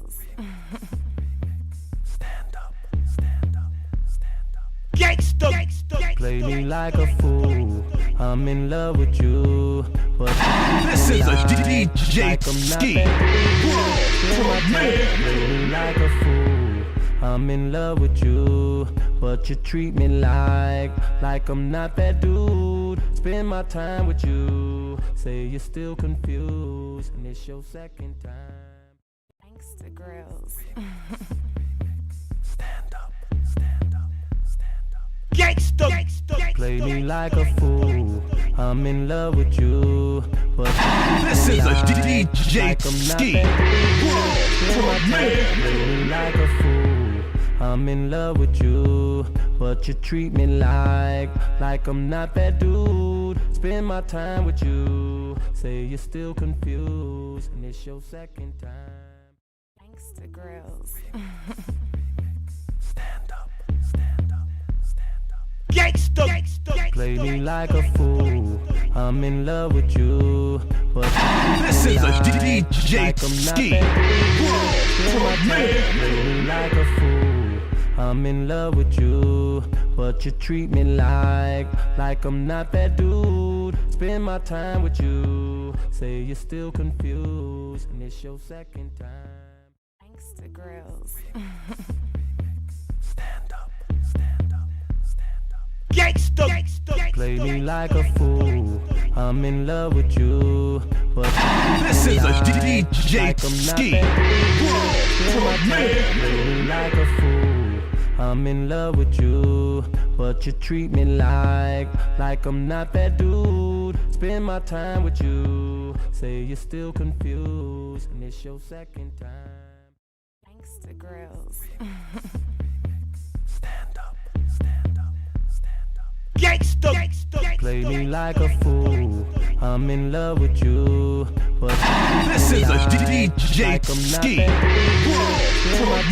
grills. Stand up, stand up, stand up. Gangsta, play me like a fool. I'm in love with you, but this is a DJ like I'm not ski. that play me like a fool. I'm in love with you, but you treat me like I'm not that dude. Spend my time with you, say you're still confused, and it's your second time. Gangsta grills. Stand up, stand up, stand up. Gangsta, play me like a fool. I'm in love with you, but this is a DJ like I'm not ski. that play me like a fool. I'm in love with you, but you treat me like I'm not that dude. Spend my time with you, say you're still confused, and it's your second time. Gangsta grills. Stand up, stand up, stand up. Gangsta, play me like a fool. I'm in love with you, but this is a DJ like I'm not ski. that play me like a fool. I'm in love with you, but you treat me like I'm not that dude. Spend my time with you, say you're still confused, and it's your second time. Gangsta grills. Stand up, stand up, stand up. Gangsta, play me like a fool. I'm in love with you, but this is a DJ like I'm not ski. that play me like a fool. I'm in love with you, but you treat me like I'm not that dude. Spend my time with you, say you're still confused, and it's your second time. Gangsta grills. Stand up, stand up, stand up. Gangsta, play me like a fool. I'm in love with you, but this is a DJ like I'm not ski. that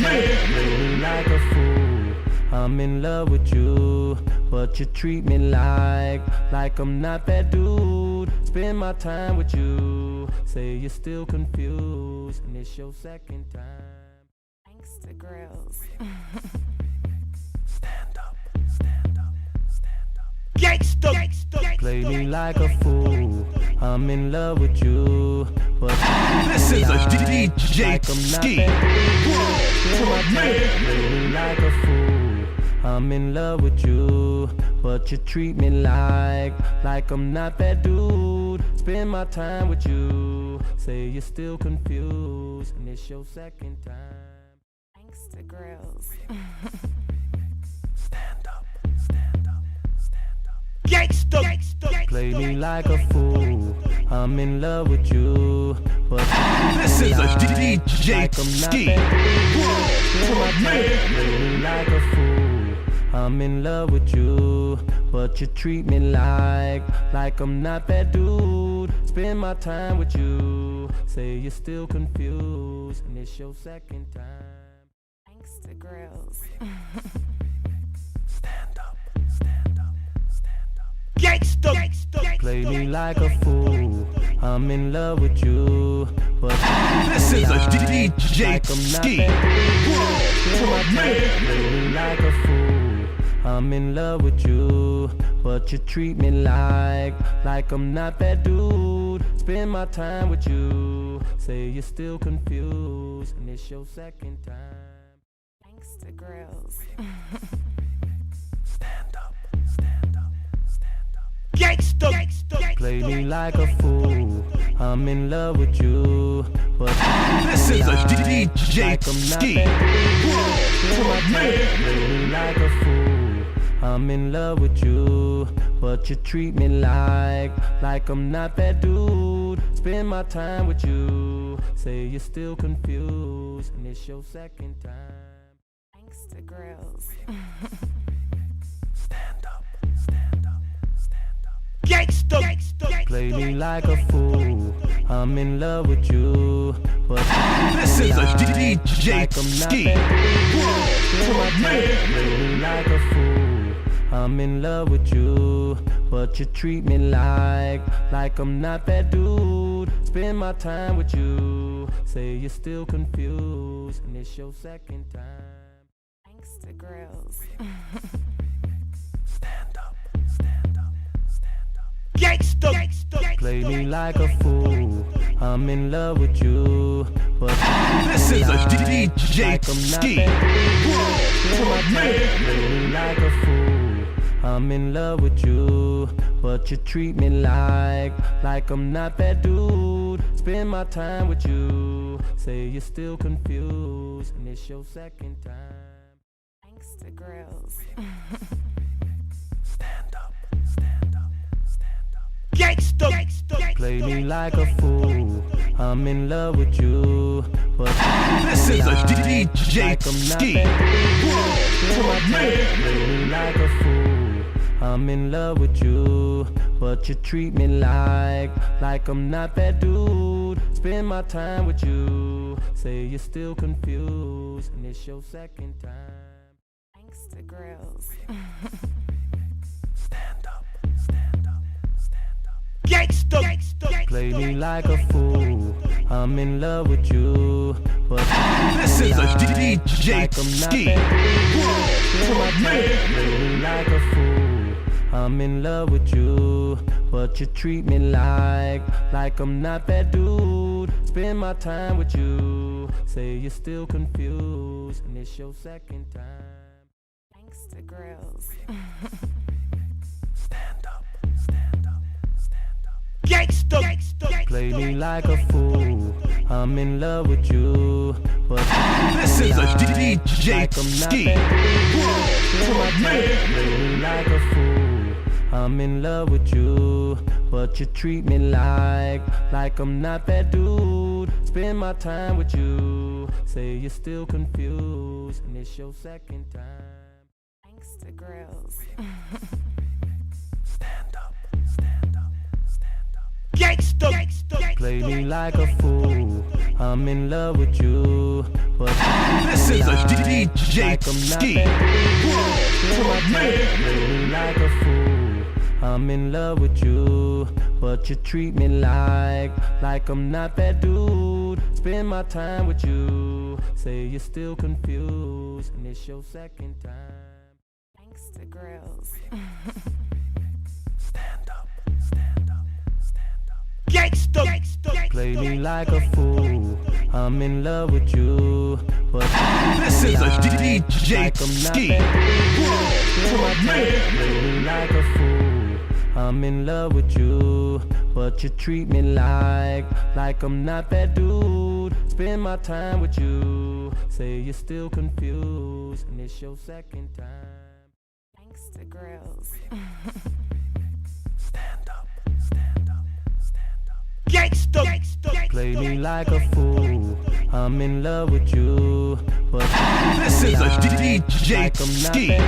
play me like a fool. I'm in love with you, but you treat me like I'm not that dude. Spend my time with you, say you're still confused, and it's your second time. Gangsta grills. Stand up, stand up, stand up. Gangsta, play me like a fool. I'm in love with you, but this is a DJ like I'm not ski. that play me like a fool. I'm in love with you, but you treat me like I'm not that dude. Spend my time with you, say you're still confused, and it's your second time. Gangsta grills. Stand up, stand up, stand up. Gangsta, play me like a fool. I'm in love with you, but this is a DJ like I'm not ski. that play me like a fool. I'm in love with you, but you treat me like I'm not that dude. Spend my time with you, say you're still confused, and it's your second time. Gangsta grills. Stand up, stand up, stand up. Gangsta, play me like a fool. I'm in love with you, but this is a DJ like I'm not ski. that play me like a fool. I'm in love with you, but you treat me like I'm not that dude. Spend my time with you, say you're still confused, and it's your second time. Gangsta grills. Stand up, stand up, stand up. Gangsta, play me like a fool. I'm in love with you, but this is a DJ like I'm not ski. that play me like a fool. I'm in love with you, but you treat me like I'm not that dude. Spend my time with you, say you're still confused, and it's your second time. Gangsta grills. Stand up, stand up, stand up. Gangsta, play me like a fool. I'm in love with you, but this is a DJ like I'm not ski. that play me like a fool. I'm in love with you, but you treat me like I'm not that dude. spend my time with you. Say you're still confused, and it's your second time. Gangsta grills. Stand up, stand up, stand up. Gangsta. Play me like a fool. I'm in love with you, but This is a DJ like I'm not ski. that. Play me like a fool. I'm in love with you, but you treat me like I'm not that dude. Spend my time with you. Say you're still confused, and it's your second time. Gangsta grills. Stand up, stand up, stand up. Gangsta. Play me like a fool. I'm in love with you, but This is a DJ like I'm not ski. that. Play me like a fool. I'm in love with you, but you treat me like I'm not that dude. Spend my time with you. Say you're still confused, and it's your second time. Gangsta grills. Stand up, stand up, stand up. Gangsta. Play me like a fool. I'm in love with you, but This is a DJ like I'm not ski. that. Play me like a fool. I'm in love with you, but you treat me like I'm not that dude. Spend my time with you. Say you're still confused, and it's your second time. Gangsta grills. Stand up, stand up, stand up. Gangsta. Play me like a fool. I'm in love with you, but This is a DJ like I'm not ski. that. Play me like a fool. I'm in love with you, but you treat me like I'm not that dude. Spend my time with you. Say you're still confused, and it's your second time. Gangsta grills. Stand up, stand up, stand up. Gangsta. Play me like a fool. I'm in love with you, but This is a DJ like I'm not ski. that. Play me like a fool. I'm in love with you, but you treat me like I'm not that dude. Spend my time with you. Say you're still confused, and it's your second time. Gangsta grills. Stand up, stand up, stand up. Gangsta. Play me like a fool. I'm in love with you, but This is a DJ like I'm not ski. that. Play me like a fool. I'm in love with you, but you treat me like I'm not that dude. Spend my time with you. Say you're still confused, and it's your second time. Gangsta grills. Stand up, stand up, stand up. Gangsta. Play me like a fool. I'm in love with you, but This is a DJ like I'm not ski. that.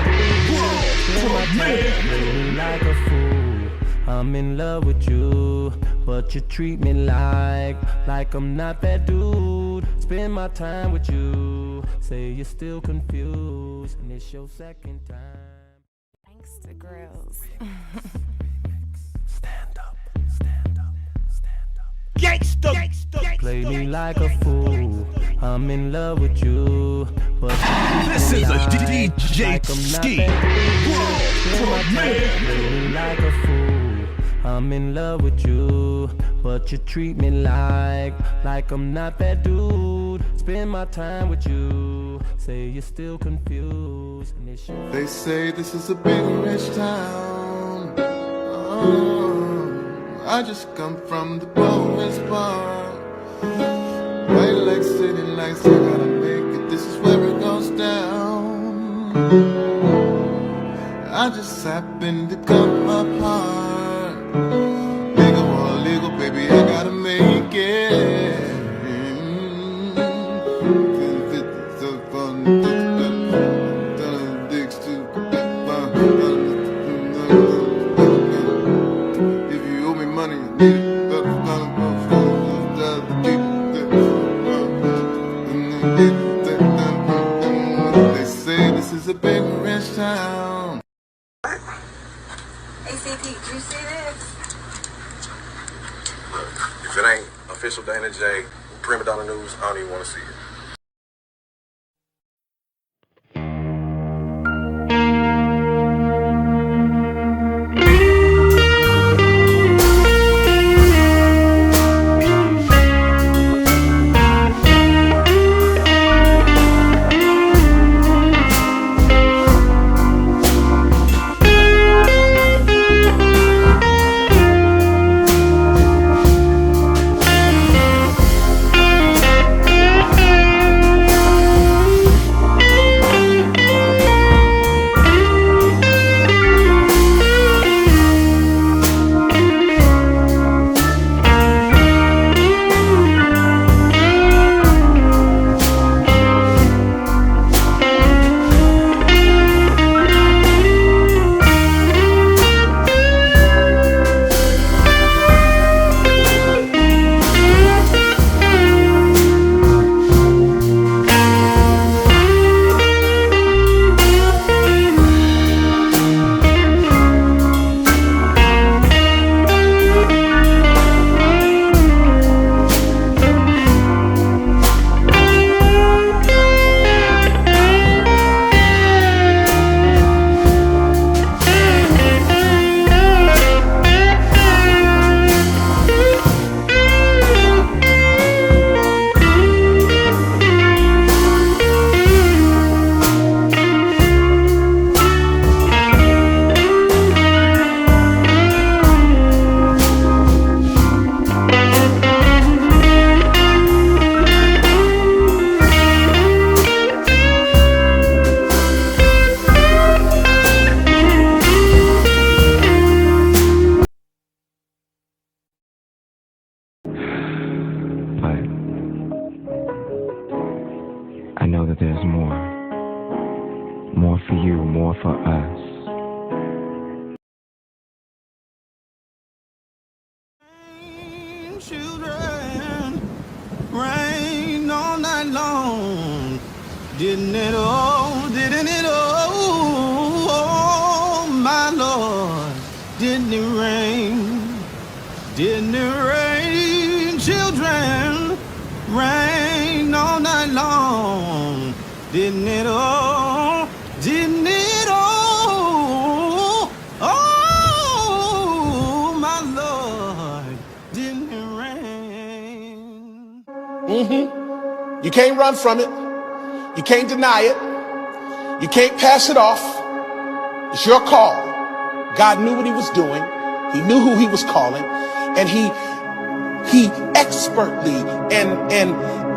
Play me like a fool. I'm in love with you, but you treat me like I'm not that dude. Spend my time with you. Say you're still confused, and it's your second time. Gangsta grills. Stand up, stand up, stand up. Gangsta. Play me like a fool. I'm in love with you, but This is a DJ like I'm not ski. that. Play me like a fool. I'm in love with you, but you treat me like I'm not that dude. Spend my time with you. Say you're still confused, and it's your They say this is a big rich town. Oh, I just come from the poorest part. White lights, city lights, I gotta make it. This is where it goes down. I just happen to come apart. Legal or illegal, baby, I gotta make it. It's so fun. If you owe me money, you need it. They say this is a big rich town. ACP, do you see this? If it ain't OfficialDanaJay, Prima Donna News. I don't even want to see it. I know that there's more. More for you, more for us. Children, rain all night long. Didn't it all, oh, my Lord. Didn't it rain? Didn't it rain? Children, rain all night long. Didn't it all? Didn't it all? Oh, my Lord. Didn't it rain? You can't run from it. You can't deny it. You can't pass it off. It's your call. God knew what he was doing. He knew who he was calling. And he expertly and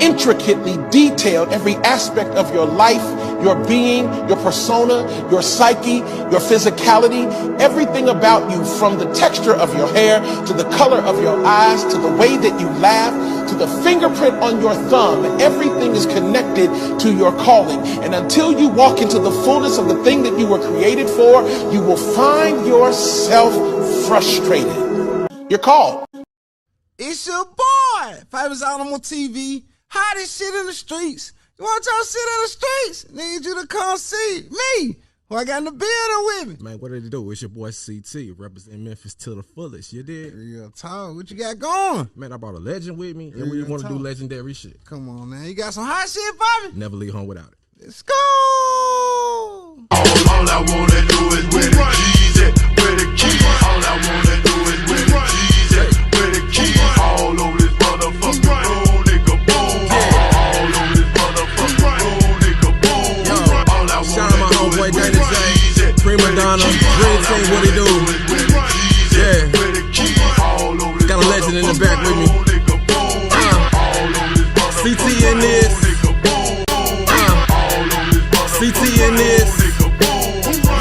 intricately detailed every aspect of your life, your being, your persona, your psyche, your physicality, everything about you, from the texture of your hair to the color of your eyes to the way that you laugh to the fingerprint on your thumb. Everything is connected to your calling. And until you walk into the fullness of the thing that you were created for, you will find yourself frustrated. You're called. It's your boy, Famous Animal TV, hottest shit in the streets. You want y'all shit in the streets? Need you to come see me, who I got in the building with me. Man, what did it do? It's your boy CT, representing Memphis to the fullest. You did? Real talk. What you got going? Man, I brought a legend with me, and we want to do legendary shit. Come on, man. You got some hot shit, Bobby? Never leave home without it. Let's go. All I wanna do is where the keys at, where the keys. All I wanna do is where the keys at, where the keys. All over this motherfucking road, nigga, boom. All over this motherfucking road, nigga, boom. All I Shout out my wanna do homeboy is where the daintezjackson, keys at, Prima Donna, Dream Team, what he do? Yeah. Got a legend in the back with me. CT in this. CT in this.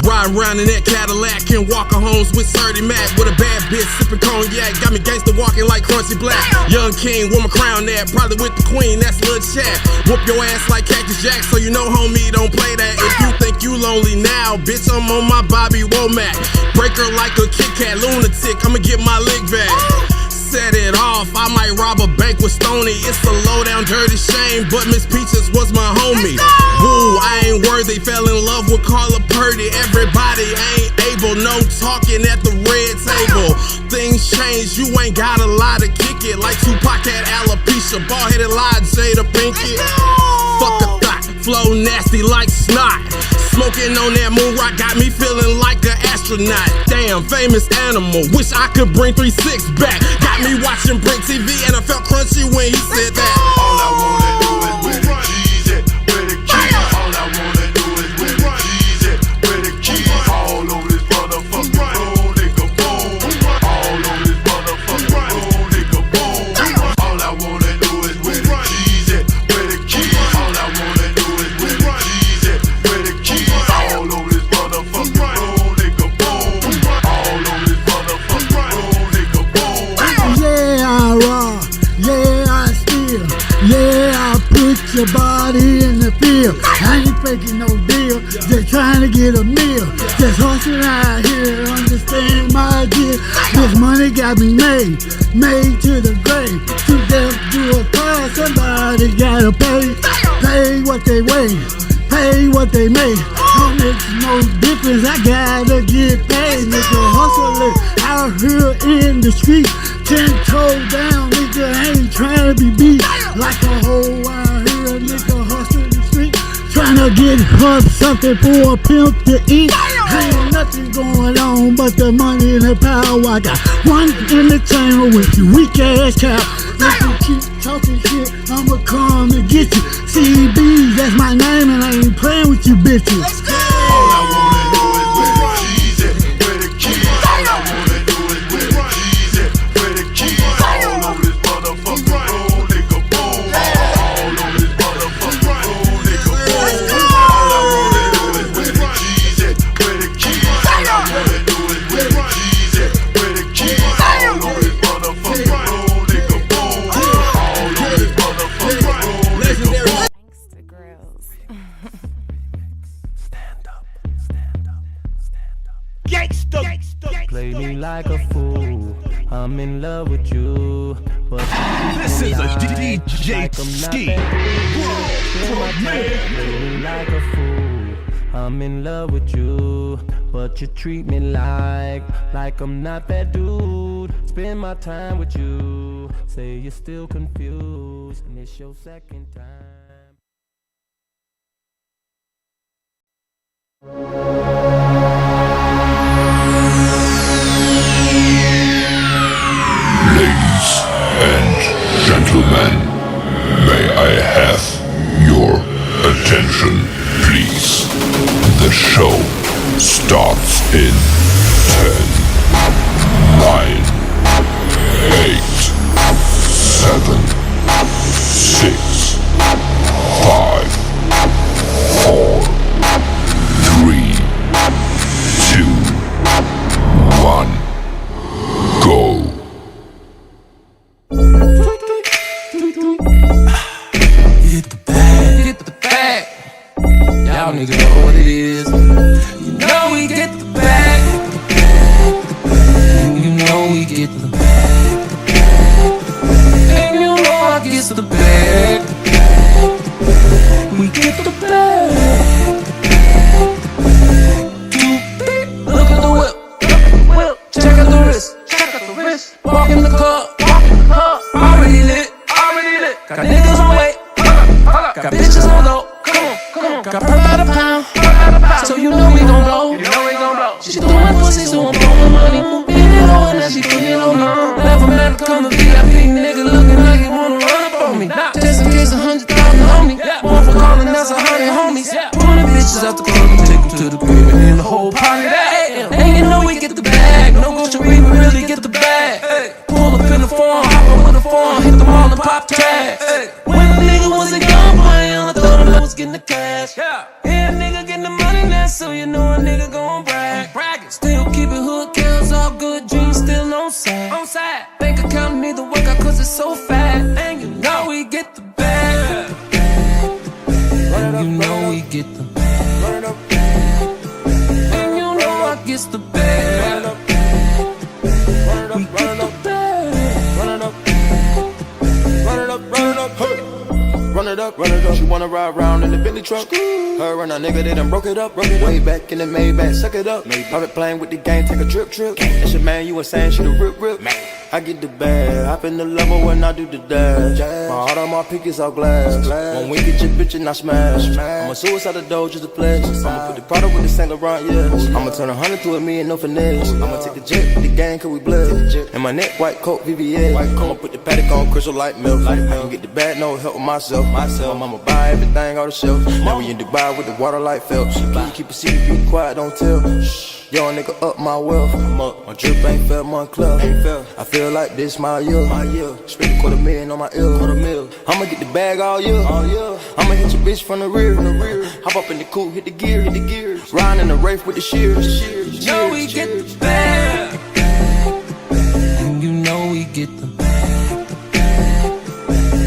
Riding around in that Cadillac and walking homes with 30 Mac with a bad bitch sipping cognac. Got me gangster walking like Crunchy Black. Young king, where my crown at? Probably with the queen, that's Lil Chat. Whoop your ass like Cactus Jack, so you know homie don't play that. If you think you lonely now, bitch, I'm on my Bobby Womack. Break her like a Kit Kat lunatic, I'ma get my lick back. Set it off, I might rob a bank with Stoney. It's a low down dirty shame, but Miss Peaches was my homie. Woo, I ain't worthy, fell in love with Carla Purdy. Everybody ain't able, no talking at the red table. things change. You ain't got a lot to kick it. Like Tupac had alopecia, bald-headed lied, Jada Pinkett. Fuck a thought, flow nasty like snot. Smoking on that moon rock got me feeling like an astronaut. Damn, famous animal, wish I could bring 3-6 back. Got me watching Brink TV and I felt crunchy when he said that. All I wanna do is where the keys at, where the keys. All I wanna do is where the keys at, where the keys. All over this motherfucking road, nigga, boom. All over this motherfucking road, nigga, boom. All I wanna do is where the keys at, where the keys. All I wanna do is where the keys at, where the keys. All over this motherfucking road, nigga, boom. All over this motherfucking road, nigga, boom. Yeah, I rock, yeah, I steal, yeah, I put your body in the field. I ain't faking no deal, just trying to get a meal. Just hustling out here, understand my deal. This money got me made to the grave. To death do a crime, somebody gotta pay. Pay what they weigh, pay what they make. Don't make no difference, I gotta get paid. Nigga hustling out here in the street, 10 toes down, nigga ain't trying to be beat. Like a hoe out here, nigga hustling the street, trying to get up something for a pimp to eat. Ain't nothing going on but the money and the power. I got one in the chamber with you weak ass cow. If you keep talking shit, I'ma come and get you. CB, that's my name and I ain't playing with you bitches. All I wanna do is where the keys at, where the keys. All I wanna do is where the keys at, where the keys. All over this motherfucking road, nigga, boom. All over this motherfucking road, nigga, boom. All I wanna do is where the keys at, where the keys. All I wanna do is where the keys at, where the keys. All over this motherfucking road, nigga, boom. All over this motherfucking road, nigga, boom. Gangsta grills. Play me like a fool. I'm in love with you, but This is a DJ like I'm not Ski. that good. Play me like a fool. I'm in love with you, but you treat me like I'm not that dude. Spend my time with you. Say you're still confused, and it's your second time. Ladies and gentlemen, may I have your attention, please? The show starts in 10, 9, 8, 7, 6, 5, 4, 3, 2, 1, go. Get the bag. Y'all niggas know what it is. You know we get the bag. You know we get the bag. And you know I get the bag. We get the bag. Look at the whip. Check out the wrist. Walk in the club. Already lit. Got niggas on wait. Got bitches on low. Come on. Got per by the pound. So you know we gon' blow. She throwing pussy, so I'm blowing money. Bend it over, now she put it on me. Never met her come to VIP, nigga looking like he wanna run up on me. Just in case 100,000 on me. One for calling, that's 100 homies. 20 bitches out the club and take them to the crib and in the whole pocket. And you know we get the bag. No Gucci, we really get the bag. Pull up in the form, hop up with the form, hit them all and pop tags. When a nigga wasn't gun playing, I thought I was getting the cash. Yeah, nigga getting the money now, so you know a nigga gon' brag. Still keep it hood, kills all good, dreams still on side. Bank account need to work out cause it's so fat. And you know we get the bag. And you know we get the bag. And you know I gets the bag. We get the bag. Run it up. run it up. She wanna ride round in the Bentley truck. Her and a nigga, they done broke it up. Way back in the Maybach, suck it up. Private plane with the gang, take a trip. That's your man, you was saying she the rip. I get the bag, hop in the level when I do the dash. My heart on my pick is all glass. When we get your bitch and I smash. I'ma suicide the dough just a pledge. I'ma put the product with the Saint Laurent, yeah. I'ma turn 100 to a million, no finesse. I'ma take the jet with the gang, cause we bled. And my neck, white coat, VVS. I'ma put the paddock on, crystal light milk. I can get the bag, no help with myself. I'ma buy everything off the shelf. Now we in Dubai with the water like Phelps. Keep a secret, be quiet, don't tell. Young nigga up my wealth. My drip ain't felt, Montclair. I feel like this my year. Spend $250,000 on my ear. I'ma get the bag all year. I'ma hit your bitch from the rear. Hop up in the coupe, hit the gear. Riding in the Wraith with the shears. Know we get the bag. And you know we get the bag.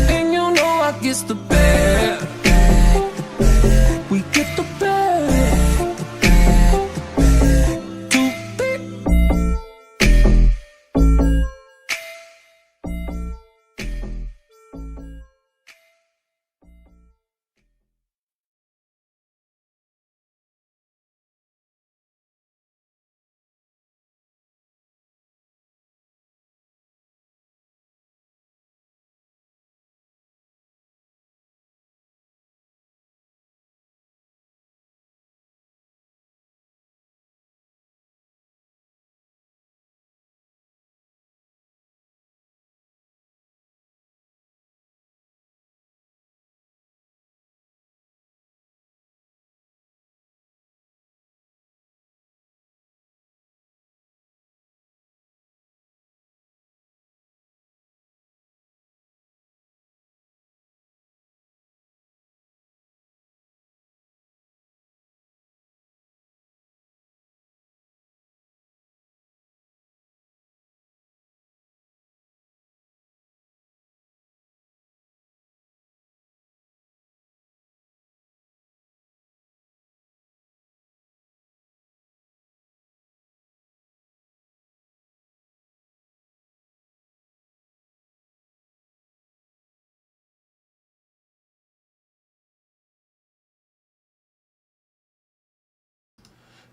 And you know I get the bag. We get the bag.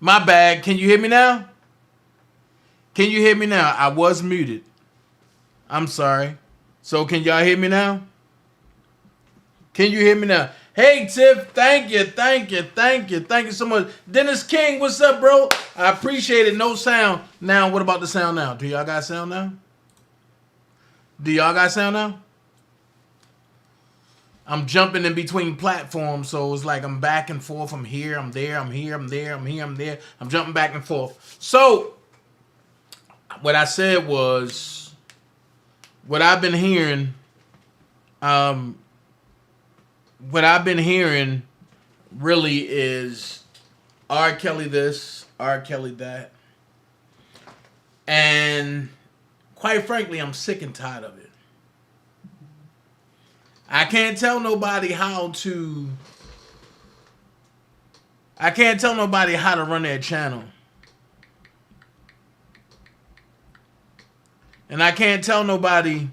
My bad. Can you hear me now? Can you hear me now? I was muted. I'm sorry. So can y'all hear me now? Can you hear me now? Hey, Tiff. Thank you so much. Dennis King, what's up, bro? I appreciate it. No sound. Now, what about the sound now? Do y'all got sound now? Do y'all got sound now? I'm jumping in between platforms, so it's like I'm back and forth. I'm here, I'm there, I'm here, I'm there, I'm here, I'm there. I'm jumping back and forth. So, what I said was, what I've been hearing, really is R. Kelly this, R. Kelly that. And quite frankly, I'm sick and tired of it. I can't tell nobody how to run their channel. And I can't tell nobody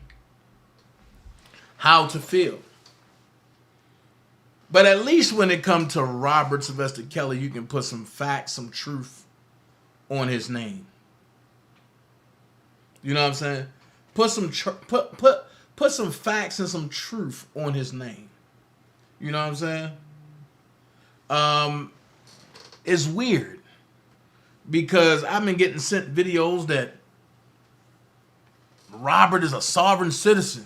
how to feel. But at least when it comes to Robert Sylvester Kelly, you can put some facts, some truth on his name. You know what I'm saying? Put some facts and some truth on his name. You know what I'm saying? It's weird because I've been getting sent videos that Robert is a sovereign citizen.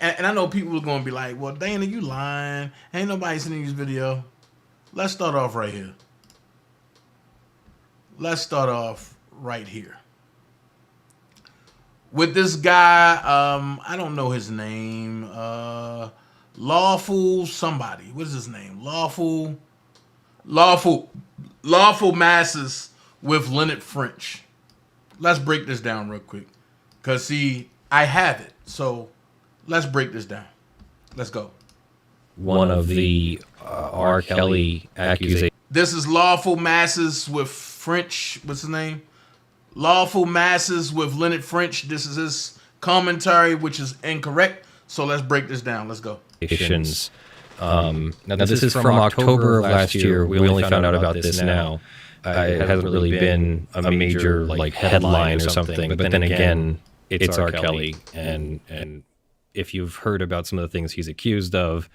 And I know people are going to be like, well, Dana, you lying. Ain't nobody sending this video. Let's start off right here. With this guy, I don't know his name. Lawful somebody. What is his name? Lawful Masses with Leonard French. Let's break this down real quick. Because, see, I have it. So, let's break this down. Let's go. One of the R. Kelly accusations. This is Lawful Masses with French. What's his name? Lawful Masses with Leonard French. This is his commentary, which is incorrect. So let's break this down. Let's go. Now this is from October of last year. We only found out about this now. It hasn't really been a major like headline or something. But then again, it's R. Kelly, and if you've heard about some of the things he's accused of,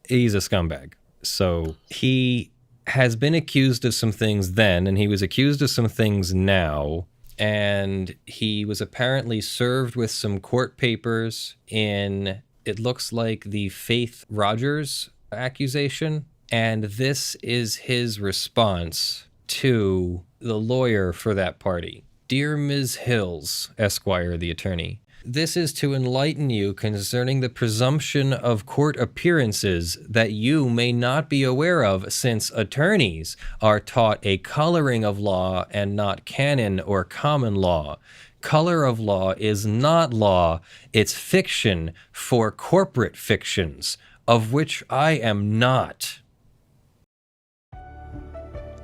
he's a scumbag. So he has been accused of some things then, and he was accused of some things now. And he was apparently served with some court papers in, it looks like, the Faith Rogers accusation. And this is his response to the lawyer for that party. Dear Ms. Hills, Esquire, the attorney, this is to enlighten you concerning the presumption of court appearances that you may not be aware of, since attorneys are taught a coloring of law and not canon or common law. Color of law is not law, it's fiction for corporate fictions, of which I am not.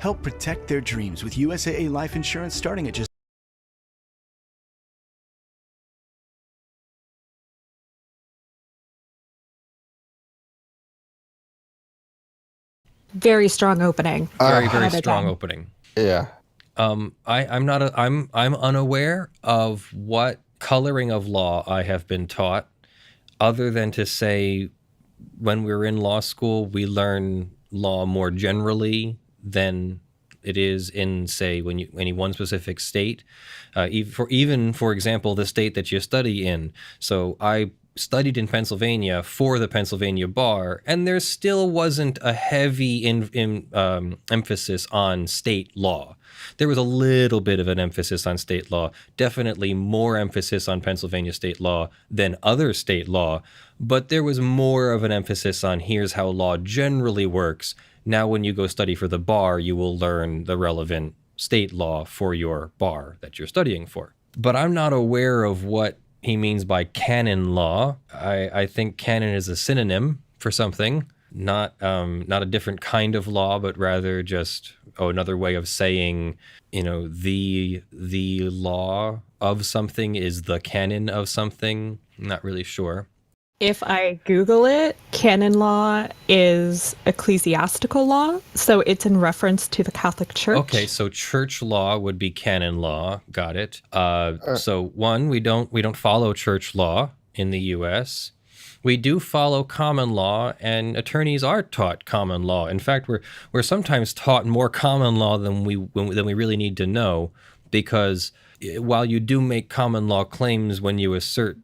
Help protect their dreams with USAA Life Insurance starting at just very strong opening. Very strong opening. Yeah. I'm unaware of what coloring of law I have been taught, other than to say when we were in law school, we learn law more generally than it is in, say, any one specific state. Even for example, the state that you study in. So I studied in Pennsylvania for the Pennsylvania bar, and there still wasn't a heavy emphasis on state law. There was a little bit of an emphasis on state law, definitely more emphasis on Pennsylvania state law than other state law, but there was more of an emphasis on here's how law generally works. Now when you go study for the bar, you will learn the relevant state law for your bar that you're studying for. But I'm not aware of what he means by canon law. I think canon is a synonym for something, not a different kind of law, but rather just another way of saying, the law of something is the canon of something. I'm not really sure. If I Google it, canon law is ecclesiastical law, so it's in reference to the Catholic Church. Okay, so church law would be canon law. Got it. So one, we don't follow church law in the U.S. We do follow common law, and attorneys are taught common law. In fact, we're sometimes taught more common law than we really need to know, because while you do make common law claims when you assert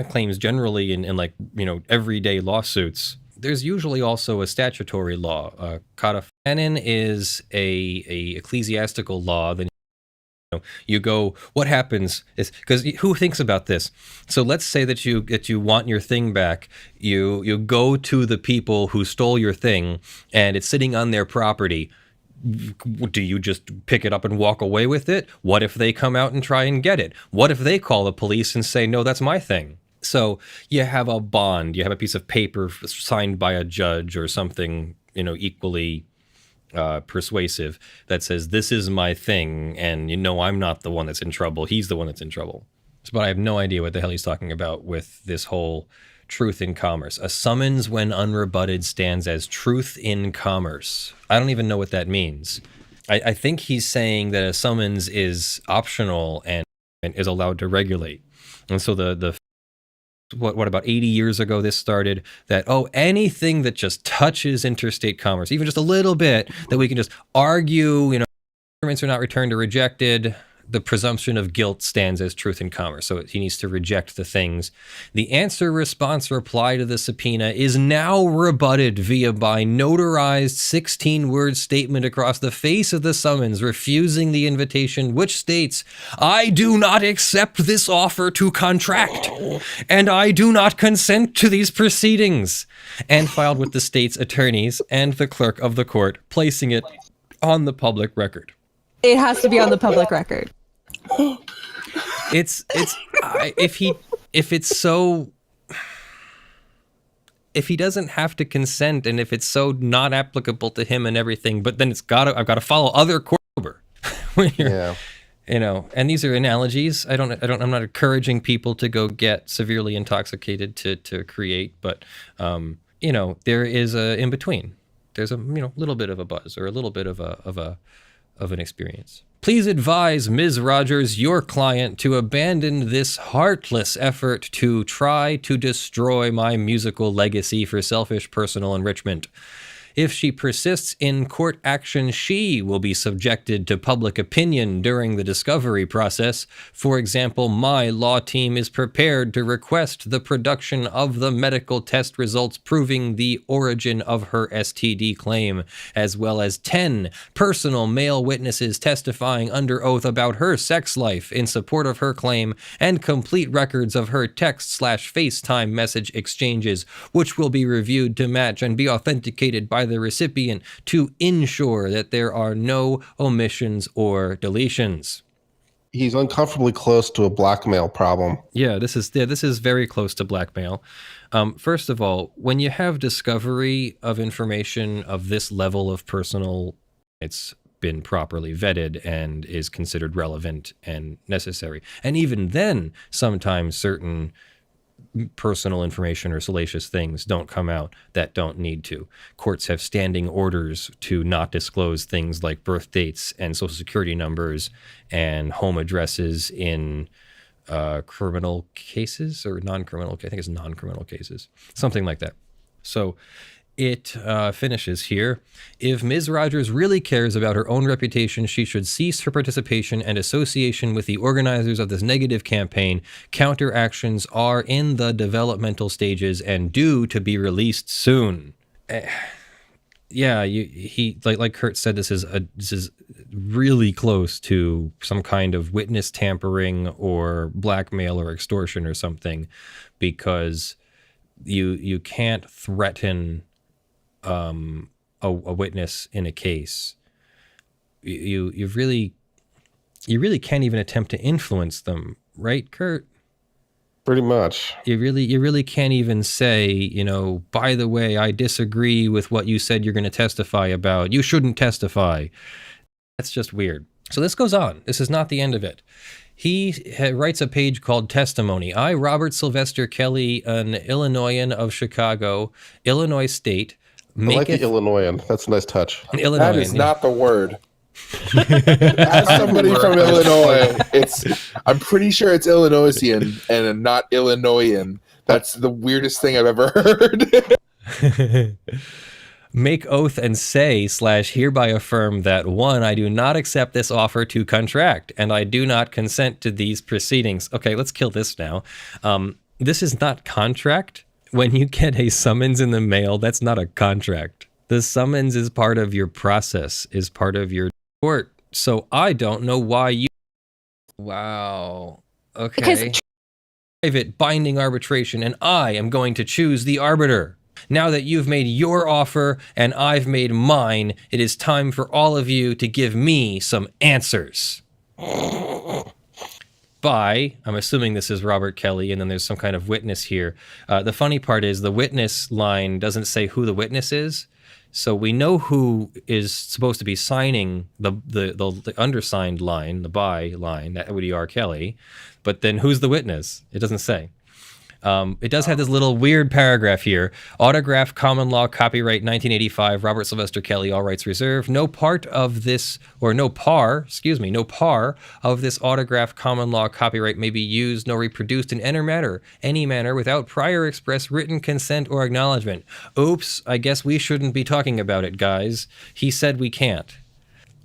claims generally in like, everyday lawsuits, there's usually also a statutory law. Canon is a ecclesiastical law. Then you go, what happens is, because who thinks about this? So let's say that you want your thing back. You go to the people who stole your thing, and it's sitting on their property. Do you just pick it up and walk away with it? What if they come out and try and get it? What if they call the police and say, no, that's my thing? So you have a bond, you have a piece of paper signed by a judge or something, equally persuasive that says, this is my thing, and I'm not the one that's in trouble, he's the one that's in trouble. But I have no idea what the hell he's talking about with this whole truth in commerce. A summons when unrebutted stands as truth in commerce. I don't even know what that means. I think he's saying that a summons is optional and is allowed to regulate. And so what about 80 years ago this started, that anything that just touches interstate commerce, even just a little bit, that we can just argue, governments are not returned or rejected, the presumption of guilt stands as truth in commerce. So he needs to reject the things. The answer, response, reply to the subpoena is now rebutted by notarized 16-word statement across the face of the summons, refusing the invitation, which states, I do not accept this offer to contract, and I do not consent to these proceedings, and filed with the state's attorneys and the clerk of the court, placing it on the public record. It has to be on the public record. If he doesn't have to consent, and if it's so not applicable to him and everything, but then I've got to follow other court order. And these are analogies. I'm not encouraging people to go get severely intoxicated to create, but you know, there is a in between. There's a, you know, little bit of a buzz or a little bit of an experience. Please advise Ms. Rogers, your client, to abandon this heartless effort to try to destroy my musical legacy for selfish personal enrichment. If she persists in court action, she will be subjected to public opinion during the discovery process. For example, my law team is prepared to request the production of the medical test results proving the origin of her STD claim, as well as 10 personal male witnesses testifying under oath about her sex life in support of her claim, and complete records of her text/FaceTime message exchanges, which will be reviewed to match and be authenticated by the recipient to ensure that there are no omissions or deletions. He's uncomfortably close to a blackmail problem. Yeah, this is very close to blackmail. First of all, when you have discovery of information of this level of personal, it's been properly vetted and is considered relevant and necessary. And even then, sometimes certain personal information or salacious things don't come out that don't need to. Courts have standing orders to not disclose things like birth dates and social security numbers and home addresses in criminal cases or non-criminal. I think it's non-criminal cases, something like that. So it finishes here. If Ms. Rogers really cares about her own reputation, she should cease her participation and association with the organizers of this negative campaign. Counteractions are in the developmental stages and due to be released soon. Yeah, he like Kurt said, this is really close to some kind of witness tampering or blackmail or extortion or something, because you can't threaten a witness in a case. You really can't even attempt to influence them, right, Kurt? Pretty much. You really can't even say, you know, by the way, I disagree with what you said you're going to testify about. You shouldn't testify. That's just weird. So this goes on. This is not the end of it. He writes a page called Testimony. I, Robert Sylvester Kelly, an Illinoisan of Chicago, Illinois State, I like the Illinoisan. That's a nice touch. That is not the word. As somebody from Illinois, I'm pretty sure it's Illinoisian and not Illinoisan. That's the weirdest thing I've ever heard. Make oath and say / hereby affirm that 1, I do not accept this offer to contract, and I do not consent to these proceedings. Okay, let's kill this now. This is not contract. When you get a summons in the mail, that's not a contract. The summons is part of your process, is part of your court. So I don't know why you... Wow. Okay. Because... private binding arbitration, and I am going to choose the arbiter. Now that you've made your offer and I've made mine, it is time for all of you to give me some answers. By, I'm assuming this is Robert Kelly, and then there's some kind of witness here. The funny part is the witness line doesn't say who the witness is. So we know who is supposed to be signing the undersigned line, the by line, that would be R. Kelly. But then who's the witness? It doesn't say. It does have this little weird paragraph here. Autograph, common law, copyright 1985, Robert Sylvester Kelly, all rights reserved. No part of this, or no par of this autograph, common law, copyright may be used nor reproduced in any manner without prior express written consent or acknowledgement. Oops, I guess we shouldn't be talking about it, guys. He said we can't.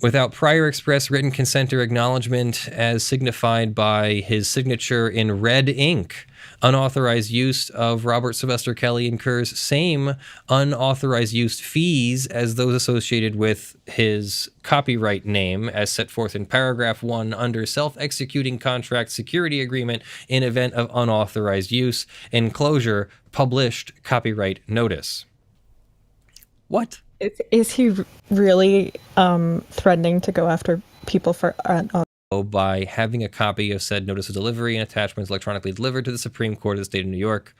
Without prior express written consent or acknowledgement as signified by his signature in red ink. Unauthorized use of Robert Sylvester Kelly incurs same unauthorized use fees as those associated with his copyright name as set forth in paragraph 1 under self-executing contract security agreement in event of unauthorized use. Enclosure, published copyright notice. What? Is he really threatening to go after people for... by having a copy of said notice of delivery and attachments electronically delivered to the Supreme Court of the State of New York,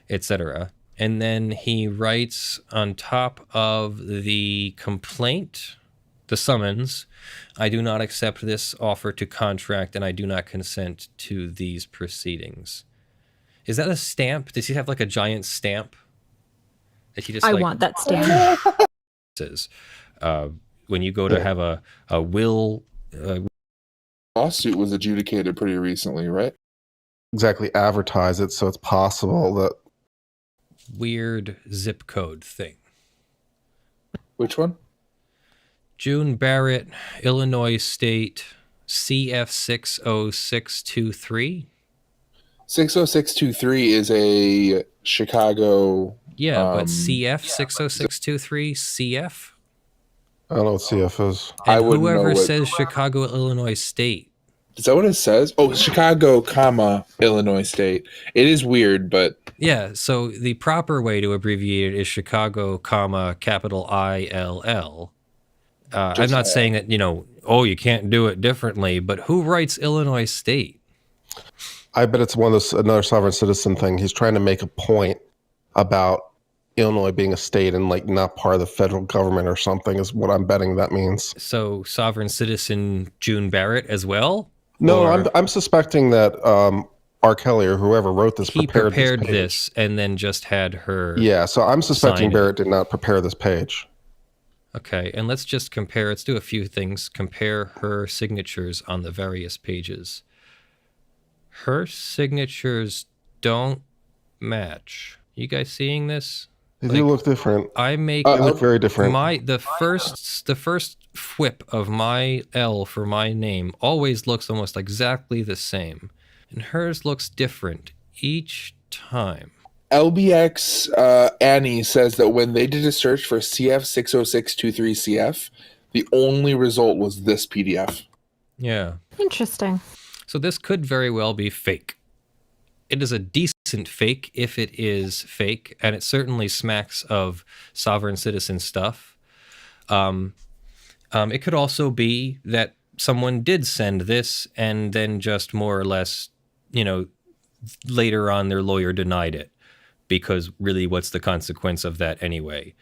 etc. And then he writes on top of the complaint, the summons, I do not accept this offer to contract and I do not consent to these proceedings. Is that a stamp? Does he have like a giant stamp? That he just I want that stamp. says, when you go to have a will. Lawsuit was adjudicated pretty recently, right? Exactly, advertise it so it's possible that Weird zip code thing. Which one? June Barrett, Illinois State, CF 60623. 60623 is a Chicago. Yeah, but CF 60623, CF? I don't know what CF is. And whoever says Chicago, Illinois State. Is that what it says? Oh, Chicago, comma, Illinois State. It is weird, but... Yeah, so the proper way to abbreviate it is Chicago, comma, capital ILL. I'm not saying that, you can't do it differently, but who writes Illinois State? I bet it's another sovereign citizen thing. He's trying to make a point about Illinois being a state and like not part of the federal government or something is what I'm betting that means. So sovereign citizen June Barrett as well? No, I'm suspecting that R.Kelly or whoever wrote this prepared this and then just had her. Yeah, so I'm suspecting Barrett did not prepare this page. Okay, and let's just compare. Let's do a few things. Compare her signatures on the various pages. Her signatures don't match. You guys seeing this? They do look different. I make they look very different. The first whip of my L for my name always looks almost exactly the same, and hers looks different each time. LBX Annie says that when they did a search for CF 60623CF, the only result was this PDF. Yeah. Interesting. So this could very well be fake. It is a decent fake if it is fake, and it certainly smacks of sovereign citizen stuff. It could also be that someone did send this and then just more or less, later on their lawyer denied it. Because really, what's the consequence of that anyway?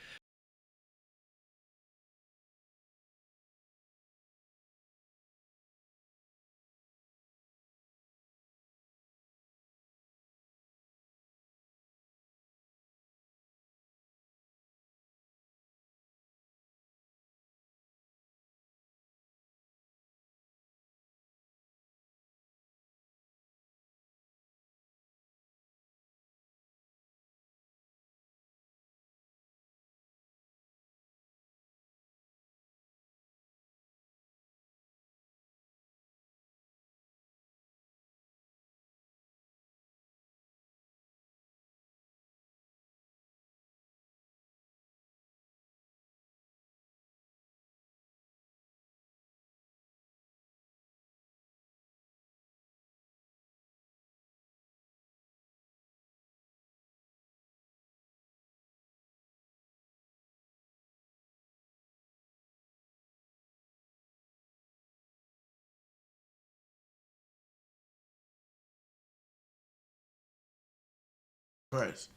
Christ.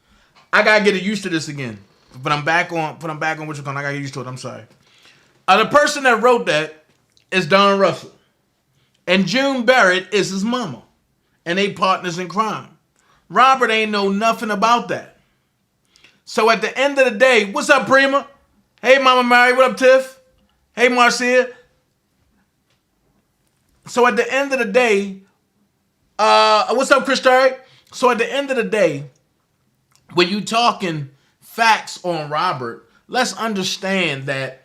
I gotta get used to this again. But I'm back on what you're going. I gotta get used to it. I'm sorry. The person that wrote that is Don Russell. And June Barrett is his mama. And they partners in crime. Robert ain't know nothing about that. So at the end of the day, what's up, Prima? Hey, Mama Mary. What up, Tiff? Hey, Marcia. So at the end of the day, what's up, Chris Terry? So at the end of the day, when you talking facts on Robert, let's understand that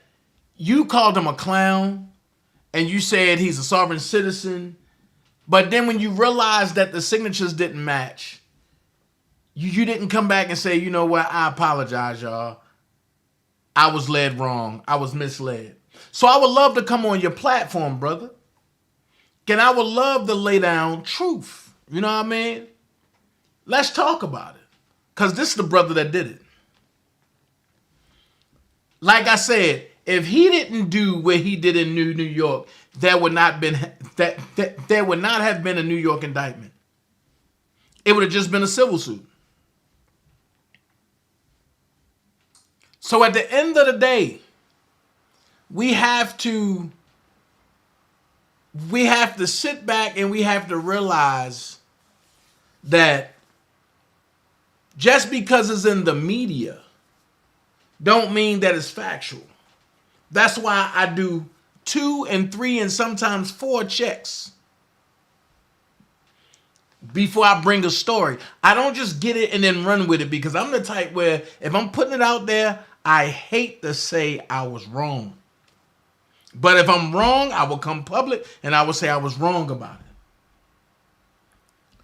you called him a clown and you said he's a sovereign citizen. But then when you realize that the signatures didn't match, you didn't come back and say, you know what, I apologize, y'all. I was led wrong. I was misled. So I would love to come on your platform, brother. And I would love to lay down truth. You know what I mean? Let's talk about it. Because this is the brother that did it. Like I said, if he didn't do what he did in New York, there would not have been a New York indictment. It would have just been a civil suit. So at the end of the day, we have to sit back and we have to realize that just because it's in the media don't mean that it's factual. That's why I do 2 and 3 and sometimes 4 checks before I bring a story. I don't just get it and then run with it, because I'm the type where if I'm putting it out there, I hate to say I was wrong. But if I'm wrong, I will come public and I will say I was wrong about it.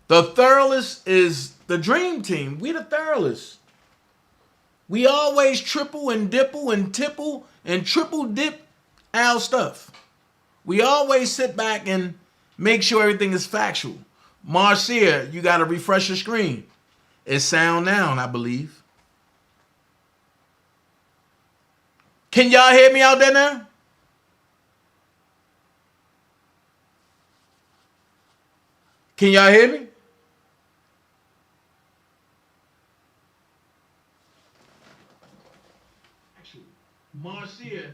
The thoroughest is the dream team. We the thoroughest. We always triple and dipple and tipple and triple dip our stuff. We always sit back and make sure everything is factual. Marcia, you got to refresh your screen. It's sound now, I believe. Can y'all hear me out there now? Can y'all hear me? Marcia.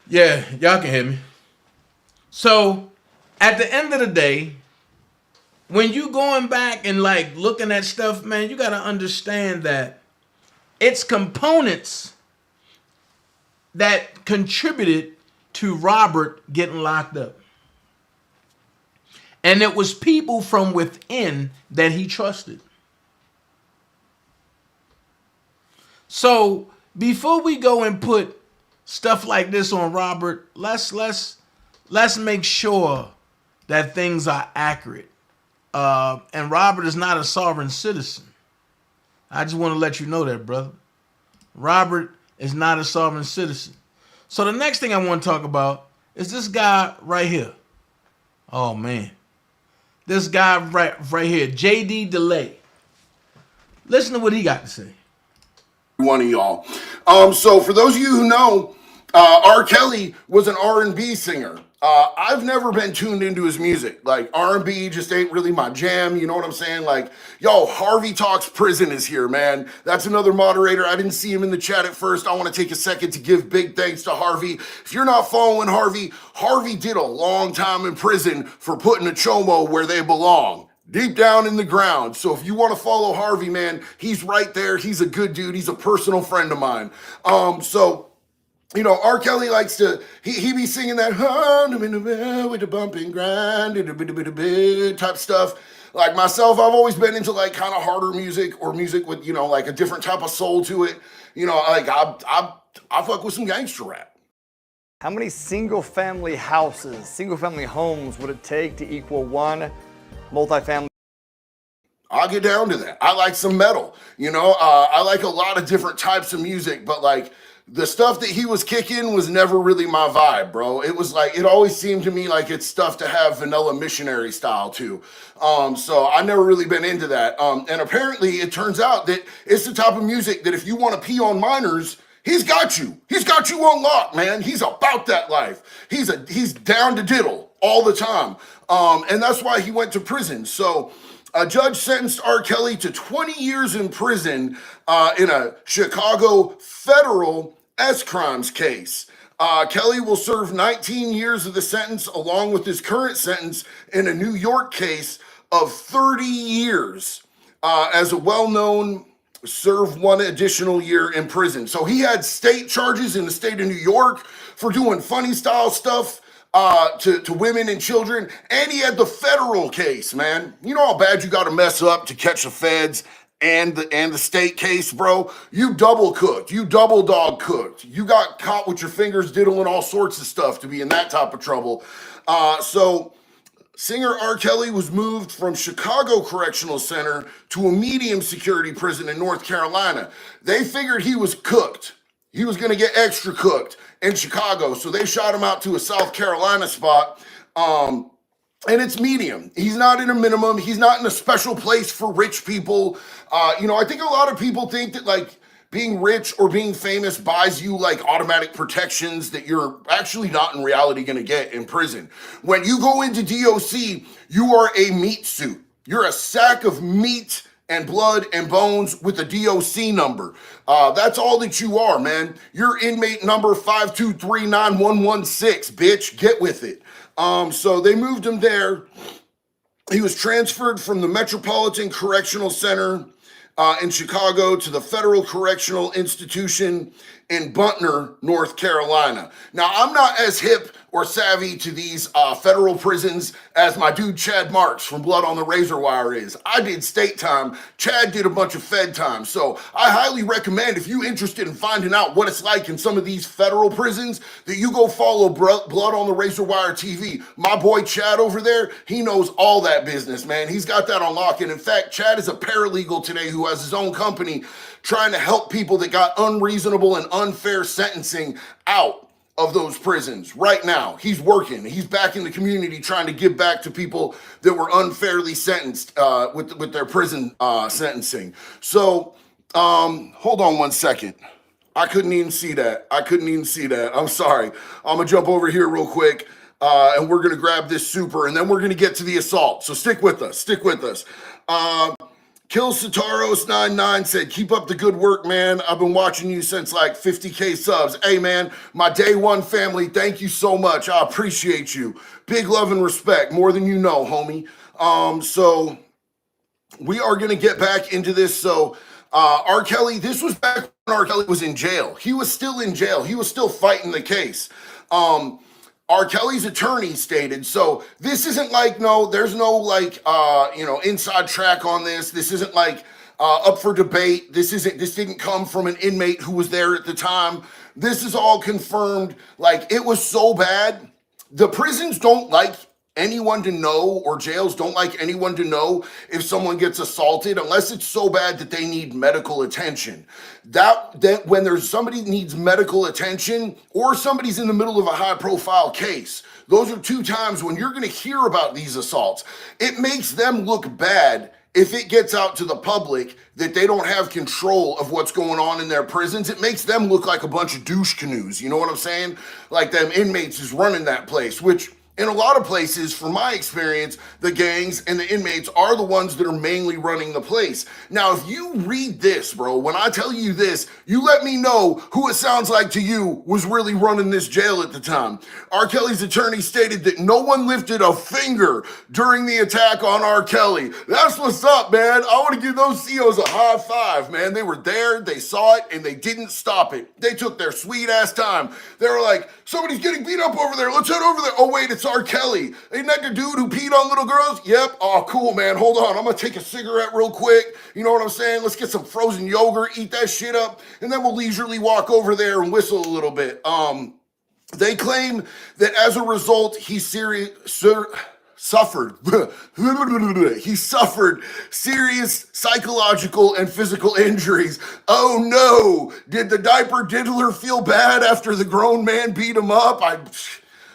Yeah, y'all can hear me. So, at the end of the day, when you going back and like looking at stuff, man, you got to understand that it's components that contributed to Robert getting locked up. And it was people from within that he trusted. So before we go and put stuff like this on Robert, let's make sure that things are accurate. And Robert is not a sovereign citizen. I just want to let you know that, brother. Robert is not a sovereign citizen. So the next thing I want to talk about is this guy right here. Oh man. This guy right here, JD Delay. Listen to what he got to say. One of y'all. So for those of you who know, R. Kelly was an R&B singer. I've never been tuned into his music. Like, R&B just ain't really my jam, you know what I'm saying? Like, yo, Harvey Talks Prison is here, man. That's another moderator. I didn't see him in the chat at first. I want to take a second to give big thanks to Harvey. If you're not following Harvey, Harvey did a long time in prison for putting a chomo where they belong. Deep down in the ground. So if you want to follow Harvey, man, he's right there. He's a good dude. He's a personal friend of mine. You know, R. Kelly likes to, he be singing that with the bump and grind type stuff. Like myself, I've always been into like kind of harder music or music with, you know, like a different type of soul to it. You know, like I fuck with some gangster rap. How many single-family houses, single-family homes would it take to equal one multifamily? I'll get down to that. I like some metal, you know, I like a lot of different types of music, but like the stuff that he was kicking was never really my vibe, bro. It was like, it always seemed to me like it's stuff to have Vanilla Missionary style too. So I never really been into that. And apparently it turns out that it's the type of music that if you want to pee on minors, he's got you. He's got you on lock, man. He's about that life. He's down to diddle all the time. And that's why he went to prison. So a judge sentenced R. Kelly to 20 years in prison in a Chicago federal S-crimes case. Kelly will serve 19 years of the sentence along with his current sentence in a New York case of 30 years as a well-known serve one additional year in prison. So he had state charges in the state of New York for doing funny style stuff to women and children, and he had the federal case, man. You know how bad you got to mess up to catch the feds and the state case, bro? You double cooked, you double dog cooked. You got caught with your fingers diddling all sorts of stuff to be in that type of trouble. So singer R. Kelly was moved from Chicago Correctional Center to a medium security prison in North Carolina. They figured he was cooked. He was going to get extra cooked in Chicago. So they shot him out to a South Carolina spot. And it's medium. He's not in a minimum. He's not in a special place for rich people. You know, I think a lot of people think that like being rich or being famous buys you like automatic protections that you're actually not in reality going to get in prison. When you go into DOC, you are a meat suit. You're a sack of meat and blood and bones with a DOC number. That's all that you are, man. You're inmate number 5239116, bitch. Get with it. So they moved him there. He was transferred from the Metropolitan Correctional Center in Chicago to the Federal Correctional Institution in Butner, North Carolina. Now, I'm not as hip or savvy to these federal prisons as my dude Chad Marks from Blood on the Razor Wire is. I did state time. Chad did a bunch of fed time. So I highly recommend, if you're interested in finding out what it's like in some of these federal prisons, that you go follow Blood on the Razor Wire TV. My boy Chad over there, he knows all that business, man. He's got that on lock. And in fact, Chad is a paralegal today who has his own company trying to help people that got unreasonable and unfair sentencing out of those prisons right now. He's working. He's back in the community trying to give back to people that were unfairly sentenced with their prison sentencing. So hold on one second. I couldn't even see that. I'm sorry. I'm going to jump over here real quick and we're going to grab this super and then we're going to get to the assault. So stick with us. Kill Sataros99 said, keep up the good work, man. I've been watching you since like 50K subs. Hey, man, my day one family, thank you so much. I appreciate you. Big love and respect, more than you know, homie. So we are going to get back into this. So R. Kelly, this was back when R. Kelly was in jail. He was still in jail. He was still fighting the case. R. Kelly's attorney stated, so this isn't like, there's no like, inside track on this. This isn't like up for debate. This didn't come from an inmate who was there at the time. This is all confirmed. Like, it was so bad. The prisons don't like anyone to know, or jails don't like anyone to know if someone gets assaulted unless it's so bad that they need medical attention. That when there's somebody needs medical attention or somebody's in the middle of a high profile case, those are two times when you're going to hear about these assaults. It makes them look bad if it gets out to the public that they don't have control of what's going on in their prisons. It makes them look like a bunch of douche canoes. You know what I'm saying? Like them inmates is running that place, which in a lot of places, from my experience, the gangs and the inmates are the ones that are mainly running the place. Now, if you read this, bro, when I tell you this, you let me know who it sounds like to you was really running this jail at the time. R. Kelly's attorney stated that no one lifted a finger during the attack on R. Kelly. That's what's up, man. I want to give those COs a high five, man. They were there, they saw it, and they didn't stop it. They took their sweet ass time. They were like, somebody's getting beat up over there. Let's head over there. Oh, wait, it's R. Kelly. Ain't that the dude who peed on little girls? Yep. Oh, cool, man. Hold on. I'm going to take a cigarette real quick. You know what I'm saying? Let's get some frozen yogurt, eat that shit up, and then we'll leisurely walk over there and whistle a little bit. They claim that as a result, he suffered serious psychological and physical injuries. Oh no, did the diaper diddler feel bad after the grown man beat him up?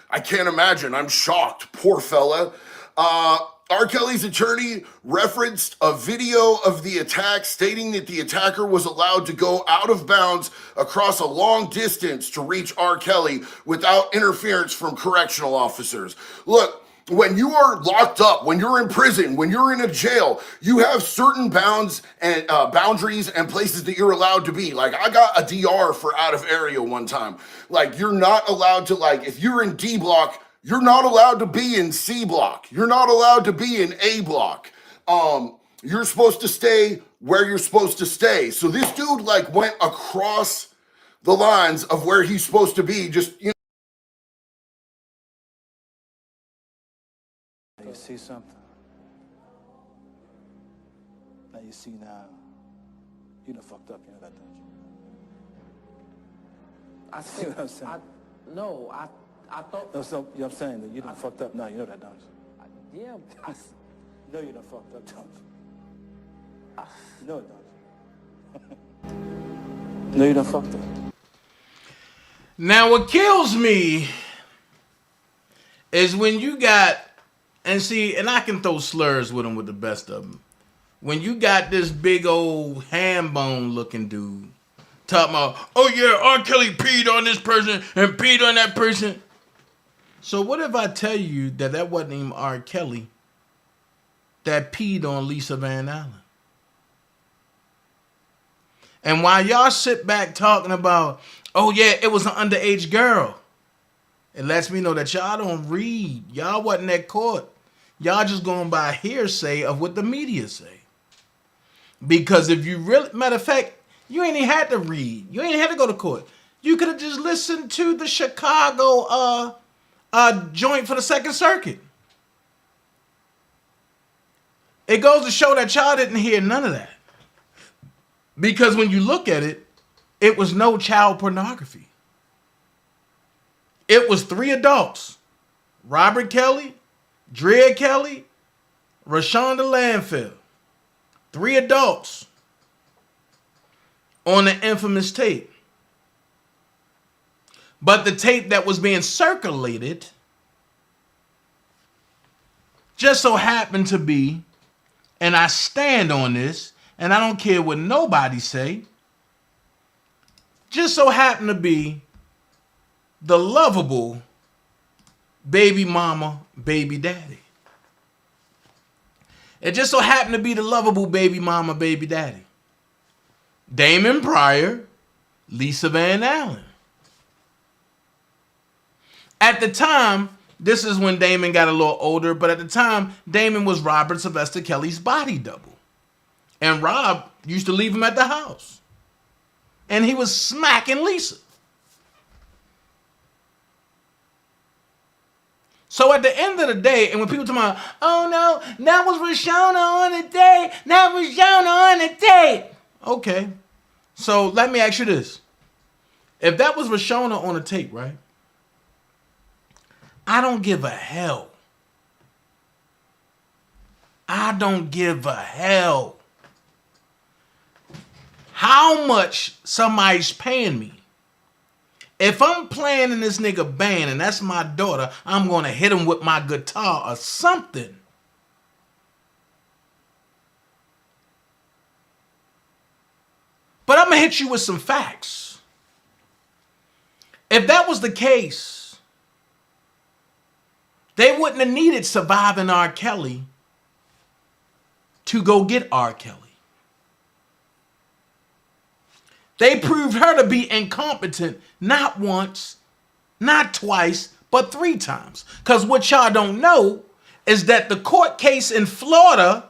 I can't imagine. I'm shocked. Poor fella. R. Kelly's attorney referenced a video of the attack stating that the attacker was allowed to go out of bounds across a long distance to reach R. Kelly without interference from correctional officers. Look, when you are locked up, when you're in prison, when you're in a jail, you have certain bounds and boundaries and places that you're allowed to be. Like, I got a DR for out of area one time. Like, you're not allowed to, like, if you're in D block, you're not allowed to be in C block. You're not allowed to be in A block. You're supposed to stay where you're supposed to stay. So this dude, like, went across the lines of where he's supposed to be, just, you know. You see something? Now you see now. You done fucked up, you know that, don't you? I See what I'm saying? I thought. No, so, you know what I'm saying? That you done fucked up now, you know that, don't you? Yeah, You know you done fucked up, don't you? You know it, don't you? No, you done fucked up. Now, what kills me is when you got, and see, and I can throw slurs with them with the best of them. When you got this big old ham bone looking dude talking about, oh yeah, R. Kelly peed on this person and peed on that person. So what if I tell you that wasn't even R. Kelly that peed on Lisa Van Allen? And while y'all sit back talking about, oh yeah, it was an underage girl, it lets me know that y'all don't read. Y'all wasn't at court. Y'all just going by hearsay of what the media say. Because if you really, matter of fact, you ain't even had to read. You ain't had to go to court. You could have just listened to the Chicago joint for the Second Circuit. It goes to show that y'all didn't hear none of that. Because when you look at it, it was no child pornography. It was 3 adults. Robert Kelly, Drea Kelly, Rashonda Landfill. 3 adults on the infamous tape. But the tape that was being circulated just so happened to be, and I stand on this, and I don't care what nobody say, just so happened to be the lovable baby mama, baby daddy. It just so happened to be the lovable baby mama, baby daddy. Damon Pryor, Lisa Van Allen. At the time, this is when Damon got a little older, but at the time, Damon was Robert Sylvester Kelly's body double. And Rob used to leave him at the house. And he was smacking Lisa. So at the end of the day, and when people talk about, oh no, that was Rashona on the tape, that was Rashona on the tape. Okay. So let me ask you this. If that was Rashona on the tape, right? I don't give a hell. I don't give a hell how much somebody's paying me. If I'm playing in this nigga band and that's my daughter, I'm going to hit him with my guitar or something. But I'm going to hit you with some facts. If that was the case, they wouldn't have needed Surviving R. Kelly to go get R. Kelly. They proved her to be incompetent not once, not twice, but 3 times. Because what y'all don't know is that the court case in Florida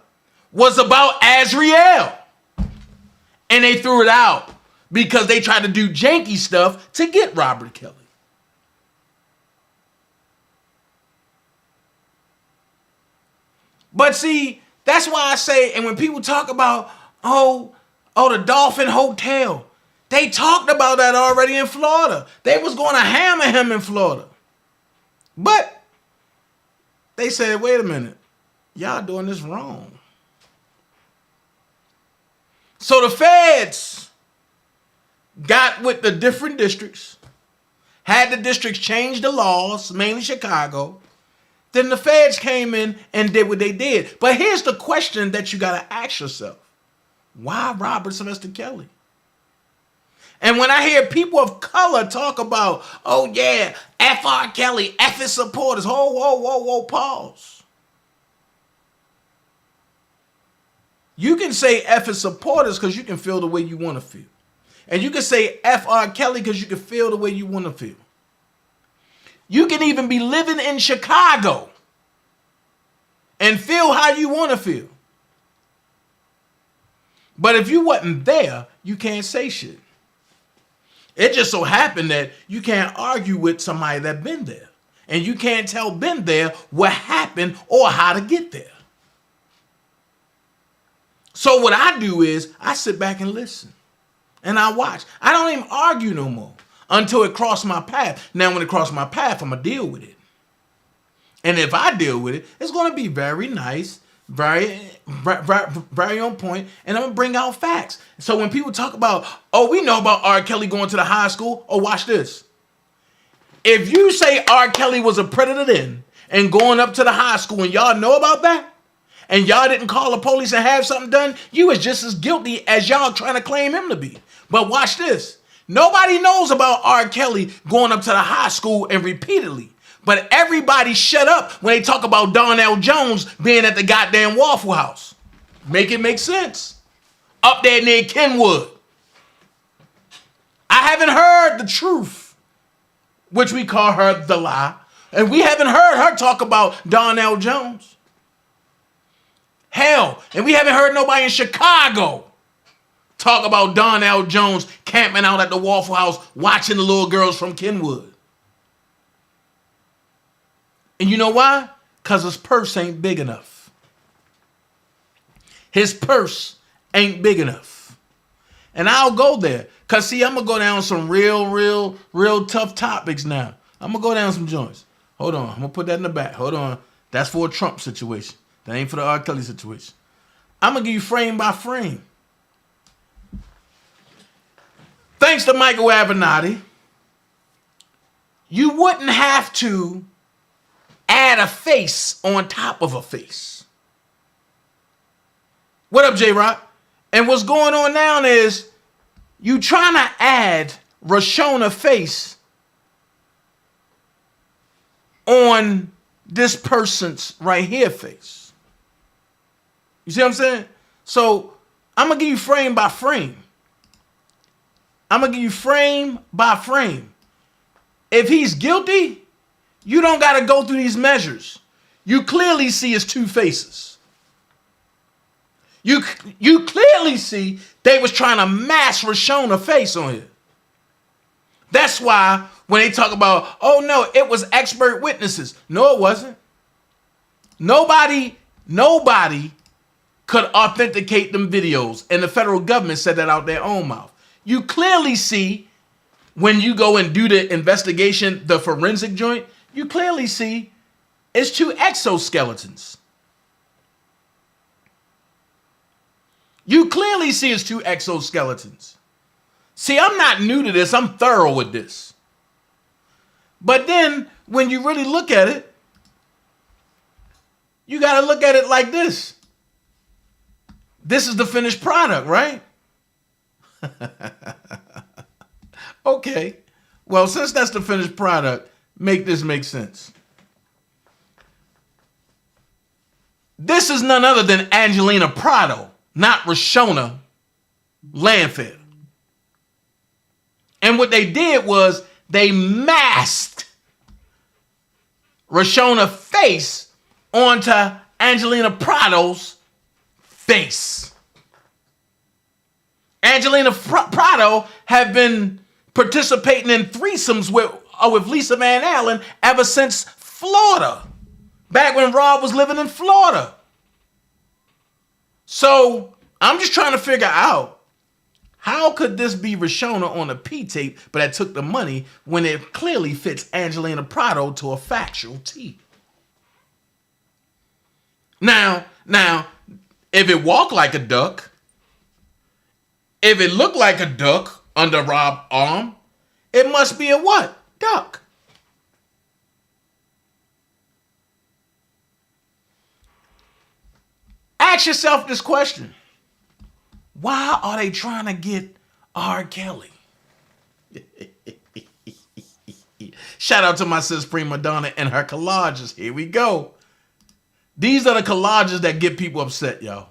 was about Azriel. And they threw it out because they tried to do janky stuff to get Robert Kelly. But see, that's why I say, and when people talk about, oh, the Dolphin Hotel, they talked about that already in Florida. They was going to hammer him in Florida. But they said, wait a minute, y'all doing this wrong. So the feds got with the different districts, had the districts change the laws, mainly Chicago. Then the feds came in and did what they did. But here's the question that you got to ask yourself. Why Robert Sylvester Kelly? And when I hear people of color talk about, oh yeah, F R. Kelly, F his supporters, whoa, pause. You can say F his supporters because you can feel the way you want to feel. And you can say F R. Kelly because you can feel the way you want to feel. You can even be living in Chicago and feel how you want to feel. But if you wasn't there, you can't say shit. It just so happened that you can't argue with somebody that been there. And you can't tell been there what happened or how to get there. So what I do is I sit back and listen. And I watch. I don't even argue no more until it crossed my path. Now when it crossed my path, I'm going to deal with it. And if I deal with it, it's going to be very nice, very on point, and I'm going to bring out facts. So when people talk about, oh, we know about R. Kelly going to the high school, oh, watch this. If you say R. Kelly was a predator then and going up to the high school and y'all know about that, and y'all didn't call the police and have something done, you was just as guilty as y'all trying to claim him to be. But watch this. Nobody knows about R. Kelly going up to the high school and repeatedly. But everybody shut up when they talk about Darnell Jones being at the goddamn Waffle House. Make it make sense. Up there near Kenwood. I haven't heard the truth, which we call her the lie. And we haven't heard her talk about Darnell Jones. Hell, and we haven't heard nobody in Chicago talk about Donnell Jones camping out at the Waffle House watching the little girls from Kenwood. And you know why? Because his purse ain't big enough. His purse ain't big enough. And I'll go there. Because, see, I'm going to go down some real tough topics now. I'm going to go down some joints. Hold on. I'm going to put that in the back. Hold on. That's for a Trump situation. That ain't for the R. Kelly situation. I'm going to give you frame by frame. Thanks to Michael Avenatti, you wouldn't have to add a face on top of a face. What up, J-Rock? And what's going on now is you trying to add Rashona face on this person's right here face. You see what I'm saying? So I'm going to give you frame by frame. I'm going to give you frame by frame. If he's guilty, you don't got to go through these measures. You clearly see his two faces. You clearly see they was trying to mask Rashona face on here. That's why when they talk about, oh no, it was expert witnesses. No, it wasn't. Nobody could authenticate them videos, and the federal government said that out their own mouth. You clearly see when you go and do the investigation, the forensic joint, you clearly see it's two exoskeletons. You clearly see it's two exoskeletons. See, I'm not new to this. I'm thorough with this. But then when you really look at it, you got to look at it like this. This is the finished product, right? Okay. Well, since that's the finished product, make this make sense. This is none other than Angelina Prado, not Rashona Landfair. And what they did was they masked Rashona face onto Angelina Prado's face. Angelina Prado had been participating in threesomes with Lisa Van Allen ever since Florida, back when Rob was living in Florida. So I'm just trying to figure out, how could this be Rashona on a P-tape, but that took the money when it clearly fits Angelina Prado to a factual T? Now, if it walked like a duck, if it looked like a duck under Rob's arm, it must be a what? Duck. Ask yourself this question. Why are they trying to get R. Kelly? Shout out to my sis Prima Donna and her collages. Here we go. These are the collages that get people upset, y'all.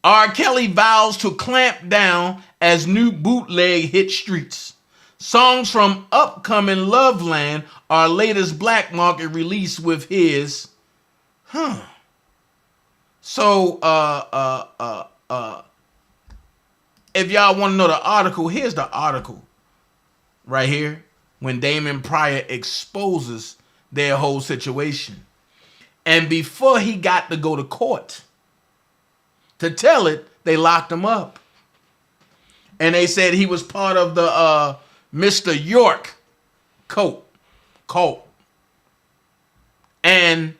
R. Kelly vows to clamp down as new bootleg hit streets. Songs from upcoming Loveland, our latest black market release with his... So, if y'all want to know the article, here's the article right here. When Damon Pryor exposes their whole situation. And before he got to go to court to tell it, they locked him up. And they said he was part of the Mr. York cult. And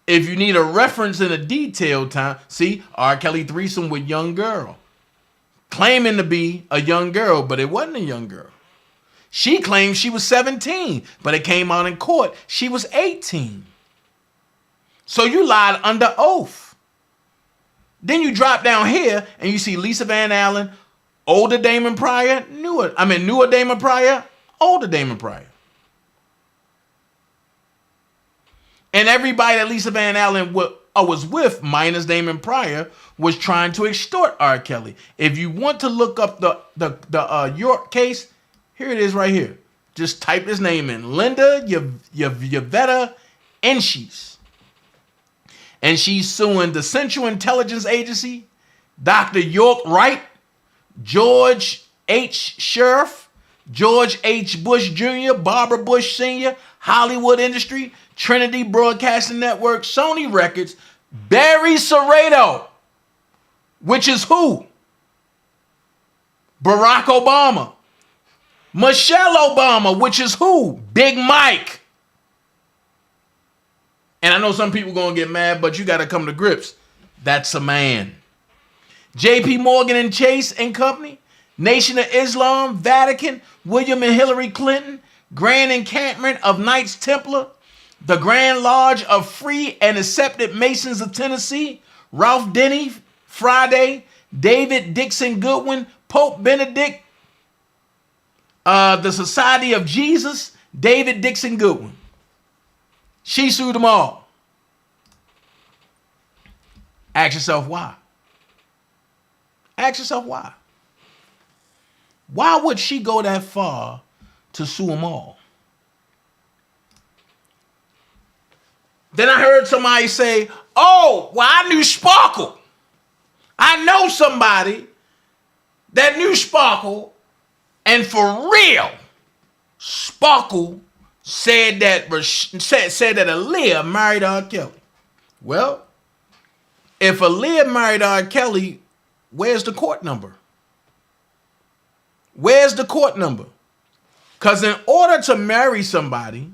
if you need a reference in a detailed time, see, R. Kelly threesome with young girl. Claiming to be a young girl, but it wasn't a young girl. She claimed she was 17, but it came out in court. She was 18. So you lied under oath. Then you drop down here and you see Lisa Van Allen, older Damon Pryor, newer Damon Pryor, older Damon Pryor. And everybody that Lisa Van Allen was with, minus Damon Pryor, was trying to extort R. Kelly. If you want to look up the York case, here it is right here. Just type his name in. Linda Yvetta Enchies. and she's suing the Central Intelligence Agency, Dr. York Wright, George H. Sheriff, George H. Bush Jr., Barbara Bush Sr., Hollywood Industry, Trinity Broadcasting Network, Sony Records, Barry Soreto, which is who? Barack Obama. Michelle Obama, which is who? Big Mike. And I know some people going to get mad, but you got to come to grips. That's a man. JP Morgan and Chase and Company, Nation of Islam, Vatican, William and Hillary Clinton, Grand Encampment of Knights Templar, the Grand Lodge of Free and Accepted Masons of Tennessee, Ralph Denny, Friday, David Dixon Goodwin, Pope Benedict, the Society of Jesus, David Dixon Goodwin. She sued them all. Ask yourself why. Ask yourself why. Why would she go that far to sue them all? Then I heard somebody say, oh, well, I knew Sparkle. I know somebody that knew Sparkle, and for real, Sparkle said that Aaliyah married R. Kelly. Well, if Aaliyah married R. Kelly, where's the court number? Where's the court number? Because in order to marry somebody,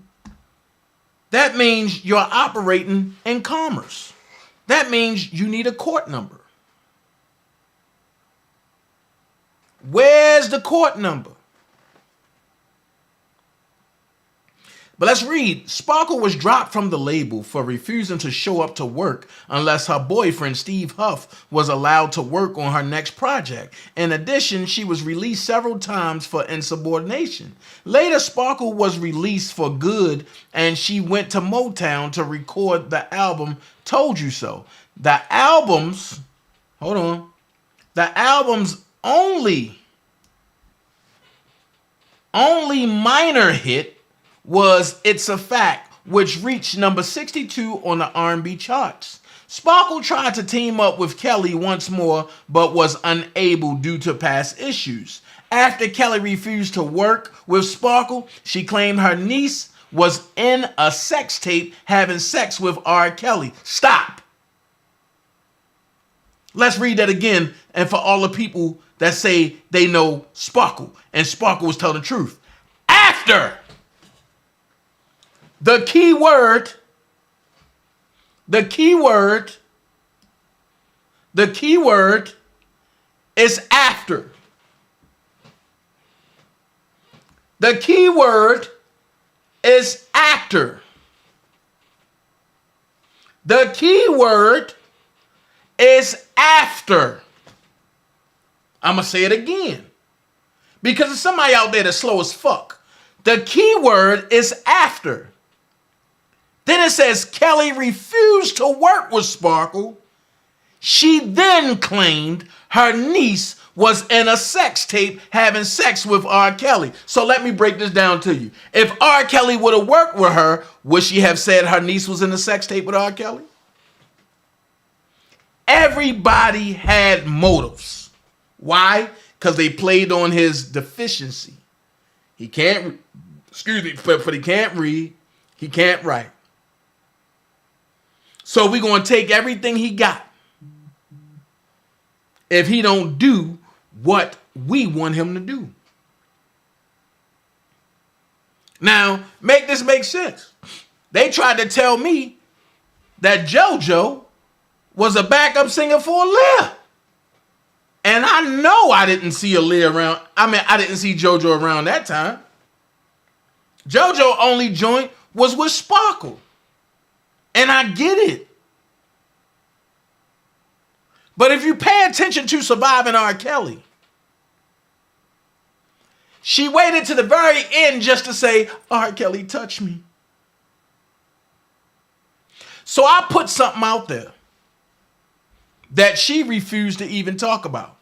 that means you're operating in commerce. That means you need a court number. Where's the court number? But let's read. Sparkle was dropped from the label for refusing to show up to work unless her boyfriend, Steve Huff, was allowed to work on her next project. In addition, she was released several times for insubordination. Later, Sparkle was released for good, and she went to Motown to record the album Told You So. The album's only minor hit was It's a Fact, which reached number 62 on the R&B charts. Sparkle tried to team up with Kelly once more, but was unable due to past issues. After Kelly refused to work with Sparkle, she claimed her niece was in a sex tape having sex with R. Kelly. Stop. Let's read that again, and for all the people that say they know Sparkle, and Sparkle was telling the truth. After the key word is after. The key word is actor. The key word is after. I'm going to say it again, because there's somebody out there that's slow as fuck. The key word is after. Then it says Kelly refused to work with Sparkle. She then claimed her niece was in a sex tape having sex with R. Kelly. So let me break this down to you. If R. Kelly would have worked with her, would she have said her niece was in a sex tape with R. Kelly? Everybody had motives. Why? Because they played on his deficiency. He can't, but he can't read, he can't write. So we're going to take everything he got if he don't do what we want him to do. Now, make this make sense. They tried to tell me that JoJo was a backup singer for Aaliyah. And I know I didn't see Aaliyah around. I didn't see JoJo around that time. JoJo only joint was with Sparkle. And I get it. But if you pay attention to Surviving R. Kelly, she waited to the very end just to say, R. Kelly touched me. So I put something out there that she refused to even talk about.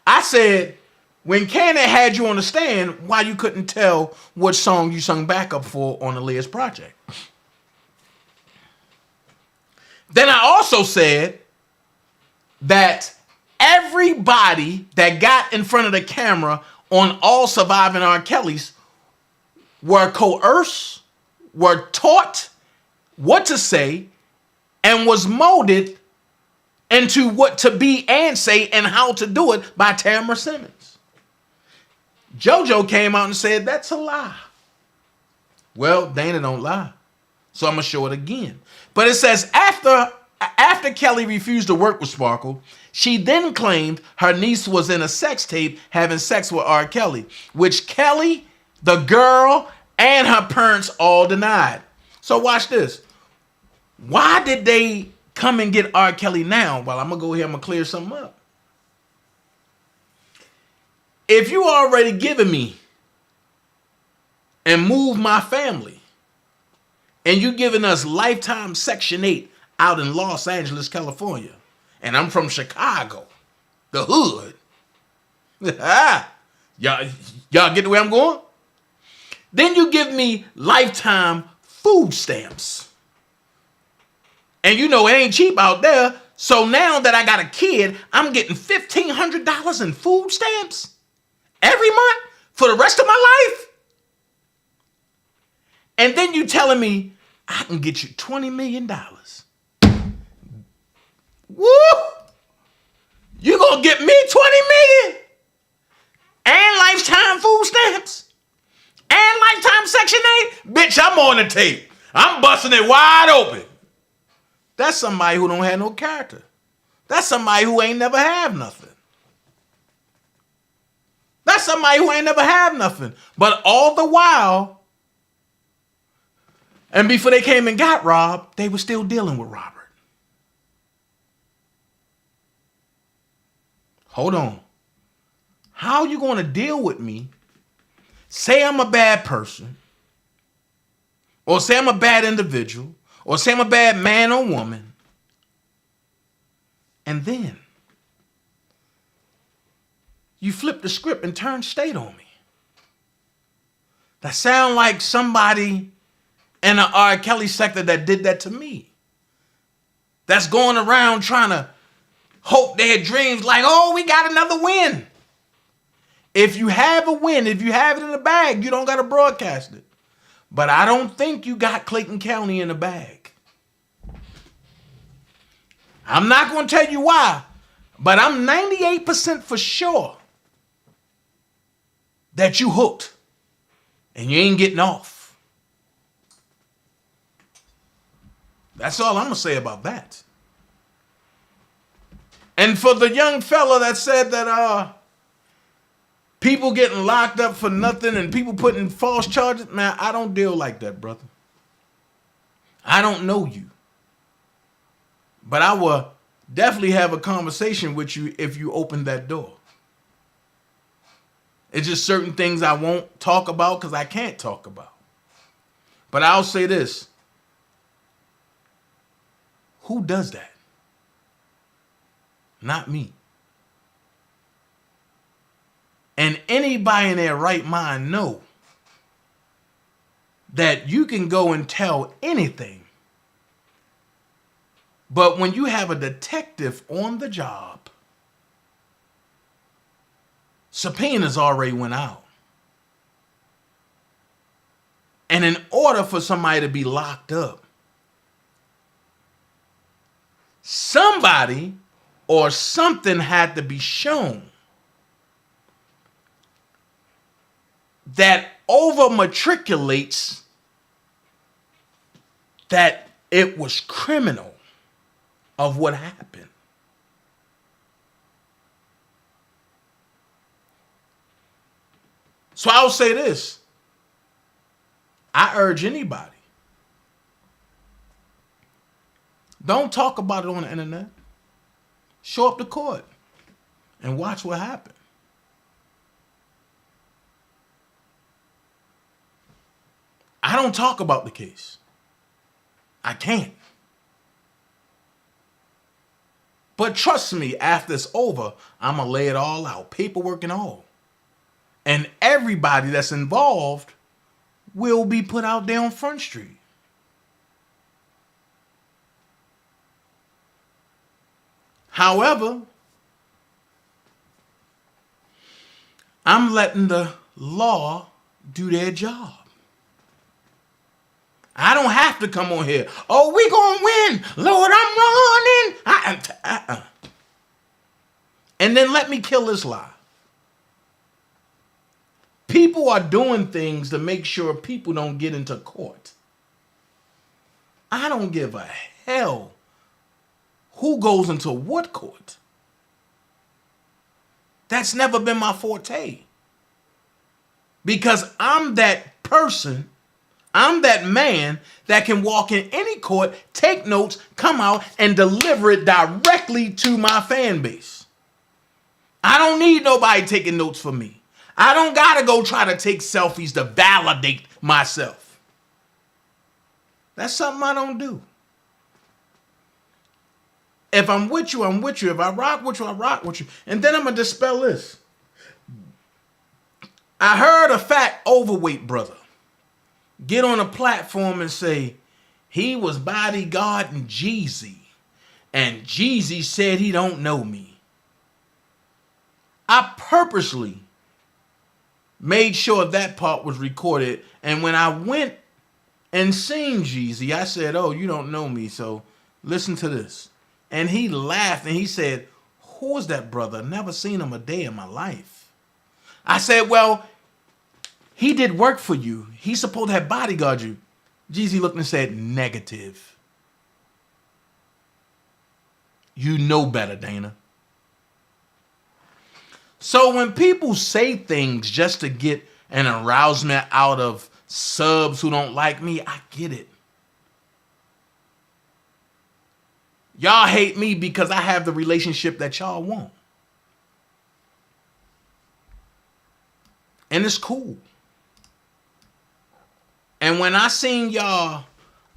I said, When Cannon had you on the stand, why you couldn't tell what song you sung backup for on the Liz project? Then I also said that everybody that got in front of the camera on all surviving R. Kellys were coerced, were taught what to say, and was molded into what to be and say and how to do it by Tamara Simmons. JoJo came out and said that's a lie. Well, Dana don't lie, so I'm gonna show it again. But it says after Kelly refused to work with Sparkle, she then claimed her niece was in a sex tape having sex with R. Kelly, which Kelly, the girl, and her parents all denied. So watch this. Why did they come and get R. Kelly now? Well, I'm going to go here. I'm going to clear something up. If you already given me and moved my family, and you giving us lifetime Section 8 out in Los Angeles, California, and I'm from Chicago, the hood. y'all get the way I'm going? Then you give me lifetime food stamps. And you know it ain't cheap out there. So now that I got a kid, I'm getting $1,500 in food stamps every month for the rest of my life. And then you telling me I can get you $20 million. Woo! You gonna get me $20 million and lifetime food stamps and lifetime Section 8? Bitch, I'm on the tape. I'm busting it wide open. That's somebody who don't have no character. That's somebody who ain't never have nothing. That's somebody who ain't never have nothing. But all the while, and before they came and got Rob, they were still dealing with Robert. Hold on. How you going to deal with me? Say I'm a bad person, or say I'm a bad individual, or say I'm a bad man or woman, and then you flip the script and turn state on me. That sound like somebody in the R. Kelly sector that did that to me. That's going around trying to hope their dreams like, oh, we got another win. If you have a win, if you have it in the bag, you don't got to broadcast it. But I don't think you got Clayton County in the bag. I'm not going to tell you why, but I'm 98% for sure that you hooked and you ain't getting off. That's all I'm going to say about that. And for the young fella that said that people getting locked up for nothing and people putting false charges, man, I don't deal like that, brother. I don't know you. But I will definitely have a conversation with you if you open that door. It's just certain things I won't talk about because I can't talk about. But I'll say this. Who does that? Not me. And anybody in their right mind know that you can go and tell anything. But when you have a detective on the job, subpoenas already went out. And in order for somebody to be locked up, somebody or something had to be shown that over matriculates that it was criminal of what happened. So I'll say this. I urge anybody, don't talk about it on the internet. Show up to court and watch what happened. I don't talk about the case. I can't. But trust me, after it's over, I'm going to lay it all out, paperwork and all. And everybody that's involved will be put out there on Front Street. However, I'm letting the law do their job. I don't have to come on here. Oh, we gonna win. Lord, I'm running. And then let me kill this lie. People are doing things to make sure people don't get into court. I don't give a hell who goes into what court. That's never been my forte. Because I'm that person, I'm that man that can walk in any court, take notes, come out, and deliver it directly to my fan base. I don't need nobody taking notes for me. I don't gotta go try to take selfies to validate myself. That's something I don't do. If I'm with you, I'm with you. If I rock with you, I rock with you. And then I'm gonna dispel this. I heard a fat overweight brother get on a platform and say he was bodyguarding Jeezy, and Jeezy said he don't know me. I purposely made sure that part was recorded, and when I went and seen Jeezy, I said, oh, you don't know me, so listen to this. And he laughed and he said, who is that brother? Never seen him a day in my life. I said, well, he did work for you. He's supposed to have bodyguard you. Jeezy looked and said, negative. You know better, Dana. So when people say things just to get an arousement out of subs who don't like me, I get it. Y'all hate me because I have the relationship that y'all want. And it's cool. And when I seen y'all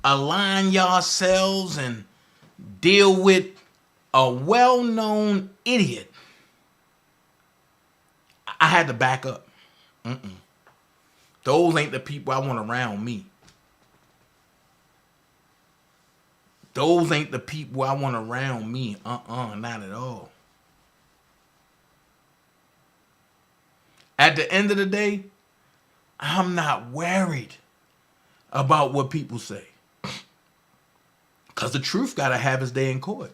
align yourselves and deal with a well-known idiot, I had to back up. Those ain't the people I want around me. Those ain't the people I want around me. Not at all. At the end of the day, I'm not worried about what people say. Because the truth got to have its day in court.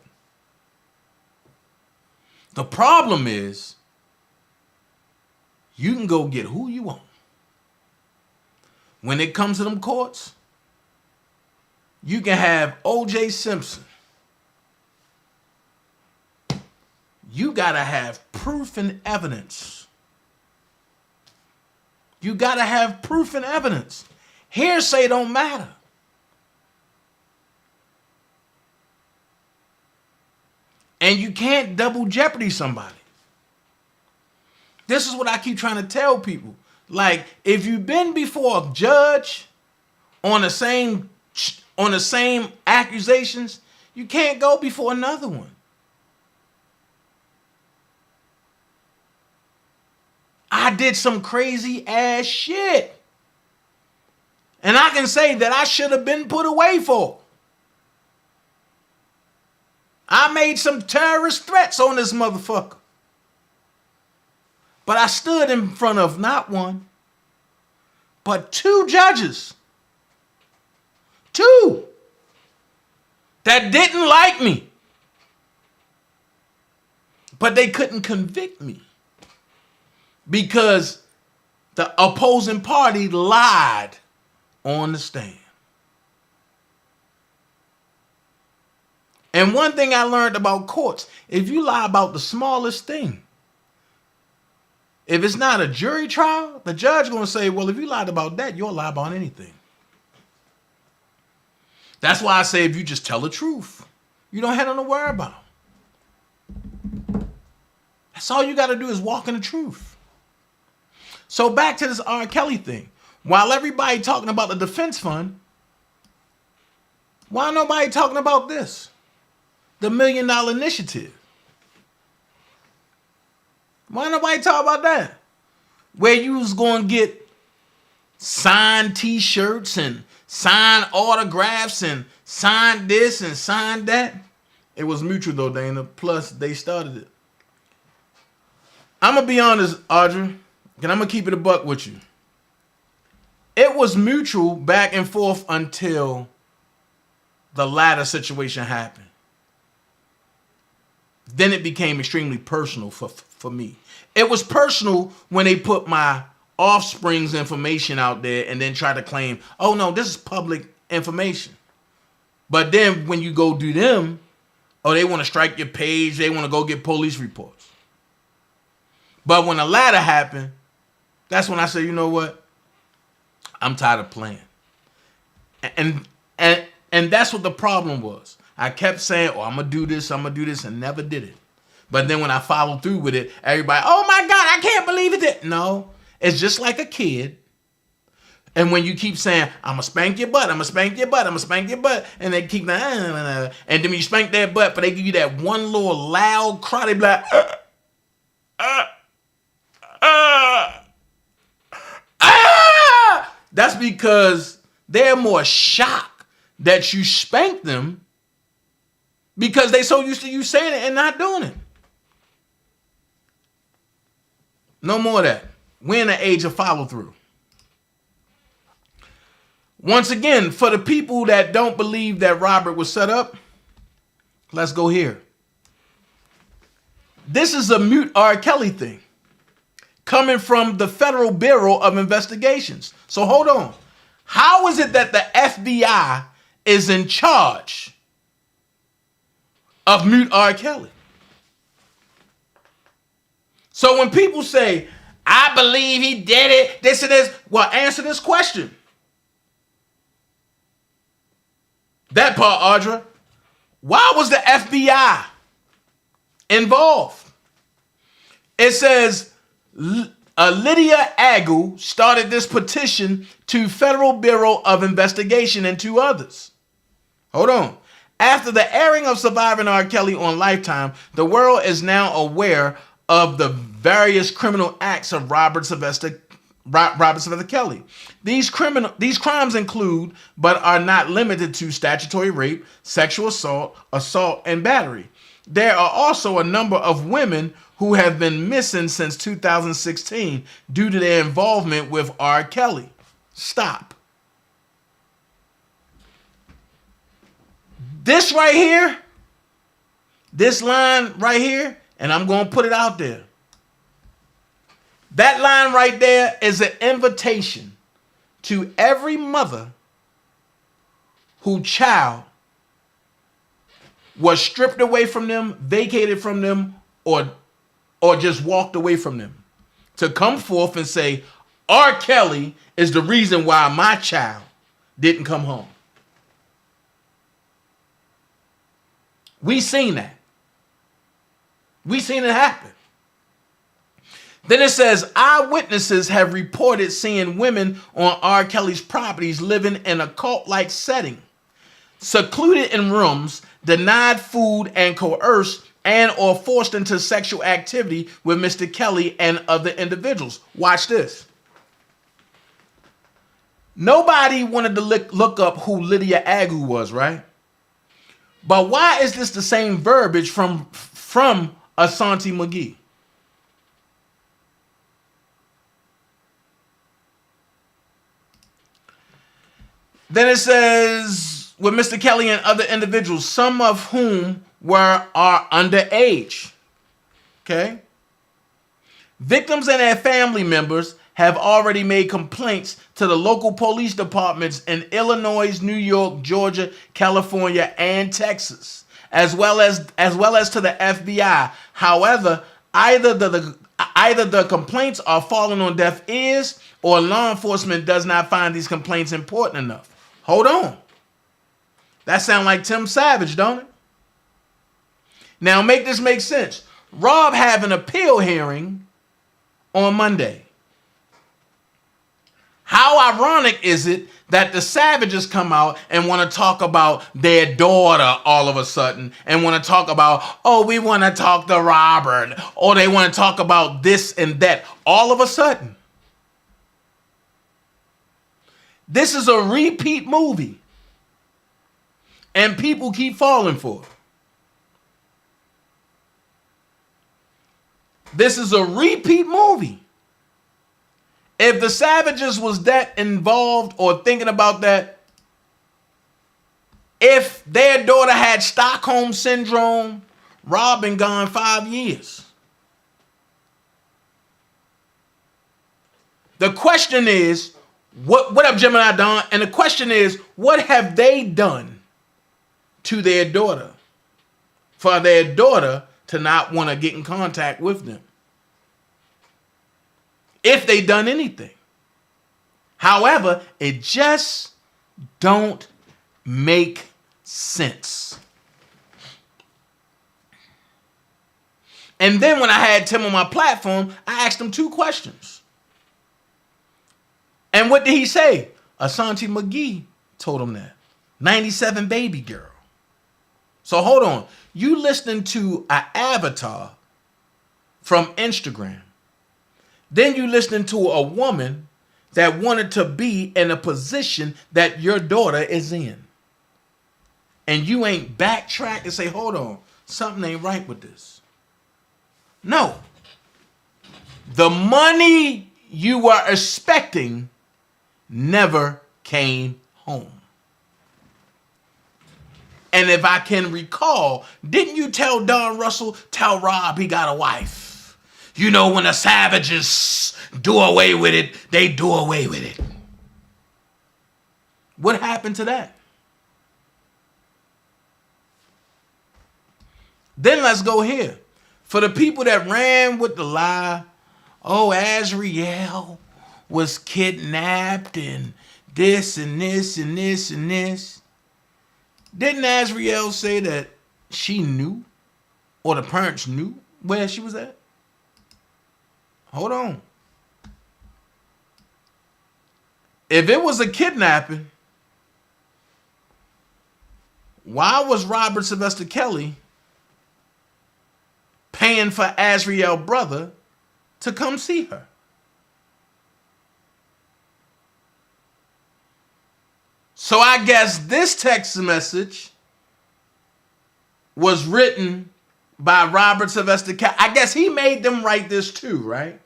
The problem is, you can go get who you want. When it comes to them courts, you can have O.J. Simpson. You got to have proof and evidence. You got to have proof and evidence. Hearsay don't matter. And you can't double jeopardy somebody. This is what I keep trying to tell people. Like, if you've been before a judge on the same accusations, you can't go before another one. I did some crazy ass shit. And I can say that I should have been put away for. I made some terrorist threats on this motherfucker. But I stood in front of not one, but two judges. Two. That didn't like me. But they couldn't convict me. Because the opposing party lied on the stand. And one thing I learned about courts, if you lie about the smallest thing, if it's not a jury trial, the judge going to say, well, if you lied about that, you'll lie about anything. That's why I say if you just tell the truth, you don't have nothing to worry about. That's all you got to do is walk in the truth. So back to this R. Kelly thing. While everybody talking about the defense fund, why nobody talking about this? The $1 Million Initiative. Why nobody talk about that? where you was going to get signed t-shirts and signed autographs and signed this and signed that. It was mutual though, Dana. Plus, they started it. I'm going to be honest, Audra, and I'm going to keep it a buck with you. It was mutual back and forth until the latter situation happened. Then it became extremely personal for me. It was personal when they put my offspring's information out there and then try to claim, oh no, this is public information. But then when you go do them, oh, they want to strike your page, they want to go get police reports. But when the latter happened, that's when I said, you know what? I'm tired of playing. And that's what the problem was. I kept saying, oh, I'm going to do this, and never did it. But then when I followed through with it, everybody, oh my God, I can't believe it. No, it's just like a kid. And when you keep saying, I'm going to spank your butt, I'm going to spank your butt, I'm going to spank your butt, and they keep, and then when you spank that butt, but they give you that one little loud cry, they be like, That's because they're more shocked that you spanked them because they so used to you saying it and not doing it. No more of that. We're in the age of follow through. Once again, for the people that don't believe that Robert was set up, let's go here. This is a mute R.Kelly thing coming from the Federal Bureau of Investigations. So hold on. How is it that the FBI is in charge of mute R.Kelly? So when people say, I believe he did it, this and this, well, answer this question. That part, Audra. Why was the FBI involved? It says Lydia Agu started this petition to Federal Bureau of Investigation and two others. Hold on. After the airing of Surviving R. Kelly on Lifetime, the world is now aware of the various criminal acts of Robert Sylvester Kelly. These crimes include, but are not limited to, statutory rape, sexual assault, and battery. There are also a number of women who have been missing since 2016 due to their involvement with R. Kelly. Stop. This right here, this line right here, and I'm going to put it out there. That line right there is an invitation to every mother whose child was stripped away from them, vacated from them, or just walked away from them, to come forth and say, R. Kelly is the reason why my child didn't come home. We seen that. We seen it happen. Then it says, eyewitnesses have reported seeing women on R. Kelly's properties living in a cult-like setting, secluded in rooms, denied food, and coerced and or forced into sexual activity with Mr. Kelly and other individuals. Watch this. Nobody wanted to look up who Lydia Agu was, right? But why is this the same verbiage from Asante McGee? Then it says, with Mr. Kelly and other individuals, some of whom are underage. Okay? Victims and their family members have already made complaints to the local police departments in Illinois, New York, Georgia, California, and Texas, as well as to the FBI. However, either the complaints are falling on deaf ears or law enforcement does not find these complaints important enough. Hold on. That sounds like Tim Savage, don't it? Now make this make sense. Rob have an appeal hearing on Monday. How ironic is it that the Savages come out and want to talk about their daughter all of a sudden and want to talk about, oh, we want to talk to Robert, or they want to talk about this and that all of a sudden? This is a repeat movie. And people keep falling for it. This is a repeat movie. If the Savages was that involved or thinking about that, if their daughter had Stockholm Syndrome, Rob been gone 5 years. The question is, what up, Gemini Don? And the question is, what have they done to their daughter for their daughter to not want to get in contact with them? If they done anything. However, it just don't make sense. And then when I had Tim on my platform, I asked him 2 questions. And what did he say? Ashanti McGee told him that. 97 baby girl. So hold on. You listening to an avatar from Instagram. Then you listening to a woman that wanted to be in a position that your daughter is in. And you ain't backtrack and say, hold on, something ain't right with this. No. The money you were expecting never came home. And if I can recall, didn't you tell Don Russell, tell Rob he got a wife? You know, when the Savages do away with it, they do away with it. What happened to that? Then let's go here. For the people that ran with the lie, oh, Azriel was kidnapped and this and this and this and this. Didn't Azriel say that she knew or the parents knew where she was at? Hold on. If it was a kidnapping, why was Robert Sylvester Kelly paying for Azriel's brother to come see her? So I guess this text message was written by Robert Sylvester Kelly. I guess he made them write this too, right?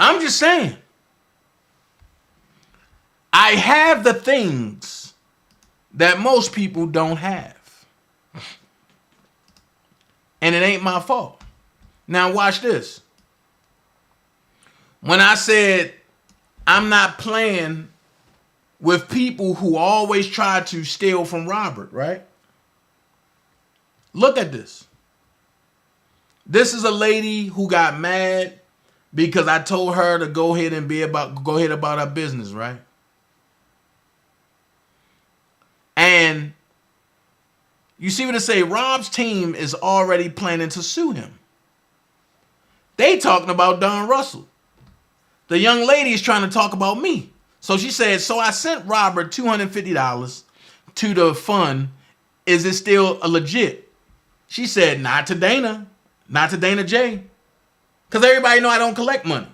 I'm just saying. I have the things that most people don't have. And it ain't my fault. Now watch this. When I said I'm not playing with people who always try to steal from Robert, right? Look at this. This is a lady who got mad because I told her to go ahead about her business, right? And you see what it say? Rob's team is already planning to sue him. They talking about Don Russell. The young lady is trying to talk about me. So she said, so I sent Robert $250 to the fund. Is it still a legit? She said, not to Dana. Not to DanaJay. Because everybody know I don't collect money.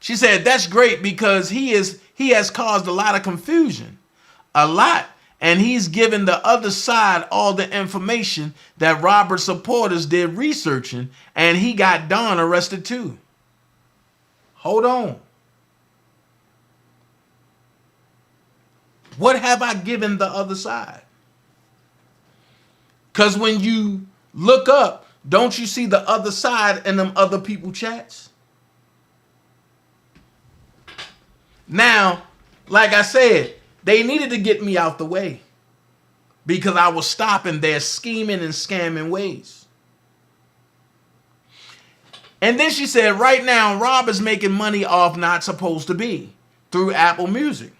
She said, that's great because he has caused a lot of confusion. A lot. And he's given the other side all the information that Robert's supporters did researching. And he got Don arrested too. Hold on. What have I given the other side? Because when you look up, don't you see the other side in them other people chats? Now, like I said, they needed to get me out the way because I was stopping their scheming and scamming ways. And then she said, right now, Rob is making money off Not Supposed to Be through Apple Music.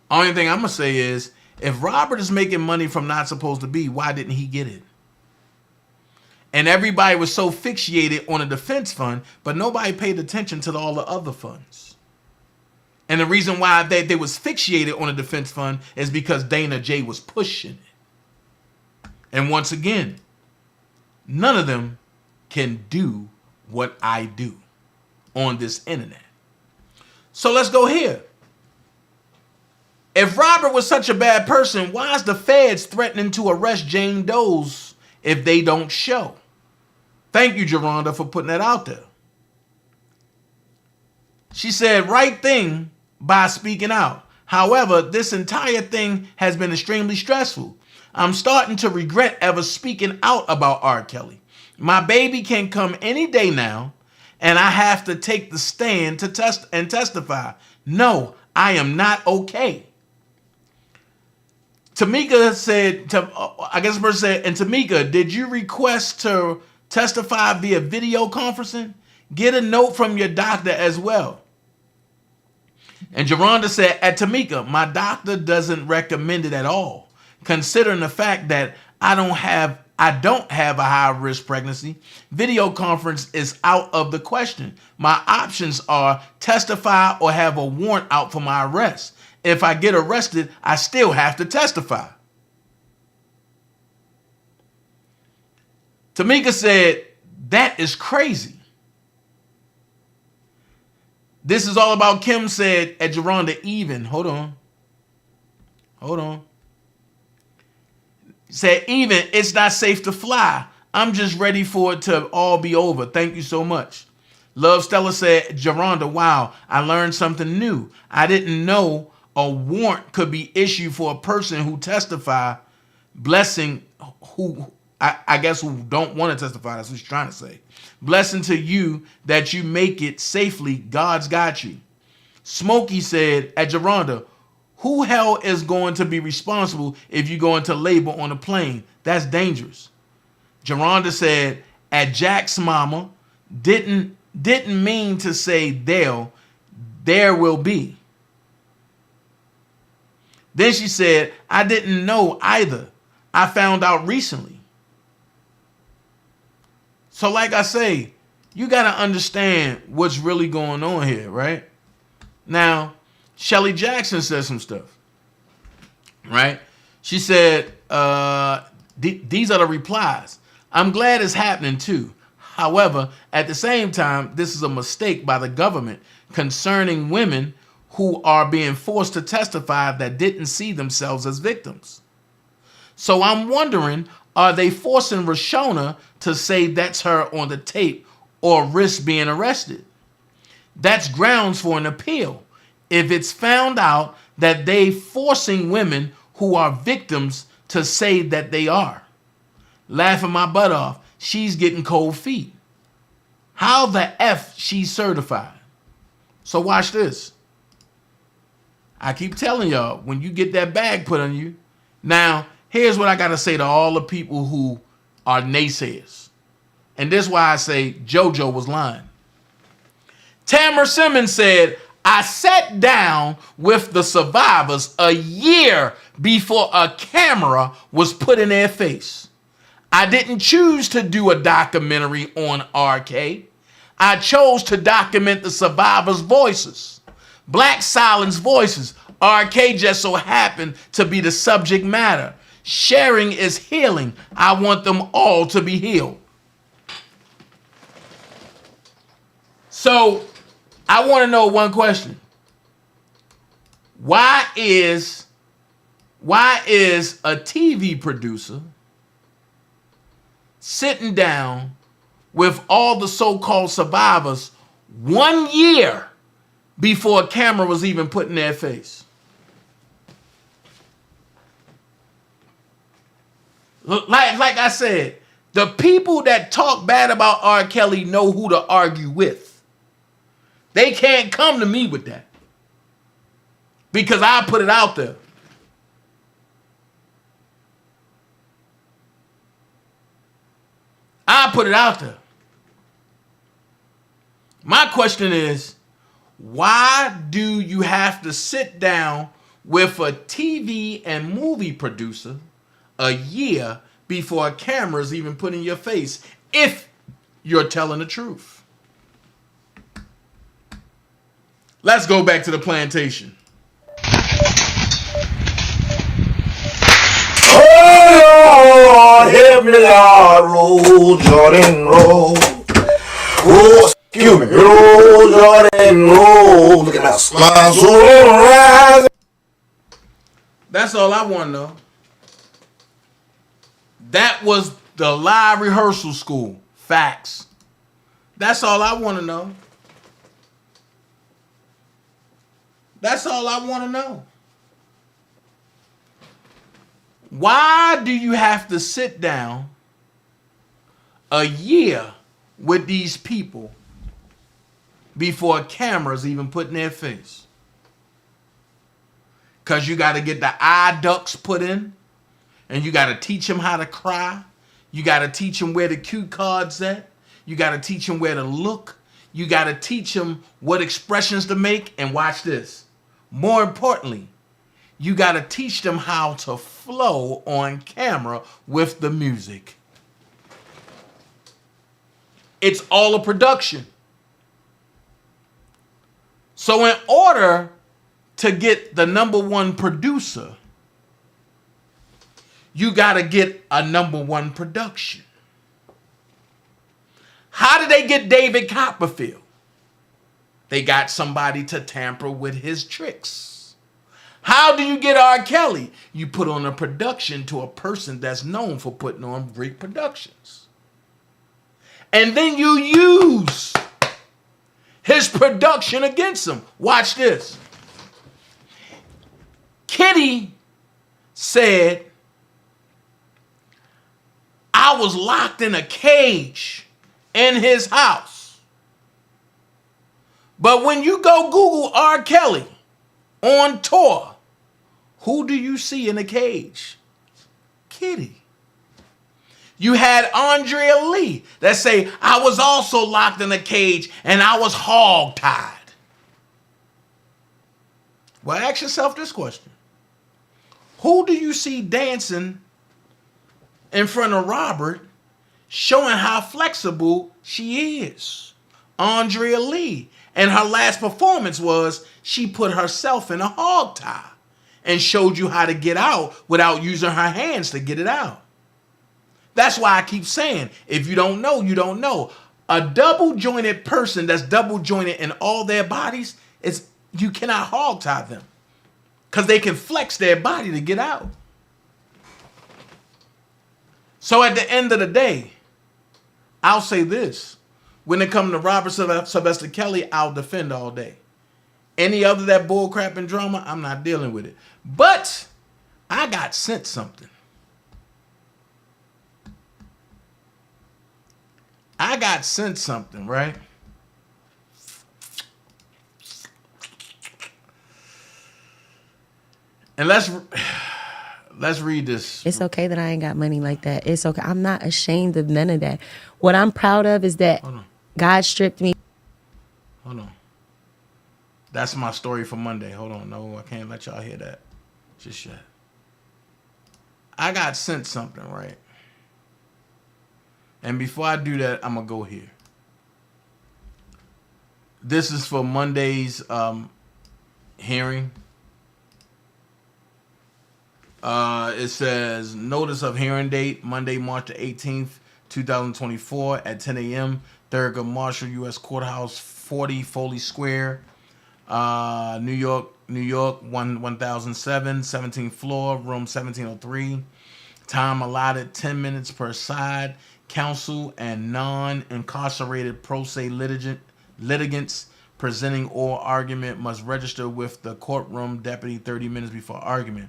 Only thing I'm going to say is, if Robert is making money from Not Supposed to Be, why didn't he get it? And everybody was so fixated on a defense fund, but nobody paid attention to all the other funds. And the reason why they was fixated on a defense fund is because DanaJay was pushing it. And once again, none of them can do what I do on this internet. So let's go here. If Robert was such a bad person, why is the feds threatening to arrest Jane Doe's if they don't show? Thank you, Geronda, for putting that out there. She said, right thing by speaking out. However, this entire thing has been extremely stressful. I'm starting to regret ever speaking out about R. Kelly. My baby can come any day now, and I have to take the stand to testify. No, I am not okay. Tamika said, I guess the person said, and Tamika, did you request to testify via video conferencing? Get a note from your doctor as well. And Geronda said, at Tamika, my doctor doesn't recommend it at all. Considering the fact that I don't have a high-risk pregnancy, video conference is out of the question. My options are testify or have a warrant out for my arrest. If I get arrested, I still have to testify. Tamika said, that is crazy. This is all about Kim said at Geronda even. Hold on. Said even, it's not safe to fly. I'm just ready for it to all be over. Thank you so much. Love Stella said, Geronda, wow, I learned something new. I didn't know a warrant could be issued for a person who testify, blessing who I guess who don't want to testify. That's what she's trying to say. Blessing to you that you make it safely. God's got you. Smokey said at Geronda, who hell is going to be responsible if you go into labor on a plane? That's dangerous. Geronda said at Jack's mama, didn't mean to say there will be. Then she said, I didn't know either. I found out recently. So like I say, you got to understand what's really going on here, right? Now, Shelly Jackson said some stuff, right? She said, these are the replies. I'm glad it's happening too. However, at the same time, this is a mistake by the government concerning women who are being forced to testify that didn't see themselves as victims. So I'm wondering, are they forcing Rashona to say that's her on the tape or risk being arrested? That's grounds for an appeal. If it's found out that they forcing women who are victims to say that they are. Laughing my butt off. She's getting cold feet. How the F she's certified? So watch this. I keep telling y'all, when you get that bag put on you. Now, here's what I got to say to all the people who are naysayers. And this is why I say JoJo was lying. Tamara Simmons said, I sat down with the survivors a year before a camera was put in their face. I didn't choose to do a documentary on RK. I chose to document the survivors' voices. Black silence voices. RK just so happened to be the subject matter. Sharing is healing. I want them all to be healed. So, I want to know one question. Why is a TV producer sitting down with all the so-called survivors 1 year before a camera was even put in their face? Like I said, the people that talk bad about R. Kelly know who to argue with. They can't come to me with that. Because I put it out there. I put it out there. My question is, why do you have to sit down with a TV and movie producer a year before a camera is even put in your face if you're telling the truth? Let's go back to the plantation. Oh, Lord, help me, Lord, roll, Jordan, roll. Oh, excuse me, roll, Jordan, roll. Look at that slide, so rise. That's all I want to know. That was the live rehearsal school. Facts. That's all I want to know. That's all I want to know. Why do you have to sit down a year with these people before cameras even put in their face? Because you got to get the eye ducts put in, and you got to teach them how to cry. You got to teach them where the cue cards at. You got to teach them where to look. You got to teach them what expressions to make. And watch this. More importantly, you got to teach them how to flow on camera with the music. It's all a production. So in order to get the #1 producer, you got to get a #1 production. How did they get David Copperfield? They got somebody to tamper with his tricks. How do you get R. Kelly? You put on a production to a person that's known for putting on great productions. And then you use his production against him. Watch this. Kitty said, I was locked in a cage in his house. But when you go Google R. Kelly on tour, who do you see in a cage? Kitty. You had Andrea Lee that say, I was also locked in a cage and I was hog-tied. Well, ask yourself this question. Who do you see dancing in front of Robert, showing how flexible she is? Andrea Lee. And her last performance was she put herself in a hog tie and showed you how to get out without using her hands to get it out. That's why I keep saying, if you don't know, you don't know. A double jointed person that's double jointed in all their bodies, you cannot hog tie them because they can flex their body to get out. So at the end of the day, I'll say this. When it comes to Robert Sylvester Kelly, I'll defend all day. Any other that bullcrap and drama, I'm not dealing with it. But I got sent something. I got sent something, right? And let's read this. It's okay that I ain't got money like that. It's okay. I'm not ashamed of none of that. What I'm proud of is that God stripped me. Hold on. That's my story for Monday. Hold on. No, I can't let y'all hear that just yet. I got sent something, right? And before I do that, I'm going to go here. This is for Monday's hearing. It says, notice of hearing date, Monday, March the 18th, 2024 at 10 a.m. Thurgood Marshall, U.S. Courthouse, 40 Foley Square, New York, 1007, 17th floor, room 1703. Time allotted 10 minutes per side. Counsel and non-incarcerated pro se litigants presenting oral argument must register with the courtroom deputy 30 minutes before argument.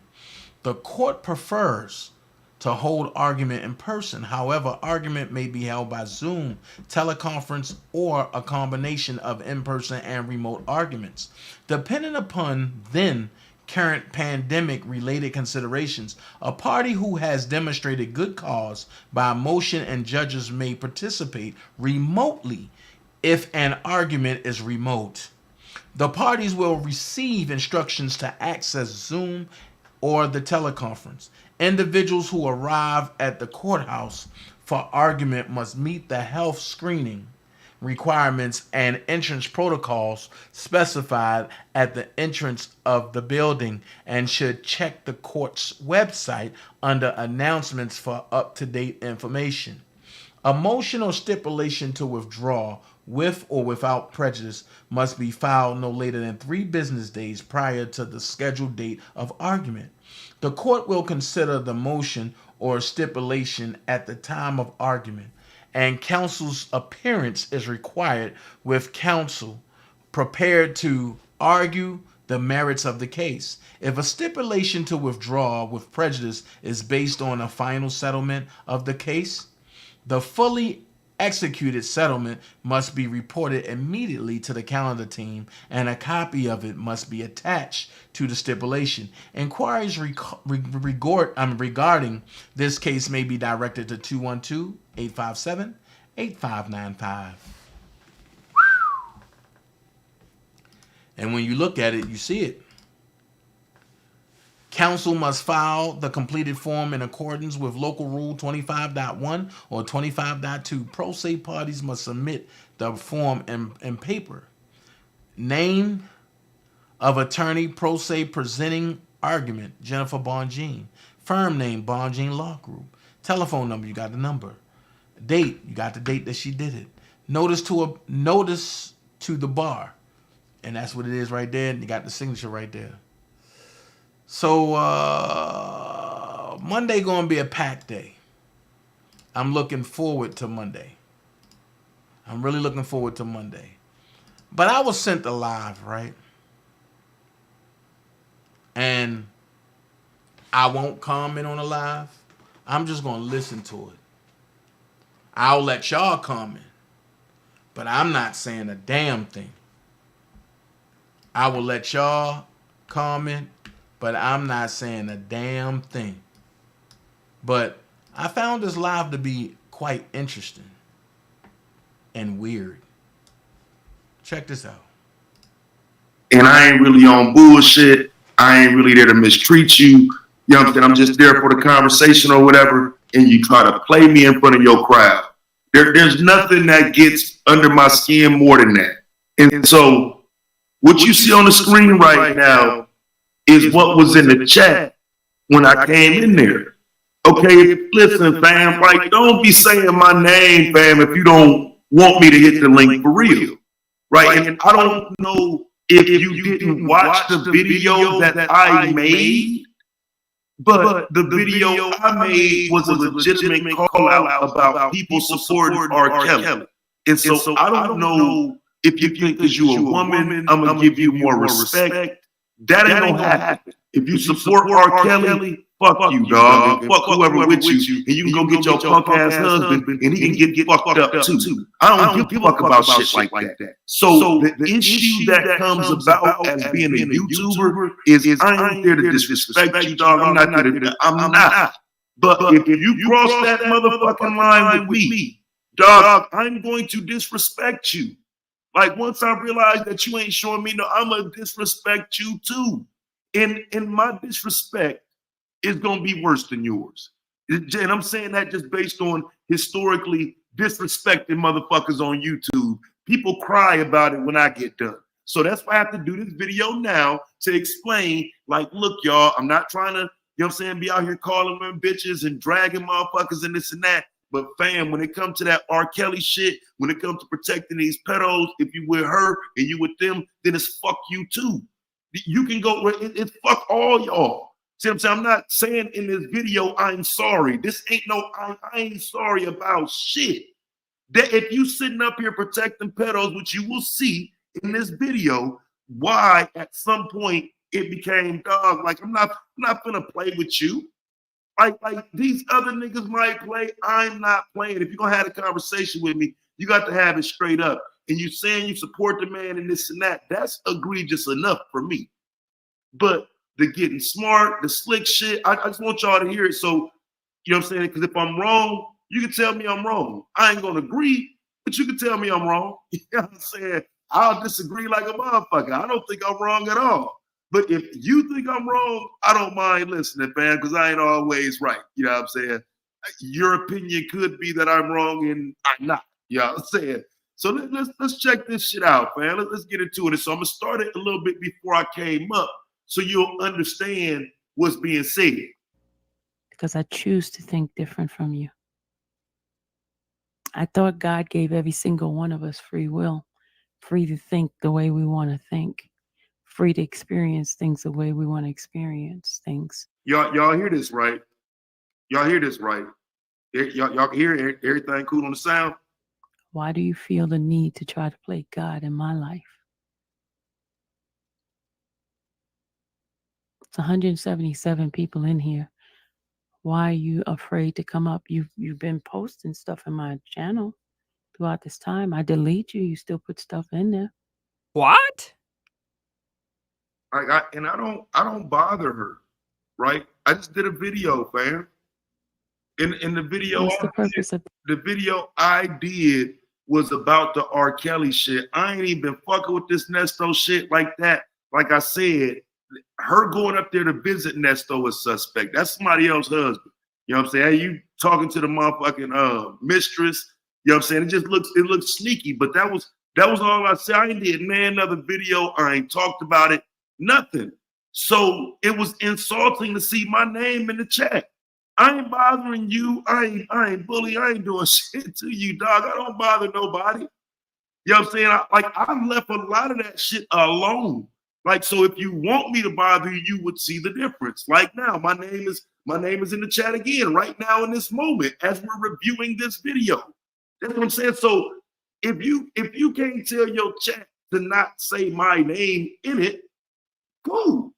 The court prefers to hold argument in person. However, argument may be held by Zoom, teleconference, or a combination of in-person and remote arguments. Depending upon then current pandemic-related considerations, a party who has demonstrated good cause by motion and judges may participate remotely if an argument is remote. The parties will receive instructions to access Zoom or the teleconference. Individuals who arrive at the courthouse for argument must meet the health screening requirements and entrance protocols specified at the entrance of the building and should check the court's website under announcements for up-to-date information. A motion or stipulation to withdraw with or without prejudice must be filed no later than 3 business days prior to the scheduled date of argument. The court will consider the motion or stipulation at the time of argument, and counsel's appearance is required with counsel prepared to argue the merits of the case. If a stipulation to withdraw with prejudice is based on a final settlement of the case, the fully executed settlement must be reported immediately to the calendar team, and a copy of it must be attached to the stipulation. Inquiries regarding this case may be directed to 212-857-8595. And when you look at it, you see it. Counsel must file the completed form in accordance with Local Rule 25.1 or 25.2. Pro se parties must submit the form in paper. Name of attorney pro se presenting argument, Jennifer Bonjean. Firm name, Bonjean Law Group. Telephone number, you got the number. Date, you got the date that she did it. Notice to the bar. And that's what it is right there. And you got the signature right there. So Monday gonna be a packed day. I'm looking forward to Monday. I'm really looking forward to Monday. But I was sent a live, right? And I won't comment on a live. I'm just gonna listen to it. I'll let y'all comment. But I'm not saying a damn thing. I will let y'all comment, but I'm not saying a damn thing. But I found this live to be quite interesting and weird. Check this out. And I ain't really on bullshit. I ain't really there to mistreat you. You know what I'm saying? I'm just there for the conversation or whatever. And you try to play me in front of your crowd. There's nothing that gets under my skin more than that. And so what you see on the screen right now is what was in the chat when I came in there. Okay, listen, fam, like, don't be saying my name, fam, if you don't want me to hit the link for real. Right? And I don't know if you didn't watch the video that I made, but the video I made was a legitimate call out about people supporting R. Kelly. And so I don't know if you think because you're a woman, I'm going to give you more respect. That ain't going to happen. If you support R. Kelly, fuck you, dog. And fuck whoever with you. And you can go get your punk ass husband and he can get fucked up too. I don't give a fuck about shit like that. So the issue that comes about as being a YouTuber is I ain't there to disrespect you, dog. I'm not there to, I'm not. But if you cross that motherfucking line with me, dog, I'm going to disrespect you. Like, once I realize that you ain't showing me no, I'm going to disrespect you too. And my disrespect is going to be worse than yours. And I'm saying that just based on historically disrespecting motherfuckers on YouTube. People cry about it when I get done. So that's why I have to do this video now to explain, like, look, y'all, I'm not trying to, you know what I'm saying, be out here calling them bitches and dragging motherfuckers and this and that. But fam, when it comes to that R. Kelly shit, when it comes to protecting these pedos, if you with her and you with them, then it's fuck you too. You can go, it's fuck all y'all. See what I'm saying? I'm not saying in this video, I'm sorry. This ain't no, I ain't sorry about shit. That if you sitting up here protecting pedos, which you will see in this video, why at some point it became, dog, like I'm not gonna play with you. Like these other niggas might play, I'm not playing. If you're gonna have a conversation with me, you got to have it straight up. And you saying you support the man and this and that, that's egregious enough for me. But the getting smart, the slick shit, I just want y'all to hear it. So, you know what I'm saying? Because if I'm wrong, you can tell me I'm wrong. I ain't gonna agree, but you can tell me I'm wrong. You know what I'm saying? I'll disagree like a motherfucker. I don't think I'm wrong at all. But if you think I'm wrong, I don't mind listening, fam, because I ain't always right. You know what I'm saying? Your opinion could be that I'm wrong and I'm not. You know what I'm saying? So let's check this shit out, man. Let's get into it. So I'm gonna start it a little bit before I came up, so you'll understand what's being said. Because I choose to think different from you. I thought God gave every single one of us free will, free to think the way we want to think, free to experience things the way we want to experience things. Y'all hear this, right? Y'all hear this, right? Y'all hear everything cool on the sound? Why do you feel the need to try to play God in my life? It's 177 people in here. Why are you afraid to come up? You've been posting stuff in my channel throughout this time. I delete you. You still put stuff in there. What? I don't bother her, right? I just did a video, fam. In the video, What's the purpose of the video I did was about the R. Kelly shit. I ain't even been fucking with this Nesto shit like that. Like I said, her going up there to visit Nesto is suspect. That's somebody else's husband. You know what I'm saying? Hey, you talking to the motherfucking mistress. You know what I'm saying? It looks sneaky, but that was all I said. I ain't did another video. I ain't talked about it. Nothing. So it was insulting to see my name in the chat. I ain't bothering you. I ain't bully. I ain't doing shit to you, dog. I don't bother nobody. You know what I'm saying? I left a lot of that shit alone. Like, so if you want me to bother you, you would see the difference. Like now, my name is in the chat again, right now in this moment, as we're reviewing this video. That's what I'm saying. So if you can't tell your chat to not say my name in it, cool.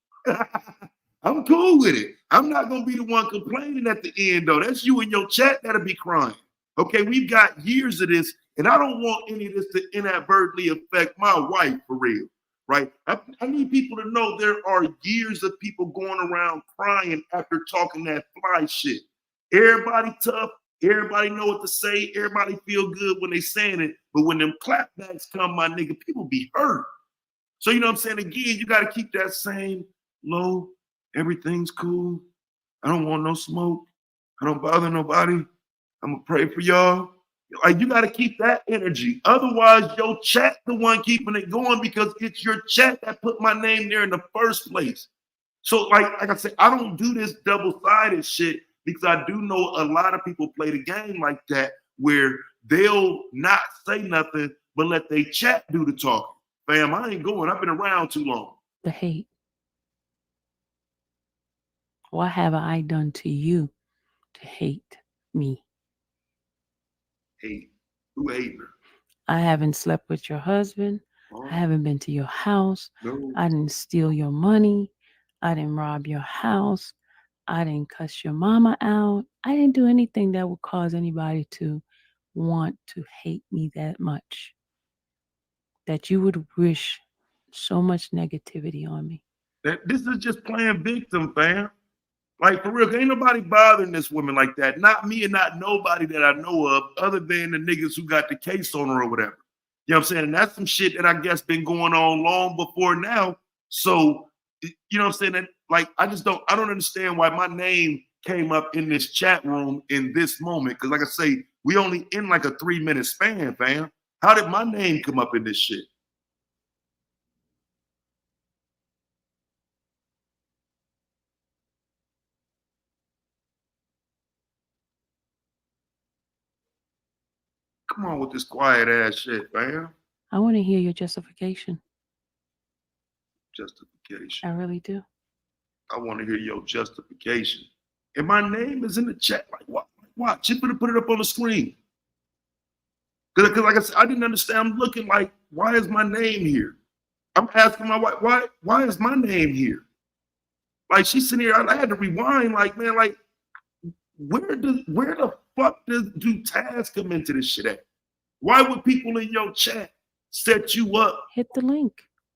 I'm cool with it. I'm not gonna be the one complaining at the end, though. That's you and your chat that'll be crying. Okay, we've got years of this, and I don't want any of this to inadvertently affect my wife for real, right? I need people to know there are years of people going around crying after talking that fly shit. Everybody tough, everybody know what to say, everybody feel good when they saying it, but when them clapbacks come, my nigga, people be hurt. So you know what I'm saying? Again, you gotta keep that same low. Everything's cool. I don't want no smoke. I don't bother nobody. I'm gonna pray for y'all. Like, you gotta keep that energy. Otherwise, your chat the one keeping it going, because it's your chat that put my name there in the first place. So like I said, I don't do this double-sided shit because I do know a lot of people play the game like that, where they'll not say nothing but let they chat do the talking. Fam, I ain't going. I've been around too long. the hate? What have I done to you to hate me? Hate? Who hating her? I haven't slept with your husband. Oh. I haven't been to your house. No. I didn't steal your money. I didn't rob your house. I didn't cuss your mama out. I didn't do anything that would cause anybody to want to hate me that much, that you would wish so much negativity on me. This is just playing victim, fam. Like, for real, ain't nobody bothering this woman like that. Not me and not nobody that I know of, other than the niggas who got the case on her or whatever. You know what I'm saying? And that's some shit that I guess been going on long before now. So, you know what I'm saying? That, like, I don't understand why my name came up in this chat room in this moment. Because like I say, we only in like a 3-minute span, fam. How did my name come up in this shit? Come on with this quiet ass shit, fam. I want to hear your justification. Justification. I really do. I want to hear your justification. And my name is in the chat. Like, what? Watch. Just put it up on the screen. Because like I said, I didn't understand. I'm looking like, why is my name here? I'm asking my wife, why is my name here? Like, she's sitting here. I had to rewind. Like, man, like, where the fuck do tags come into this shit at? Why would people in your chat set you up? Hit the link.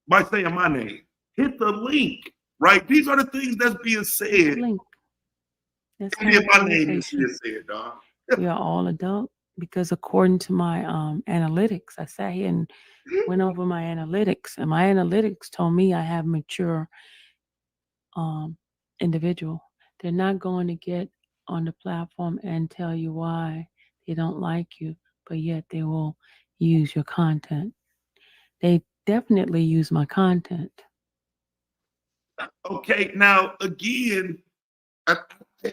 By saying my name. Hit the link, right? These are the things that's being said. Link. That's My name is being said, dog. We are all adult, because according to my analytics, I sat here and went over my analytics, and my analytics told me I have mature individual. They're not going to get on the platform and tell you why they don't like you, but yet they will use your content. They definitely use my content. Okay, now again,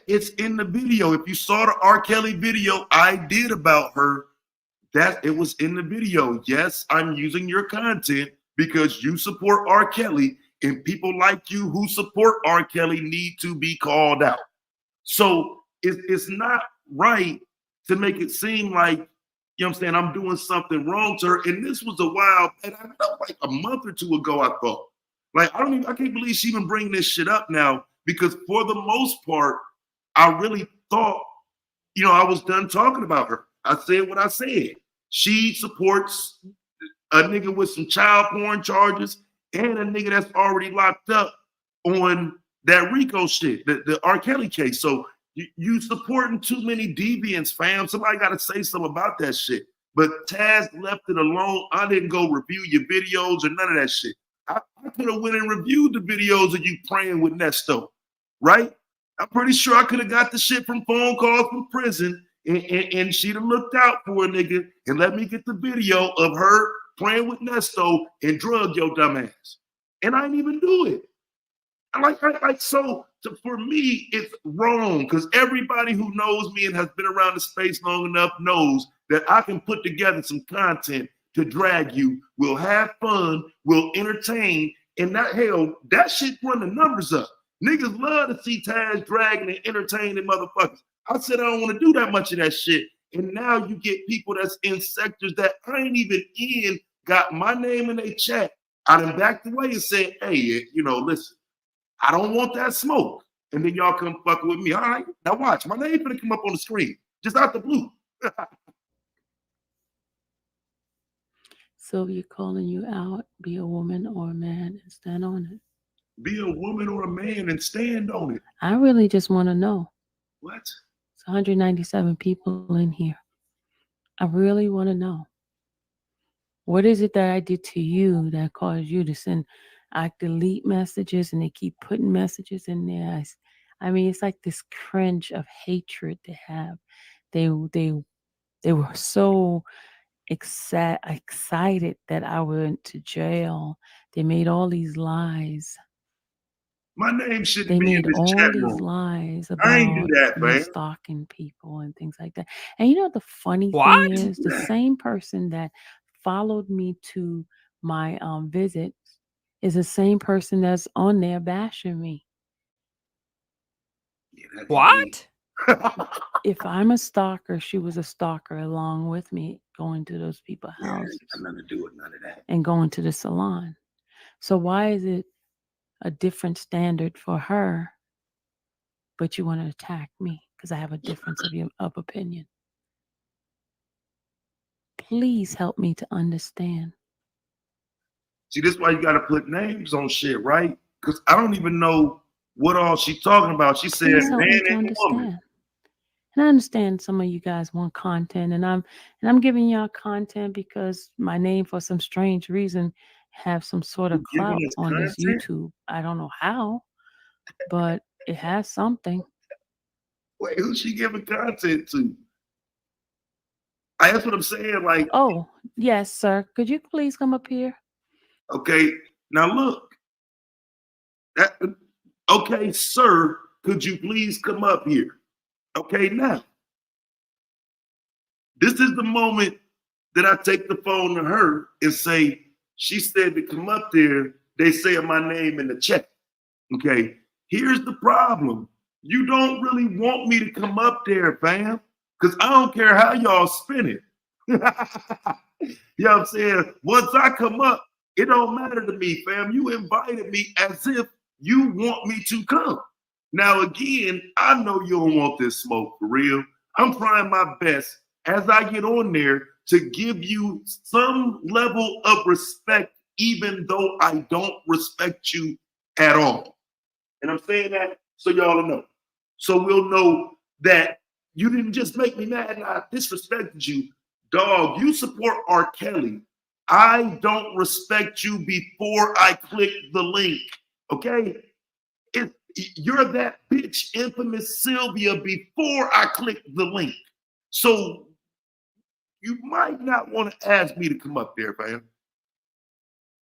it's in the video. If you saw the R. Kelly video I did about her, that it was in the video. Yes, I'm using your content because you support R. Kelly, and people like you who support R. Kelly need to be called out. So it's not right to make it seem like, you know what I'm saying, I'm doing something wrong to her. And this was a while, and I know like a month or two ago, I thought. Like, I can't believe she even bring this shit up now, because for the most part, I really thought, I was done talking about her. I said what I said. She supports a nigga with some child porn charges and a nigga that's already locked up on that RICO shit, the R. Kelly case. So you supporting too many deviants, fam. Somebody got to say something about that shit. But Taz left it alone. I didn't go review your videos or none of that shit. I could have went and reviewed the videos of you praying with Nesto, right? I'm pretty sure I could have got the shit from phone calls from prison, and she'd have looked out for a nigga and let me get the video of her praying with Nesto and drug your dumb ass. And I didn't even do it. For me, it's wrong, because everybody who knows me and has been around the space long enough knows that I can put together some content to drag you. We'll have fun, we'll entertain, and that shit run the numbers up. Niggas love to see Taz dragging and entertaining motherfuckers. I said I don't want to do that much of that shit. And now you get people that's in sectors that I ain't even in, got my name in their chat. I done backed away and said, hey, listen, I don't want that smoke. And then y'all come fuck with me. All right, now watch. My name gonna come up on the screen, just out the blue. Sylvia calling you out. Be a woman or a man and stand on it. Be a woman or a man and stand on it. I really just want to know. What? It's 197 people in here. I really want to know. What is it that I did to you that caused you to send? I delete messages and they keep putting messages in there. I mean, it's like this cringe of hatred they have. They were so excited that I went to jail. They made all these lies. My name shouldn't They be made in this all chat these room. lies I ain't do about that, me man. stalking people and things like that. And you know the funny What? thing is, the same person that followed me to my visit is the same person that's on there bashing me. What? If I'm a stalker, she was a stalker along with me, going to those people's houses. Got nothing to do with none of that. And going to the salon. So why is it a different standard for her, but you want to attack me because I have a difference of opinion? Please help me to understand. See, this is why you got to put names on shit, right? Because I don't even know what all she's talking about. She said Please help me man to and woman. understand. And I understand some of you guys want content, and I'm giving y'all content because my name, for some strange reason, have some sort of You're clout giving us on this content? YouTube. I don't know how, but it has something. Wait, who's she giving content to? That's what I'm saying. Like, Oh, yes, sir. Could you please come up here? okay, now look. Okay, sir, could you please come up here? Okay, now. This is the moment that I take the phone to her and say, she said to come up there, they say my name in the chat. Okay, here's the problem. You don't really want me to come up there, fam, because I don't care how y'all spin it. You know what I'm saying? Once I come up, it don't matter to me, fam. You invited me as if you want me to come. Now, again, I know you don't want this smoke for real. I'm trying my best as I get on there to give you some level of respect, even though I don't respect you at all. And I'm saying that so y'all know. So we'll know that you didn't just make me mad and I disrespected you. Dog, you support R. Kelly. I don't respect you before I click the link. Okay? You're that bitch, infamous Sylvia, before I click the link. So you might not want to ask me to come up there, fam.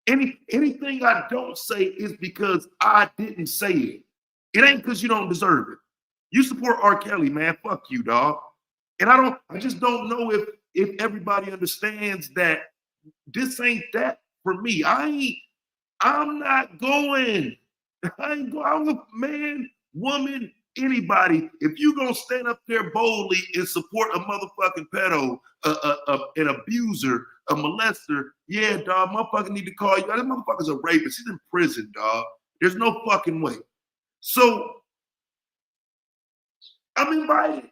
Anything I don't say is because I didn't say it. It ain't because you don't deserve it. You support R. Kelly, man. Fuck you, dog. And I just don't know if everybody understands that this ain't that for me. I'm not going. I ain't going. I'm a man, woman, anybody. If you gonna stand up there boldly and support a motherfucking pedo, an abuser, a molester, yeah, dog, motherfucker need to call you. That motherfucker's a rapist. He's in prison, dog. There's no fucking way. So I'm invited.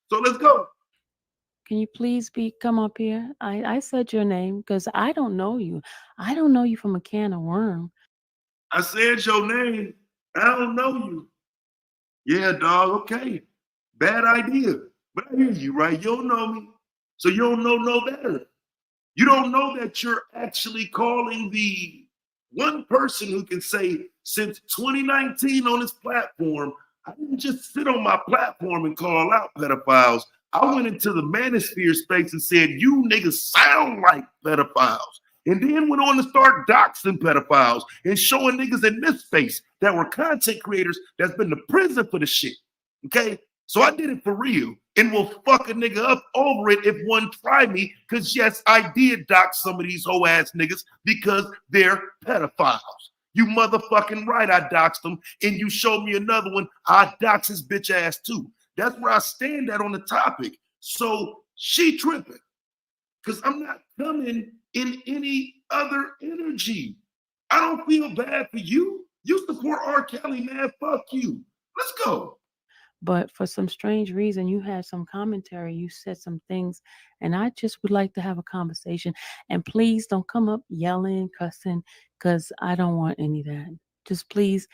So let's go. Can you please come up here? I said your name because I don't know you. I don't know you from a can of worm. I said your name. I don't know you. Yeah, dog, okay. Bad idea. But I hear you, right? You don't know me. So you don't know no better. You don't know that you're actually calling the one person who can say, since 2019 on this platform, I didn't just sit on my platform and call out pedophiles. I went into the manosphere space and said, you niggas sound like pedophiles. And then went on to start doxing pedophiles and showing niggas in this space that were content creators that's been to prison for the shit. Okay? So I did it for real and will fuck a nigga up over it if one try me, because yes, I did dox some of these hoe ass niggas because they're pedophiles. You motherfucking right, I doxed them, and you show me another one, I dox his bitch ass too. That's where I stand at on the topic. So she tripping, because I'm not coming in any other energy. I don't feel bad for you. You support R. Kelly, man, fuck you. Let's go. But for some strange reason, you had some commentary. You said some things, and I just would like to have a conversation. And please don't come up yelling, cussing, because I don't want any of that. Just please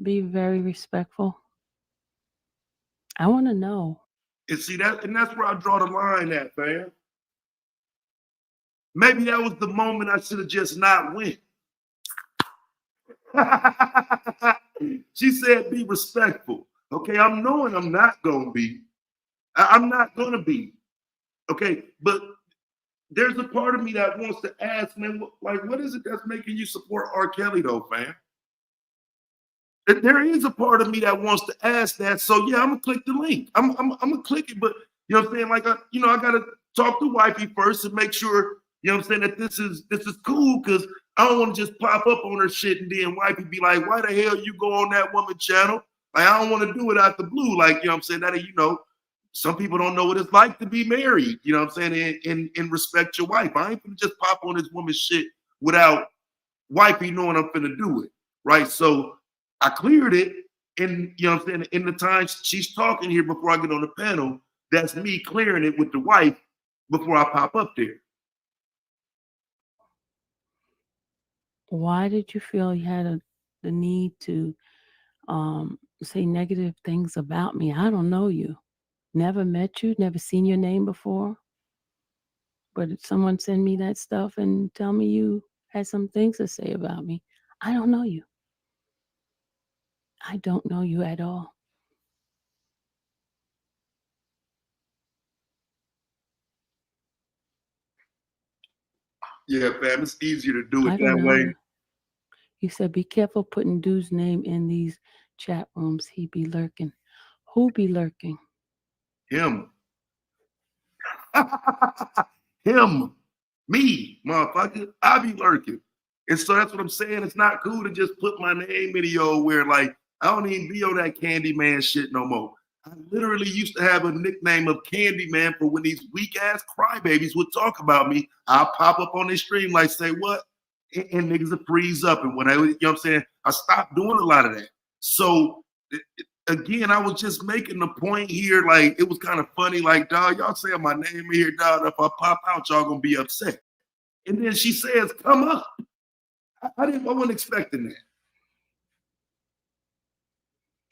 be very respectful. I want to know. And see that, and that's where I draw the line at, fam. Maybe that was the moment I should have just not went. She said, be respectful. Okay, I'm knowing I'm not gonna be. I'm not gonna be. Okay, but there's a part of me that wants to ask, man, what is it that's making you support R. Kelly though, fam? There is a part of me that wants to ask that. So yeah, I'm gonna click the link. I'm gonna click it, but you know what I'm saying? Like, I gotta talk to wifey first and make sure, you know what I'm saying, that this is cool, because I don't want to just pop up on her shit and then wifey be like, why the hell you go on that woman channel? Like, I don't want to do it out the blue. Like, you know what I'm saying? That, you know, some people don't know what it's like to be married, you know what I'm saying, and respect your wife. I ain't gonna just pop on this woman's shit without wifey knowing I'm finna do it, right? So I cleared it, and you know what I'm saying, in the time she's talking here before I get on the panel, that's me clearing it with the wife before I pop up there. Why did you feel you had the need to say negative things about me? I don't know you. Never met you, never seen your name before. But if someone send me that stuff and tell me you had some things to say about me, I don't know you. I don't know you at all. Yeah, fam, it's easier to do it I don't that know way. you. You said, be careful putting dude's name in these chat rooms. He be lurking. Who be lurking? Him. Him. Me, motherfucker. I be lurking. And so that's what I'm saying. It's not cool to just put my name in yo where, like, I don't even be on that Candyman shit no more. I literally used to have a nickname of Candyman for when these weak ass crybabies would talk about me. I'll pop up on their stream like, say what? And niggas will freeze up. And when you know what I'm saying? I stopped doing a lot of that. So again, I was just making the point here, like, it was kind of funny, like, dog, y'all saying my name here, dog. If I pop out, y'all gonna be upset. And then she says, come up. I wasn't expecting that.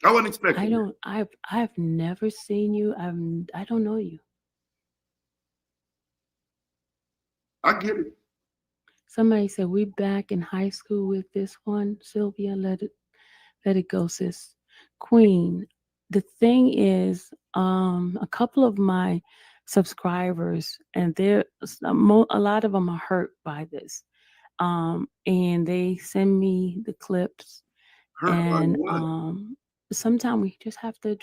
I wasn't expecting that. I've never seen you. I don't know you. I get it. Somebody said we back in high school with this one. Sylvia, let it go, sis. Queen, the thing is, a couple of my subscribers, and a lot of them are hurt by this, and they send me the clips, Hurt by and what? sometimes we just have to.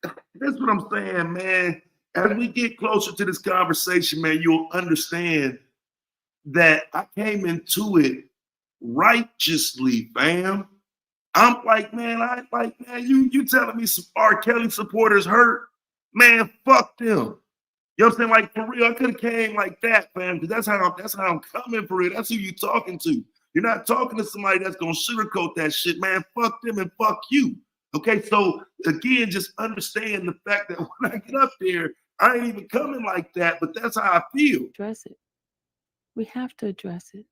That's what I'm saying, man. As we get closer to this conversation, man, you'll understand that I came into it righteously, fam. I'm like, man, you telling me some R. Kelly supporters hurt? Man, fuck them. You know what I'm saying? Like, for real, I could have came like that, fam, because that's how I'm coming for real. That's who you talking to. You're not talking to somebody that's gonna sugarcoat that shit, man. Fuck them and fuck you. Okay, so again, just understand the fact that when I get up there, I ain't even coming like that, but that's how I feel. Address it. We have to address it.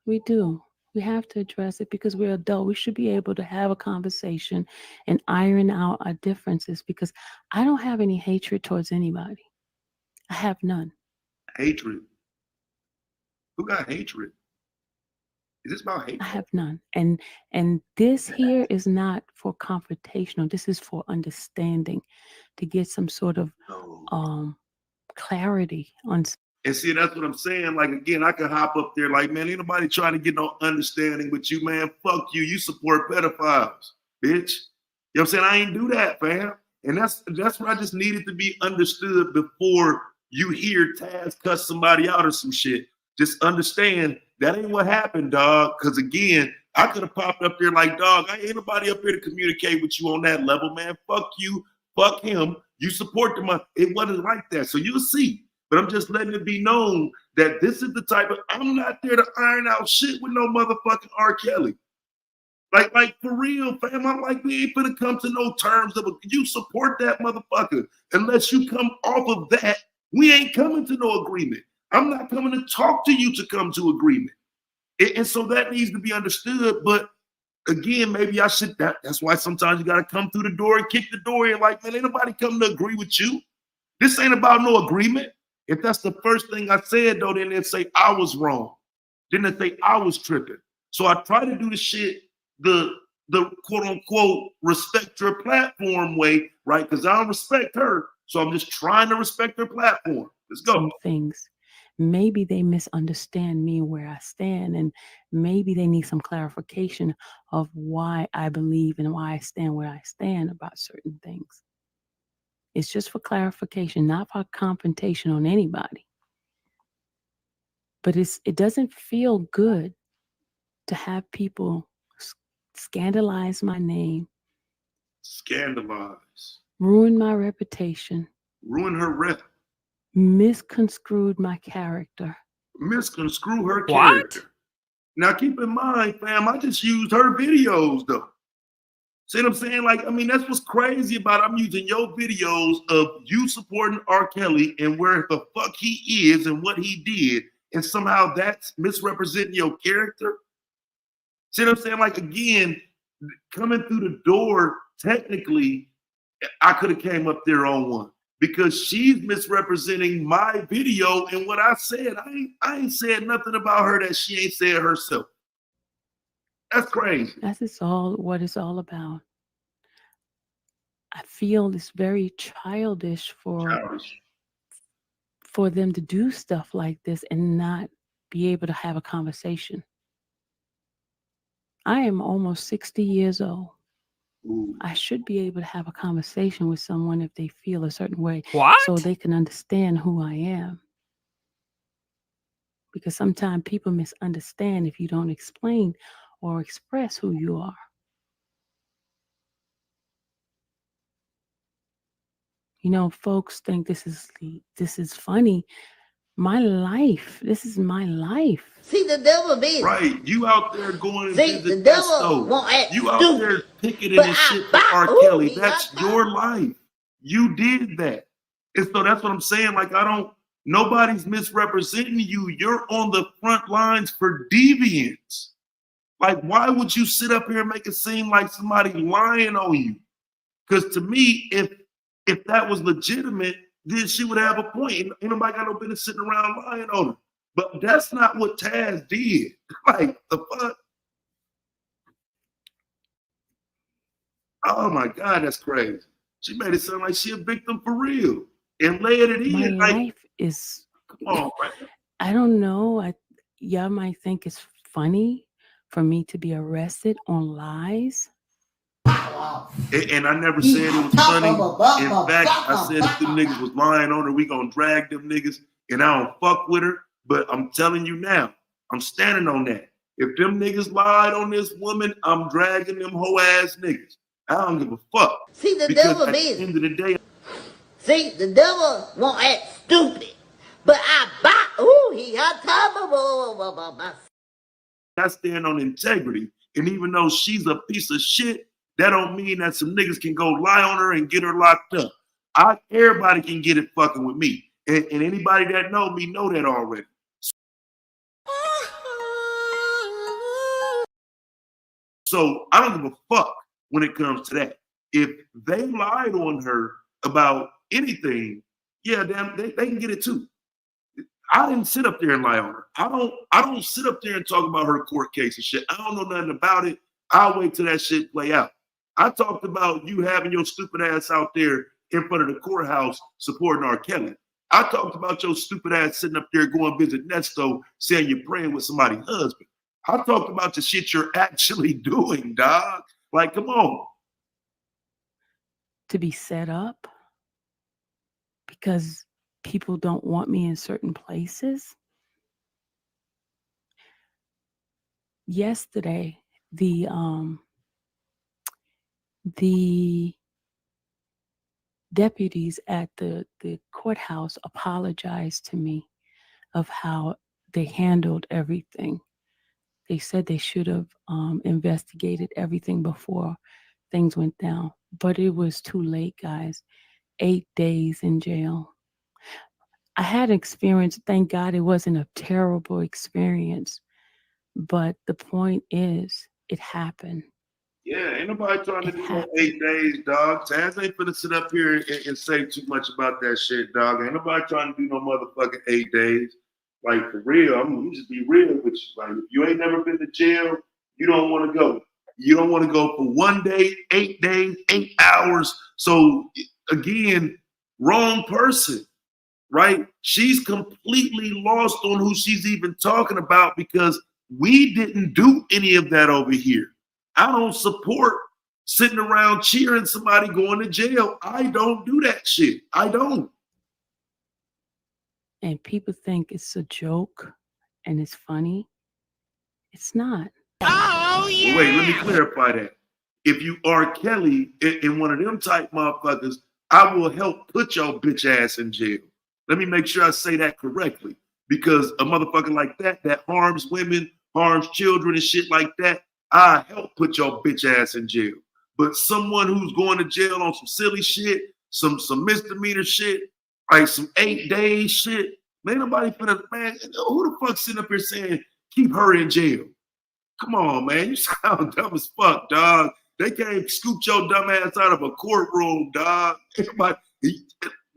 We do. We have to address it because we're adult. We should be able to have a conversation and iron out our differences, because I don't have any hatred towards anybody. I have none. Hatred? Who got hatred? Is this about hatred? I have none. And this here is not for confrontational. This is for understanding, to get some sort of clarity on. And see, that's what I'm saying. Like, again, I could hop up there like, man, ain't nobody trying to get no understanding with you, man. Fuck you. You support pedophiles, bitch. You know what I'm saying? I ain't do that, fam. And that's what I just needed to be understood before you hear Taz cuss somebody out or some shit. Just understand that ain't what happened, dog. Because again, I could have popped up there like, dog, I ain't nobody up here to communicate with you on that level, man. Fuck you. Fuck him. You support them. It wasn't like that. So you'll see. But I'm just letting it be known that this is the type of, I'm not there to iron out shit with no motherfucking R. Kelly. Like for real, fam. I'm like, we ain't gonna come to no terms of you support that motherfucker. Unless you come off of that, we ain't coming to no agreement. I'm not coming to talk to you to come to agreement. And so that needs to be understood. But again, maybe I should, that's why sometimes you gotta come through the door and kick the door in like, man, ain't nobody coming to agree with you. This ain't about no agreement. If that's the first thing I said, though, then they'd say I was wrong. Then they say I was tripping. So I try to do the shit the quote unquote respect your platform way, right? Because I don't respect her. So I'm just trying to respect her platform. Let's go. Some things. Maybe they misunderstand me where I stand, and maybe they need some clarification of why I believe and why I stand where I stand about certain things. It's just for clarification, not for confrontation on anybody. But it doesn't feel good to have people scandalize my name. Scandalize. Ruin my reputation. Ruin her rep. Misconstrued my character. Misconstrue her character. Now keep in mind, fam, I just used her videos though. See what I'm saying? Like, I mean, that's what's crazy about it. I'm using your videos of you supporting R. Kelly and where the fuck he is and what he did, and somehow that's misrepresenting your character. See what I'm saying? Like, again, coming through the door, technically, I could have came up there on one because she's misrepresenting my video and what I said. I ain't said nothing about her that she ain't said herself. That's crazy. That's what it's all about. I feel it's very childish for them to do stuff like this and not be able to have a conversation. I am almost 60 years old. Ooh. I should be able to have a conversation with someone if they feel a certain way. What? So they can understand who I am. Because sometimes people misunderstand if you don't explain or express who you are. You know, folks think this is funny. My life. This is my life. See the devil be right. You out there going and see the devil won't act you out stupid, there picketing and shit for R. Kelly. That's your life. You did that. And so that's what I'm saying. Like, nobody's misrepresenting you. You're on the front lines for deviance. Like, why would you sit up here and make it seem like somebody lying on you? Because to me, if that was legitimate, then she would have a point. Ain't nobody got no business sitting around lying on her. But that's not what Taz did. Like, the fuck? Oh my God, that's crazy. She made it sound like she a victim for real and laying it My in. Like, life is. come on, man. I don't know. Y'all might think it's funny for me to be arrested on lies. And I never said it was funny. In fact, I said if them niggas was lying on her, we gonna drag them niggas. And I don't fuck with her. But I'm telling you now, I'm standing on that. If them niggas lied on this woman, I'm dragging them hoe ass niggas. I don't give a fuck. See, the Because devil at the is. end of the day, See, the devil won't act stupid. But I buy. Ooh, he got time. I stand on integrity. And even though she's a piece of shit, that don't mean that some niggas can go lie on her and get her locked up. Everybody can get it fucking with me. And anybody that know me know that already. So I don't give a fuck when it comes to that. If they lied on her about anything, yeah, damn, they can get it too. I didn't sit up there and lie on her. I don't sit up there and talk about her court case and shit. I don't know nothing about it. I'll wait till that shit play out. I talked about you having your stupid ass out there in front of the courthouse supporting R.Kelly. I talked about your stupid ass sitting up there going visit Nesto saying you're praying with somebody's husband. I talked about the shit you're actually doing, dog. Like, come on. To be set up because people don't want me in certain places. Yesterday, the deputies at the courthouse apologized to me of how they handled everything. They said they should have investigated everything before things went down, but it was too late, guys. 8 days in jail. I had experience. Thank God it wasn't a terrible experience, but the point is, it happened. Yeah, ain't nobody trying to do no 8 days, dog. Taz ain't finna sit up here and say too much about that shit, dog. Ain't nobody trying to do no motherfucking 8 days. Like, for real, I'm gonna just be real with you. Like, if you ain't never been to jail, you don't want to go. You don't want to go for 1 day, 8 days, 8 hours. So, again, wrong person, right? She's completely lost on who she's even talking about because we didn't do any of that over here. I don't support sitting around cheering somebody going to jail. I don't do that shit. I don't. And people think it's a joke and it's funny. It's not. Oh, yeah. Well, wait, let me clarify that. If you are Kelly and one of them type motherfuckers, I will help put your bitch ass in jail. Let me make sure I say that correctly. Because a motherfucker like that harms women, harms children and shit like that, I help put your bitch ass in jail. But someone who's going to jail on some silly shit, some misdemeanor shit, like some 8 days shit, man, nobody finna, man, who the fuck sitting up here saying keep her in jail? Come on, man, you sound dumb as fuck, dog. They can't scoop your dumb ass out of a courtroom, dog.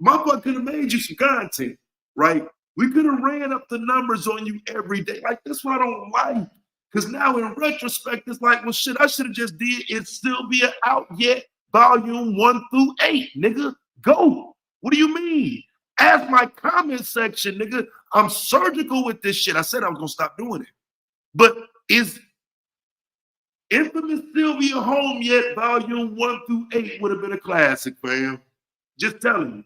Motherfucker could have made you some content, right? We could have ran up the numbers on you every day. Like, that's what I don't like. Because now in retrospect, it's like, well, shit, I should have just did It Still Be Out Yet, volume 1 through 8, nigga. Go. What do you mean? Ask my comment section, nigga. I'm surgical with this shit. I said I was going to stop doing it. But is Infamous Sylvia Home Yet, volume 1 through 8 would have been a classic, fam. Just telling you.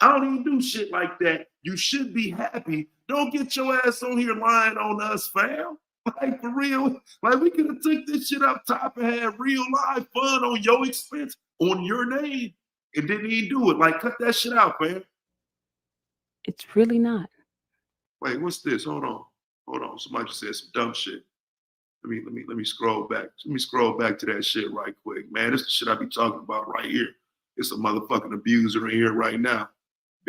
I don't even do shit like that. You should be happy. Don't get your ass on here lying on us, fam. Like, for real. Like, we could have took this shit up top and had real live fun on your expense, on your name, and didn't even do it. Like, cut that shit out, fam. It's really not. Wait, what's this? Hold on. Somebody just said some dumb shit. Let me scroll back. Let me scroll back to that shit right quick, man. This is the shit I be talking about right here. It's a motherfucking abuser in here right now.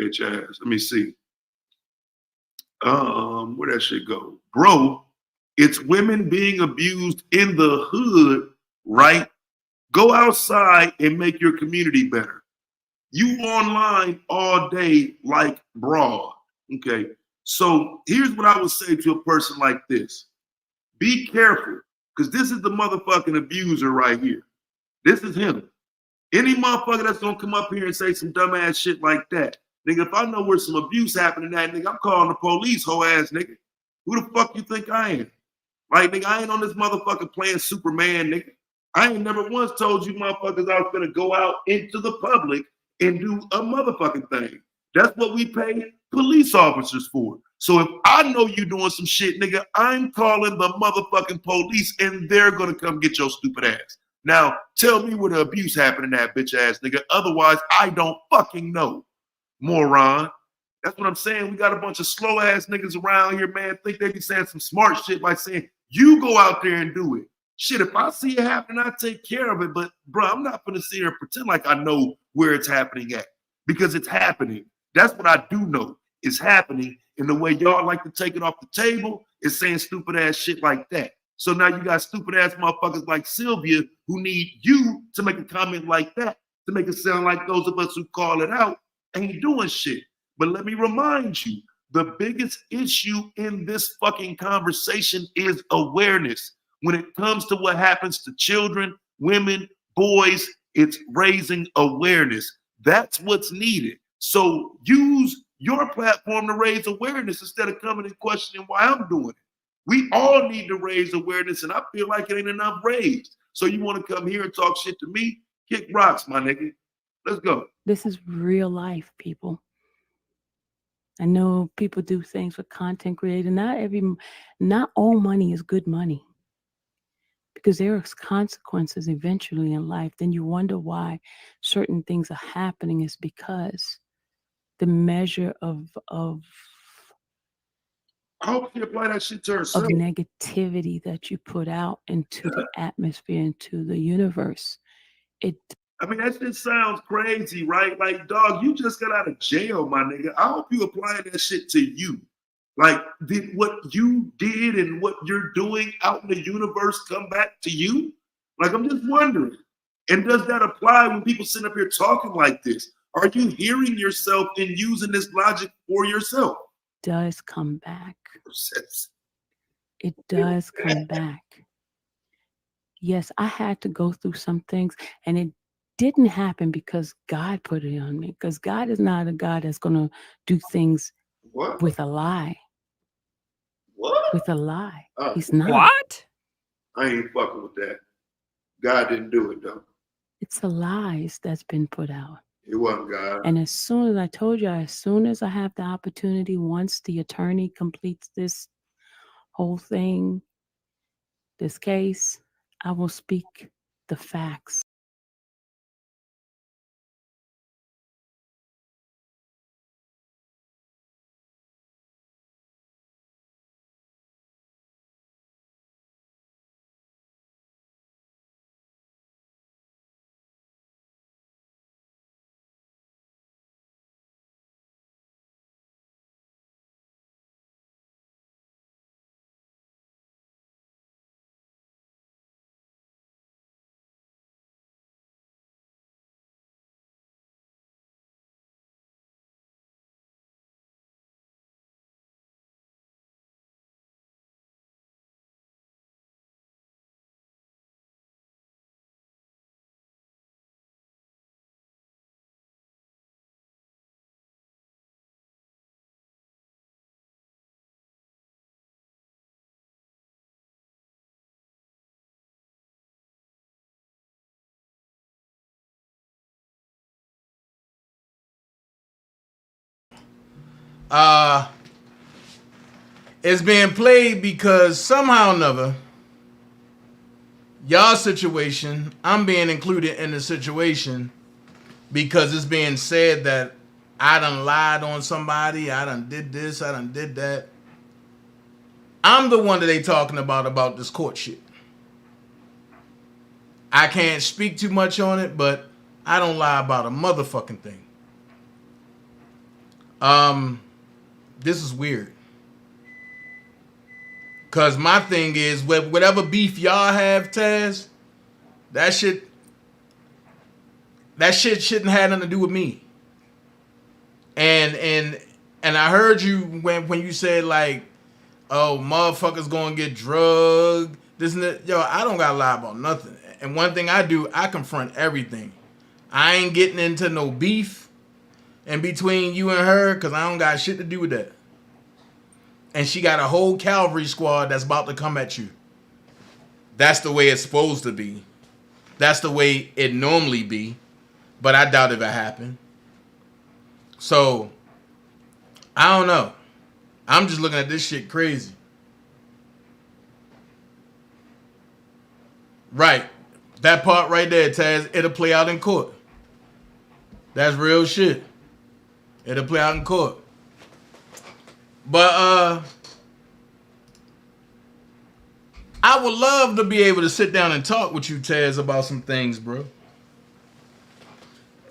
Bitch ass. Let me see. Where that shit go? Bro, it's women being abused in the hood, right? Go outside and make your community better. You online all day like broad. Okay. So here's what I would say to a person like this. Be careful, because this is the motherfucking abuser right here. This is him. Any motherfucker that's gonna come up here and say some dumbass shit like that, nigga, if I know where some abuse happening at, nigga, I'm calling the police, hoe ass nigga. Who the fuck you think I am? Like, nigga, I ain't on this motherfucker playing Superman, nigga. I ain't never once told you motherfuckers I was gonna go out into the public and do a motherfucking thing. That's what we pay police officers for. So if I know you doing some shit, nigga, I'm calling the motherfucking police and they're gonna come get your stupid ass. Now, tell me where the abuse happened in that bitch ass nigga. Otherwise, I don't fucking know, moron. That's what I'm saying. We got a bunch of slow ass niggas around here, man. Think they be saying some smart shit by saying, you go out there and do it. Shit, if I see it happening, I take care of it. But, bro, I'm not gonna sit here and pretend like I know where it's happening at, because it's happening. That's what I do know. It's happening. And the way y'all like to take it off the table is saying stupid ass shit like that. So now you got stupid ass motherfuckers like Sylvia who need you to make a comment like that to make it sound like those of us who call it out ain't doing shit. But let me remind you, the biggest issue in this fucking conversation is awareness. When it comes to what happens to children, women, boys, it's raising awareness. That's what's needed. So use your platform to raise awareness instead of coming and questioning why I'm doing it. We all need to raise awareness, and I feel like it ain't enough raised. So you want to come here and talk shit to me? Kick rocks, my nigga. Let's go. This is real life, people. I know people do things for content creating. Not all money is good money, because there are consequences eventually in life. Then you wonder why certain things are happening. Is because the measure of I hope you apply that shit to herself. Of negativity that you put out into the atmosphere, into the universe. I mean, that shit sounds crazy, right? Like, dog, you just got out of jail, my nigga. I hope you applying that shit to you. Like, did what you did and what you're doing out in the universe come back to you? Like, I'm just wondering. And does that apply when people sit up here talking like this? Are you hearing yourself and using this logic for yourself? Does come back. It does come back. Yes, I had to go through some things, and it didn't happen because God put it on me. Because God is not a God that's going to do things with a lie. What? With a lie. He's not. What? I ain't fucking with that. God didn't do it, though. It's the lies that's been put out. It wasn't God. And as soon as I told you, as soon as I have the opportunity, once the attorney completes this whole thing, this case, I will speak the facts. It's being played because somehow or another, y'all situation, I'm being included in the situation because it's being said that I done lied on somebody, I done did this, I done did that. I'm the one that they talking about this court shit. I can't speak too much on it, but I don't lie about a motherfucking thing. This is weird. Cause my thing is, whatever beef y'all have, Taz, that shit shouldn't have nothing to do with me. And I heard you when you said like, oh, motherfuckers gonna get drugged, this and that. Yo, I don't gotta lie about nothing. And one thing I do, I confront everything. I ain't getting into no beef in between you and her because I don't got shit to do with that. And she got a whole cavalry squad that's about to come at you. That's the way it's supposed to be. That's the way it normally be. But I doubt if it happened. So, I don't know. I'm just looking at this shit crazy. Right. That part right there, Taz, it'll play out in court. That's real shit. It'll play out in court. But I would love to be able to sit down and talk with you, Taz, about some things, bro.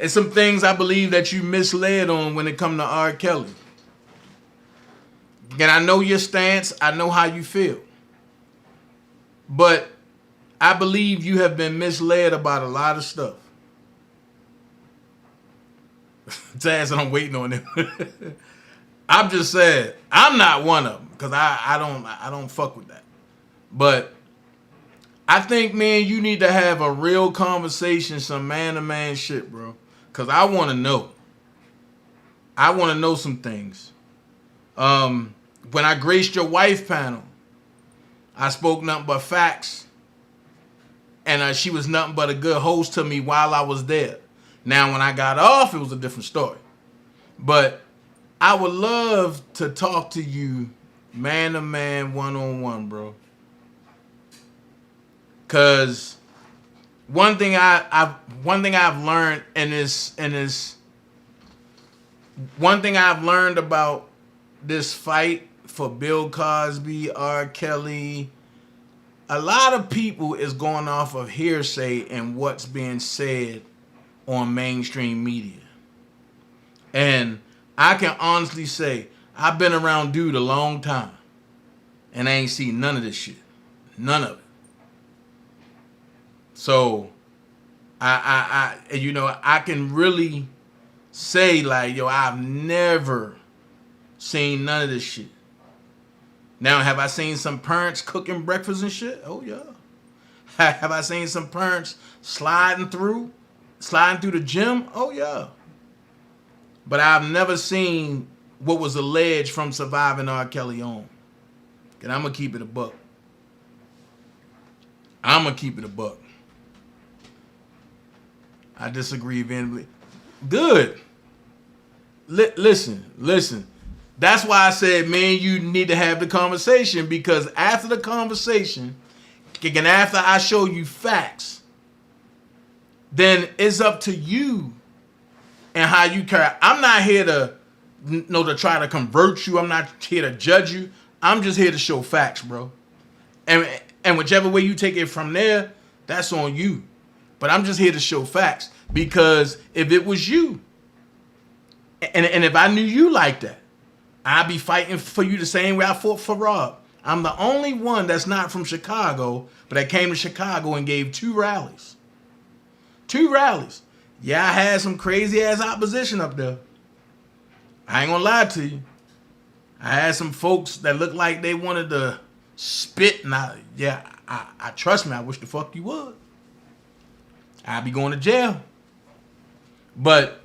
And some things I believe that you misled on when it come to R. Kelly. And I know your stance. I know how you feel. But I believe you have been misled about a lot of stuff. Taz, I'm waiting on him. I'm just saying, I'm not one of them because I don't fuck with that. But I think, man, you need to have a real conversation, some man-to-man shit, bro. Because I want to know. I want to know some things. When I graced your wife panel, I spoke nothing but facts. And she was nothing but a good host to me while I was there. Now, when I got off, it was a different story. But I would love to talk to you man-to-man, one-on-one, bro. Cause one thing I've learned one thing I've learned about this fight for Bill Cosby, R. Kelly, a lot of people is going off of hearsay and what's being said on mainstream media. And I can honestly say I've been around dude a long time and I ain't seen none of this shit. None of it. So I can really say like, yo, I've never seen none of this shit. Now, have I seen some parents cooking breakfast and shit? Oh yeah. Have I seen some parents sliding through the gym? Oh yeah. But I've never seen what was alleged from surviving R. Kelly on. And I'm gonna keep it a buck. I disagree vehemently. Good. Listen. That's why I said, man, you need to have the conversation, because after the conversation, and after I show you facts, then it's up to you and how you carry. I'm not here to try to convert you. I'm not here to judge you. I'm just here to show facts, bro. And whichever way you take it from there, that's on you. But I'm just here to show facts, because if it was you, and if I knew you like that, I'd be fighting for you the same way I fought for Rob. I'm the only one that's not from Chicago, but I came to Chicago and gave 2 rallies. 2 rallies. Yeah, I had some crazy ass opposition up there. I ain't gonna lie to you. I had some folks that looked like they wanted to spit, and I trust me, I wish the fuck you would. I'd be going to jail. But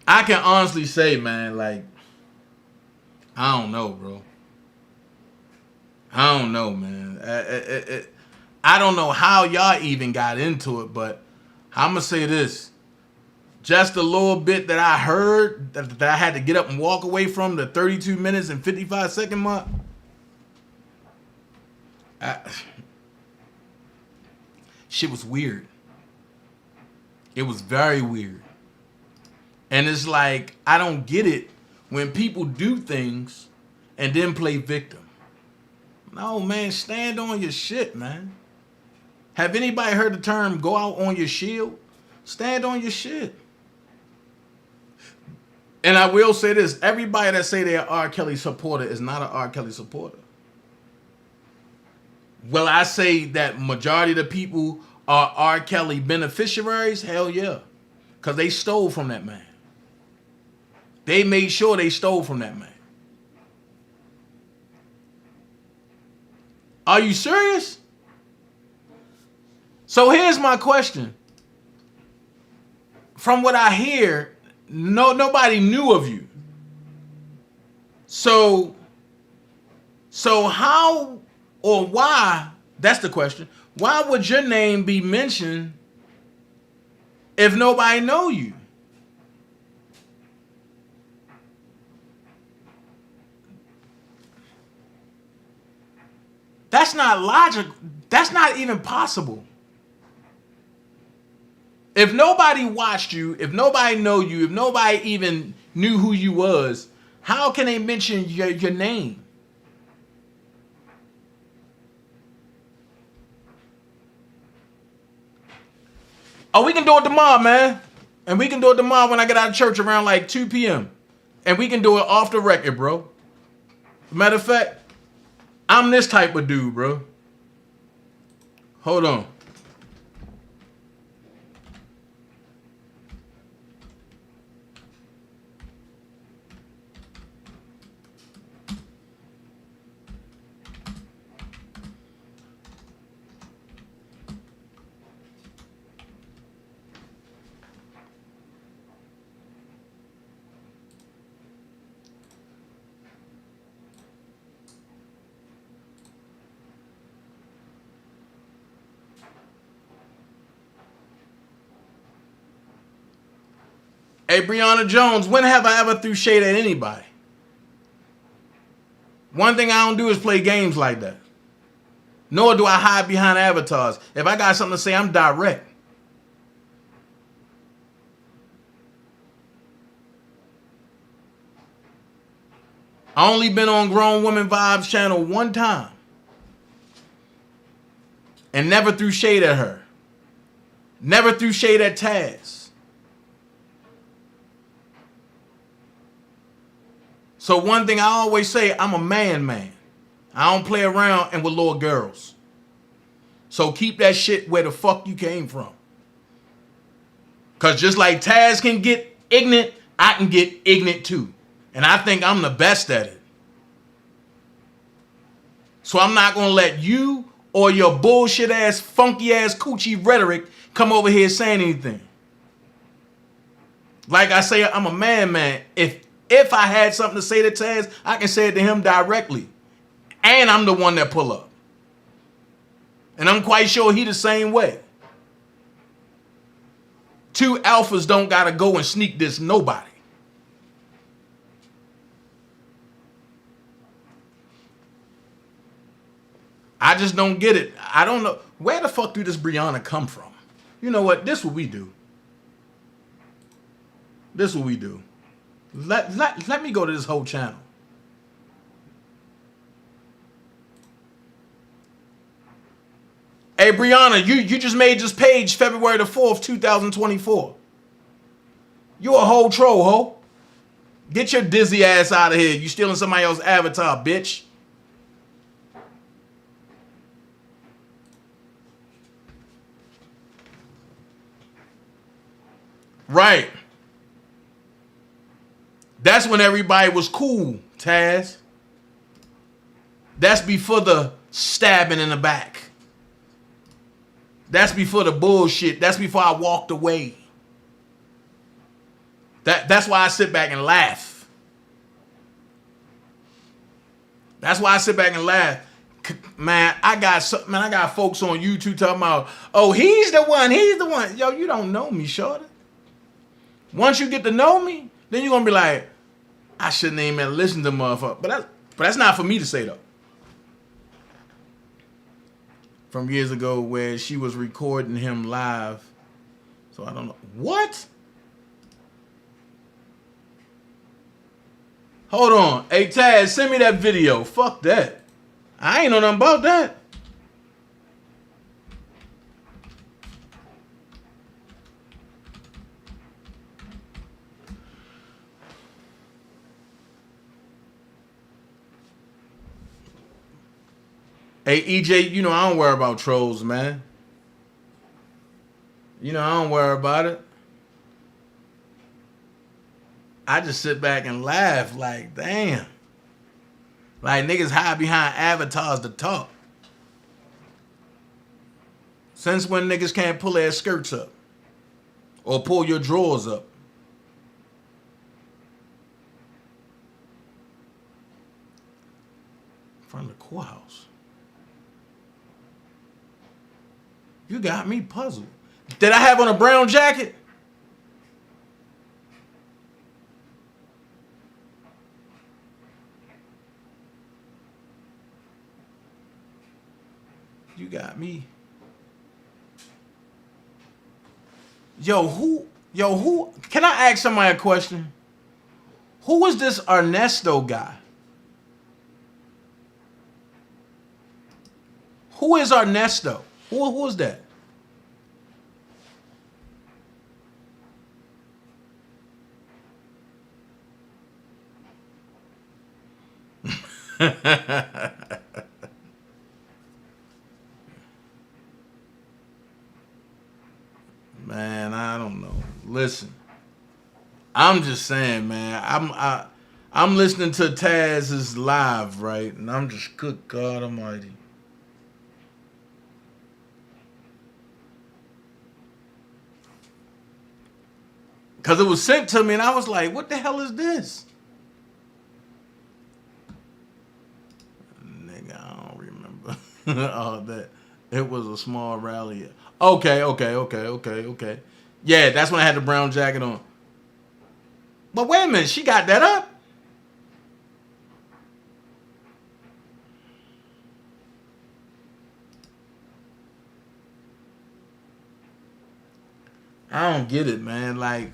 I can honestly say, man, like, I don't know, bro. I don't know, man. I don't know how y'all even got into it, but I'm going to say this. Just a little bit that I heard that I had to get up and walk away from, the 32 minutes and 55 second mark. Shit was weird. It was very weird. And it's like, I don't get it when people do things and then play victim. No, man, stand on your shit, man. Have anybody heard the term go out on your shield? Stand on your shit. And I will say this, everybody that say they're R. Kelly supporter is not an R. Kelly supporter. Will I say that majority of the people are R. Kelly beneficiaries? Hell yeah. Because they stole from that man. They made sure they stole from that man. Are you serious? So here's my question. from what I hear, nobody knew of you. So how or why, that's the question. Why would your name be mentioned if nobody know you? That's not logical. That's not even possible. If nobody watched you, if nobody know you, if nobody even knew who you was, how can they mention your name? Oh, we can do it tomorrow, man. And we can do it tomorrow when I get out of church around like 2 p.m. And we can do it off the record, bro. Matter of fact, I'm this type of dude, bro. Hold on. Hey, Breonna Jones, when have I ever threw shade at anybody? One thing I don't do is play games like that. Nor do I hide behind avatars. If I got something to say, I'm direct. I only been on Grown Woman Vibes channel one time. And never threw shade at her. Never threw shade at Taz. So one thing I always say, I'm a man. I don't play around and with little girls. So keep that shit where the fuck you came from. Because just like Taz can get ignorant, I can get ignorant too. And I think I'm the best at it. So I'm not going to let you or your bullshit ass, funky ass, coochie rhetoric come over here saying anything. Like I say, I'm a man. If I had something to say to Taz, I can say it to him directly. And I'm the one that pull up. And I'm quite sure he the same way. Two alphas don't gotta go and sneak this nobody. I just don't get it. I don't know. Where the fuck do this Brianna come from? You know what? This what we do. This what we do. Let me go to this whole channel. Hey, Brianna, you just made this page February the 4th, 2024. You a whole troll, ho. Get your dizzy ass out of here. You stealing somebody else's avatar, bitch. Right. That's when everybody was cool, Taz. That's before the stabbing in the back. That's before the bullshit. That's before I walked away. That's why I sit back and laugh. That's why I sit back and laugh. Man, I got folks on YouTube talking about, oh, he's the one. Yo, you don't know me, shorty. Once you get to know me, then you're going to be like, I shouldn't even listen to motherfucker. But that's not for me to say, though. From years ago where she was recording him live. So I don't know. What? Hold on. Hey, Taz, send me that video. Fuck that. I ain't know nothing about that. Hey, EJ, you know I don't worry about trolls, man. You know I don't worry about it. I just sit back and laugh like, damn. Like niggas hide behind avatars to talk. Since when niggas can't pull their skirts up? Or pull your drawers up. In front of the courthouse. You got me puzzled. Did I have on a brown jacket? You got me. Yo, who? Can I ask somebody a question? Who is this Ernesto guy? Who is Ernesto? Who is that? Man, I don't know. Listen, I'm just saying, man. I'm listening to Taz's live, right? And I'm just, good God Almighty. Because it was sent to me, and I was like, what the hell is this? Nigga, I don't remember all that. It was a small rally. Okay. Yeah, that's when I had the brown jacket on. But wait a minute, she got that up? I don't get it, man. Like,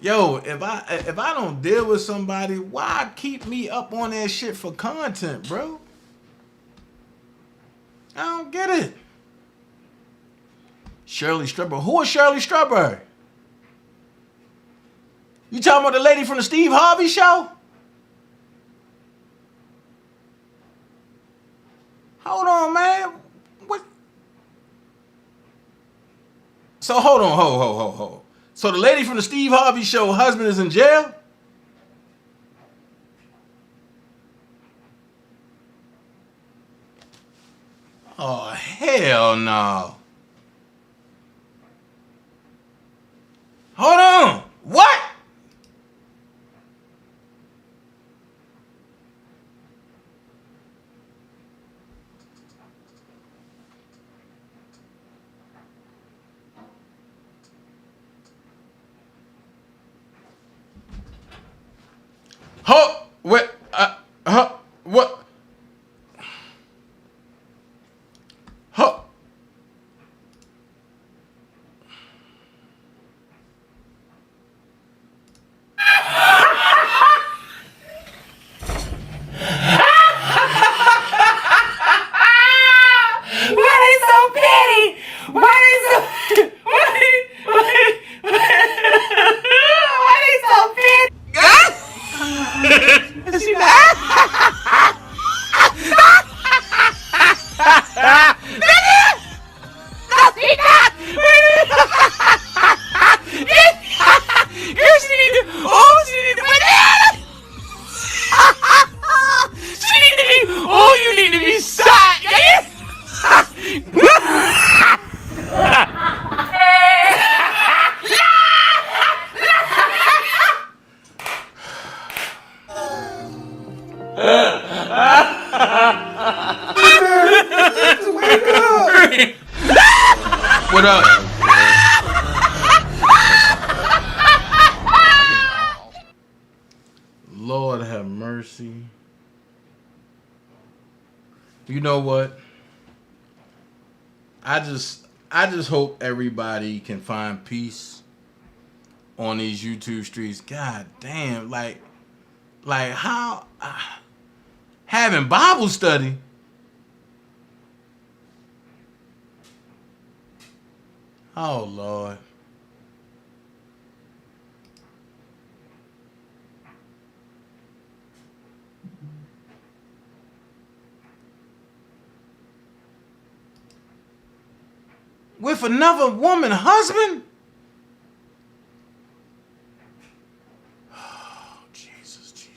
yo, if I don't deal with somebody, why keep me up on that shit for content, bro? I don't get it. Shirley Stripper. Who is Shirley Stripper? You talking about the lady from the Steve Harvey show? Hold on, man. What? So hold on, ho. So the lady from the Steve Harvey show, husband is in jail? Oh, hell no. Hold on. What? What? What? What up? Lord have mercy. You know what? I just hope everybody can find peace on these YouTube streets. God damn, like how having Bible study. Oh Lord. With another woman husband? Oh, Jesus.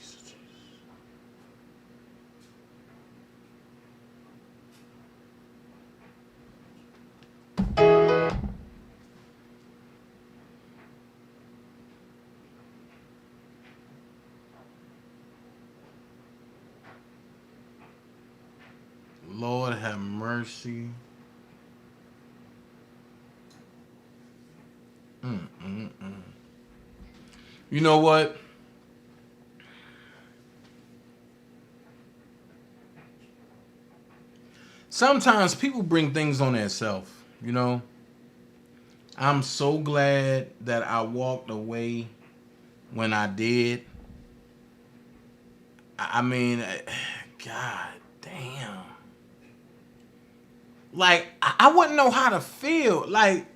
Lord have mercy. You know what? Sometimes people bring things on themselves, you know. I'm so glad that I walked away when I did. I mean, God damn. Like, I wouldn't know how to feel. Like,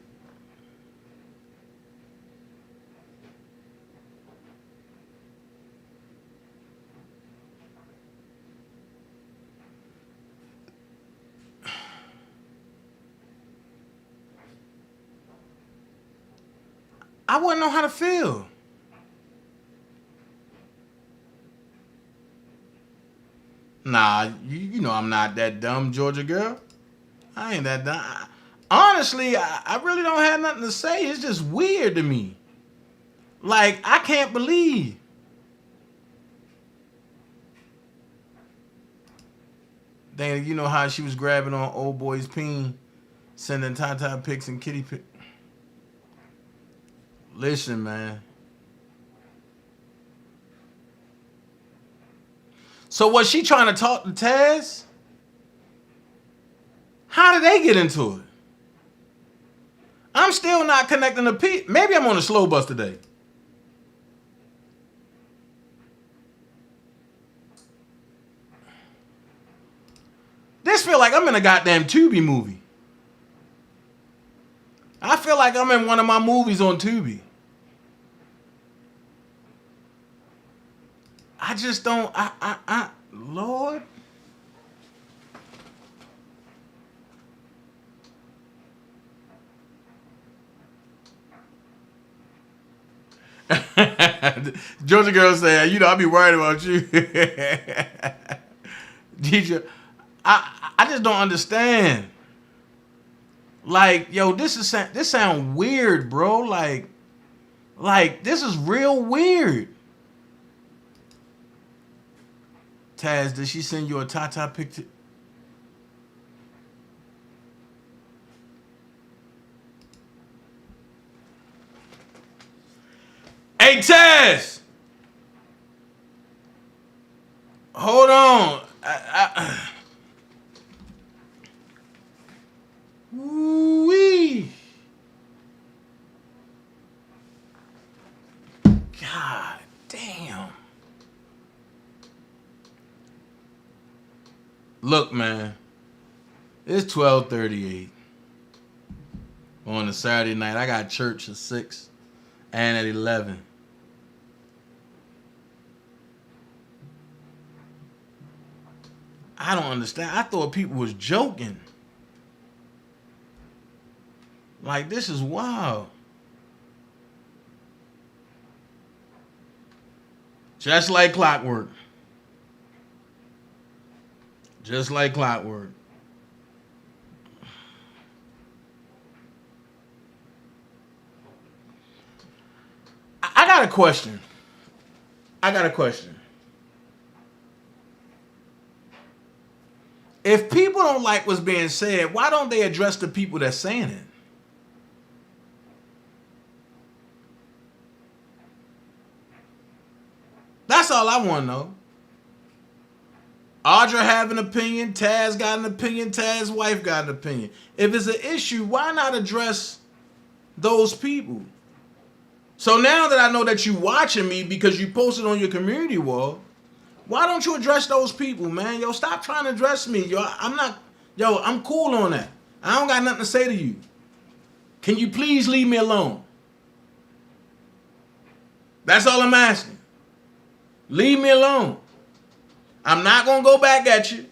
I wouldn't know how to feel. Nah, you know I'm not that dumb, Georgia girl. I ain't that dumb. Honestly, I really don't have nothing to say. It's just weird to me. Like, I can't believe. Dang, you know how she was grabbing on old boy's peen, sending Tata pics and kitty pics. Listen, man. So was she trying to talk to Taz? How did they get into it? I'm still not connecting the P. Maybe I'm on a slow bus today. This feel like I'm in a goddamn Tubi movie. I feel like I'm in one of my movies on Tubi. I just don't, Lord. Georgia girl said, you know, I be worried about you. DJ, I just don't understand. Like, yo, this sound weird, bro. Like this is real weird. Taz, did she send you a Tata picture? Hey, Taz! Hold on. Wee. God damn. Look, man. It's 12:38 on a Saturday night. I got church at 6 and at 11. I don't understand. I thought people was joking. Like, this is wild. Just like clockwork. Just like clockwork. I got a question. If people don't like what's being said, why don't they address the people that's saying it? That's all I want to know. Audra have an opinion. Taz got an opinion. Taz's wife got an opinion. If it's an issue, why not address those people? So now that I know that you watching me because you posted on your community wall, why don't you address those people, man? Yo, stop trying to address me. Yo, I'm cool on that. I don't got nothing to say to you. Can you please leave me alone? That's all I'm asking. Leave me alone. I'm not going to go back at you.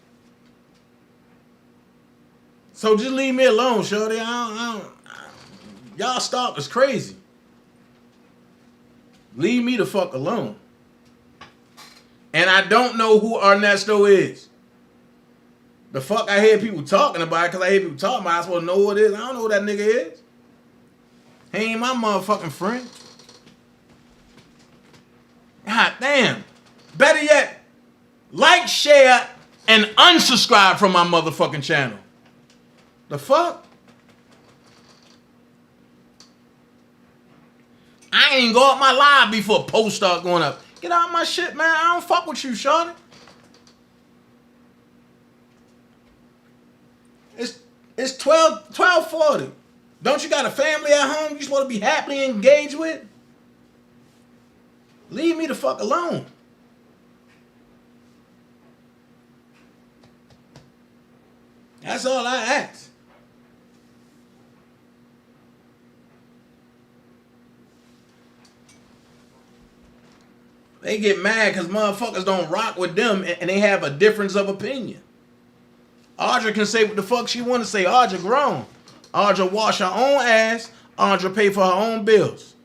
So just leave me alone, shorty. Y'all stalkers crazy. Leave me the fuck alone. And I don't know who Ernesto is. The fuck I hear people talking about it because I hear people talking about it. I supposed to know who it is. I don't know who that nigga is. He ain't my motherfucking friend. God damn. Better yet, like, share, and unsubscribe from my motherfucking channel. The fuck? I ain't even go up my live before post start going up. Get out of my shit, man. I don't fuck with you, shorty. It's 12:40. Don't you got a family at home you supposed to be happily engaged with? Leave me the fuck alone. That's all I ask. They get mad because motherfuckers don't rock with them and they have a difference of opinion. Audra can say what the fuck she want to say. Audra grown. Audra wash her own ass. Audra pay for her own bills.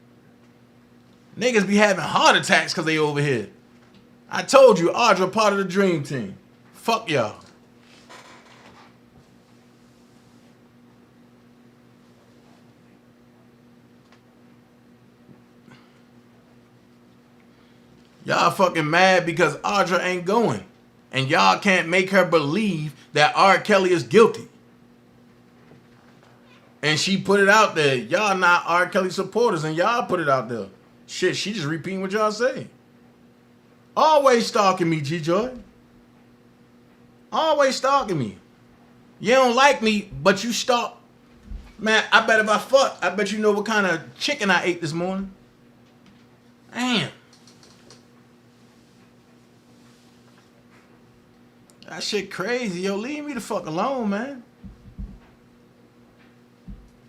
Niggas be having heart attacks because they over here. I told you, Audra part of the dream team. Fuck y'all. Y'all fucking mad because Audra ain't going. And y'all can't make her believe that R. Kelly is guilty. And she put it out there. Y'all not R. Kelly supporters and y'all put it out there. Shit, she just repeating what y'all say. Always stalking me, G-Joy. Always stalking me. You don't like me, but you stalk. Man, I bet if I fuck, I bet you know what kind of chicken I ate this morning. Damn. That shit crazy, yo. Leave me the fuck alone, man.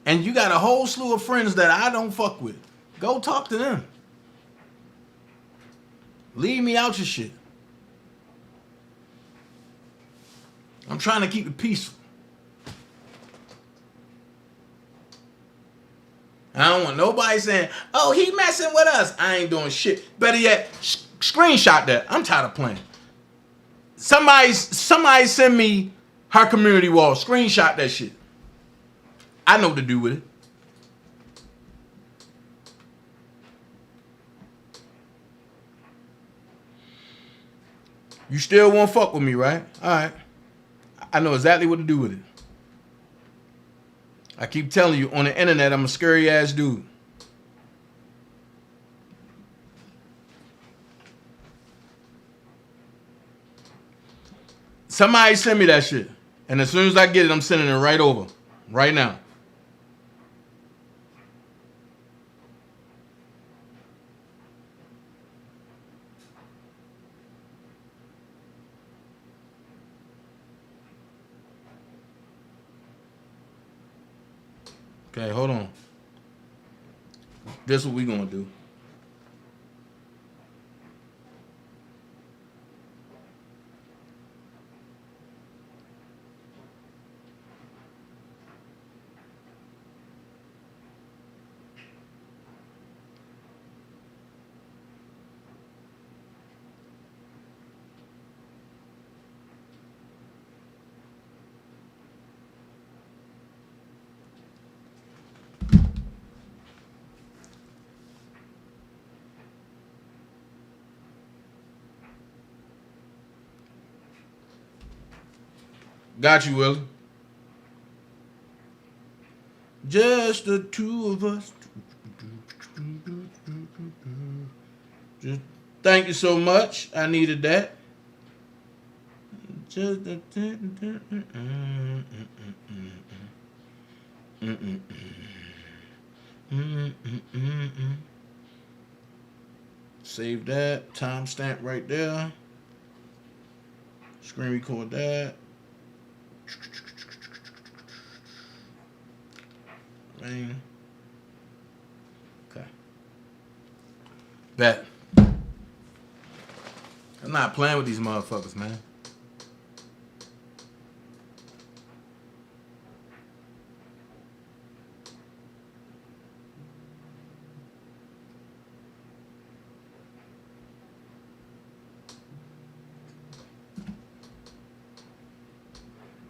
And you got a whole slew of friends that I don't fuck with. Go talk to them. Leave me out your shit. I'm trying to keep it peaceful. I don't want nobody saying, oh, he messing with us. I ain't doing shit. Better yet, screenshot that. I'm tired of playing. Somebody send me her community wall. Screenshot that shit. I know what to do with it. You still won't fuck with me, right? All right. I know exactly what to do with it. I keep telling you, on the internet, I'm a scary ass dude. Somebody send me that shit. And as soon as I get it, I'm sending it right over. Right now. Okay, hold on. This is what we gonna do. Got you, Willie. Just the two of us. Just thank you so much. I needed that. Just the save that. Timestamp right there. Screen record that. Man. Okay. Bet. I'm not playing with these motherfuckers, man.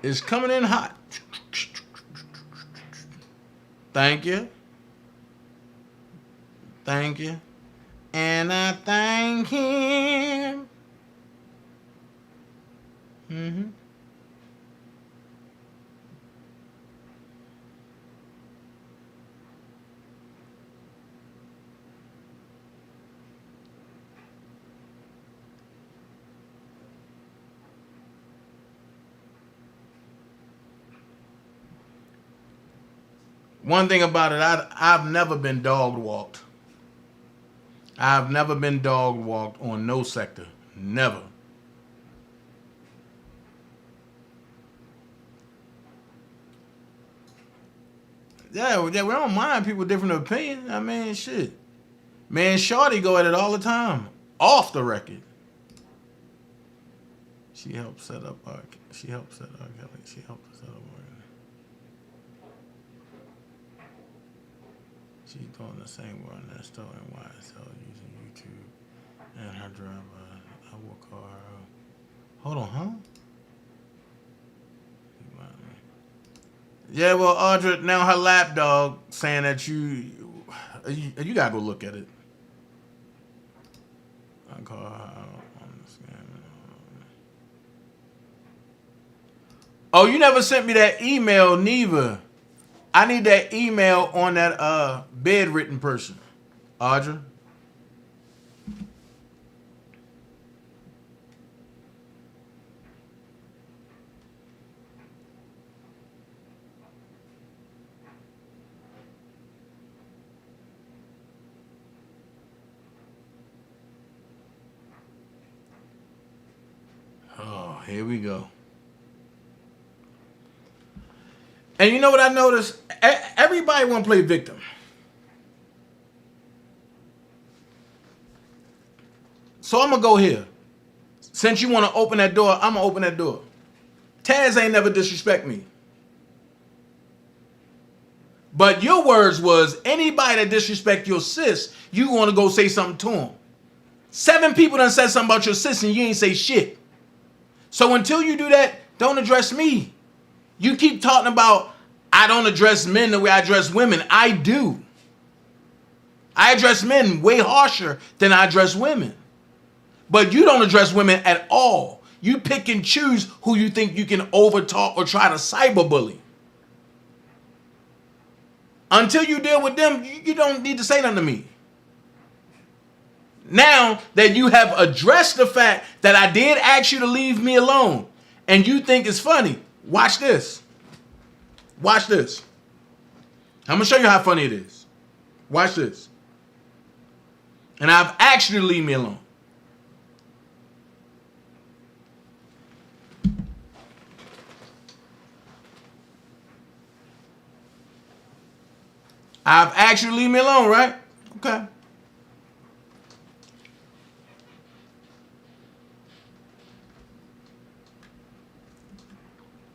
It's coming in hot. Thank you. Thank you. And I thank him. Mm-hmm. One thing about it, I've never been dog walked. I've never been dog walked on no sector. Never. Yeah, we don't mind people different opinion. I mean, shit. Man, Shorty go at it all the time, off the record. She helped set up our. She helped set up Kelly. She helped set up our. She's doing the same work in that store and YSL using YouTube and her driver. I will call her. Hold on, huh? Yeah, well, Audra, now her lapdog saying that you gotta go look at it. I call her out on the scam. Oh, you never sent me that email, neither. I need that email on that bedridden person, Audra. Oh, here we go. And you know what I noticed? Everybody want to play victim. So I'm going to go here. Since you want to open that door, I'm going to open that door. Taz ain't never disrespect me. But your words was, anybody that disrespect your sis, you want to go say something to him. 7 people done said something about your sis and you ain't say shit. So until you do that, don't address me. You keep talking about, I don't address men the way I address women. I do. I address men way harsher than I address women. But you don't address women at all. You pick and choose who you think you can overtalk or try to cyberbully. Until you deal with them, you don't need to say nothing to me. Now that you have addressed the fact that I did ask you to leave me alone and you think it's funny, watch this. Watch this. I'm going to show you how funny it is. Watch this. And I've asked you to leave me alone. I've asked you to leave me alone, right? Okay.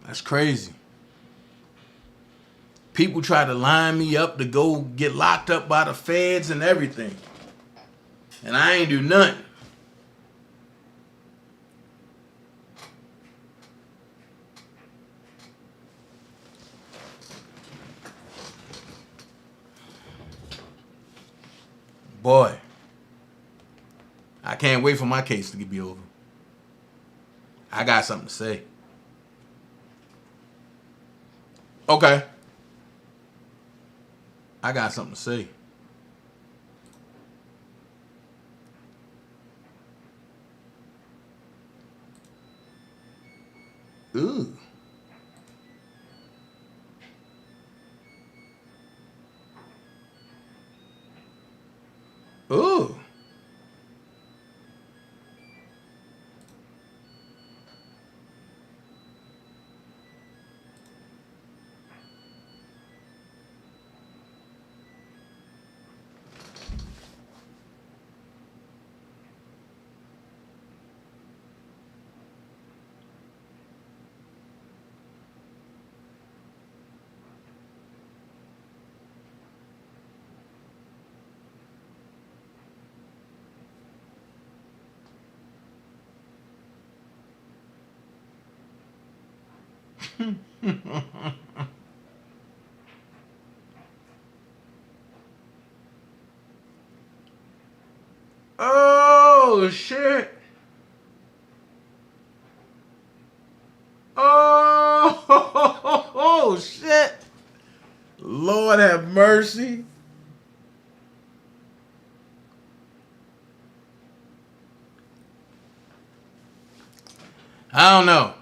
That's crazy. People try to line me up to go get locked up by the feds and everything. And I ain't do nothing. Boy, I can't wait for my case to be over. I got something to say. Okay. I got something to say. Ooh. Ooh. Oh, shit. Oh, shit. Lord have mercy. I don't know.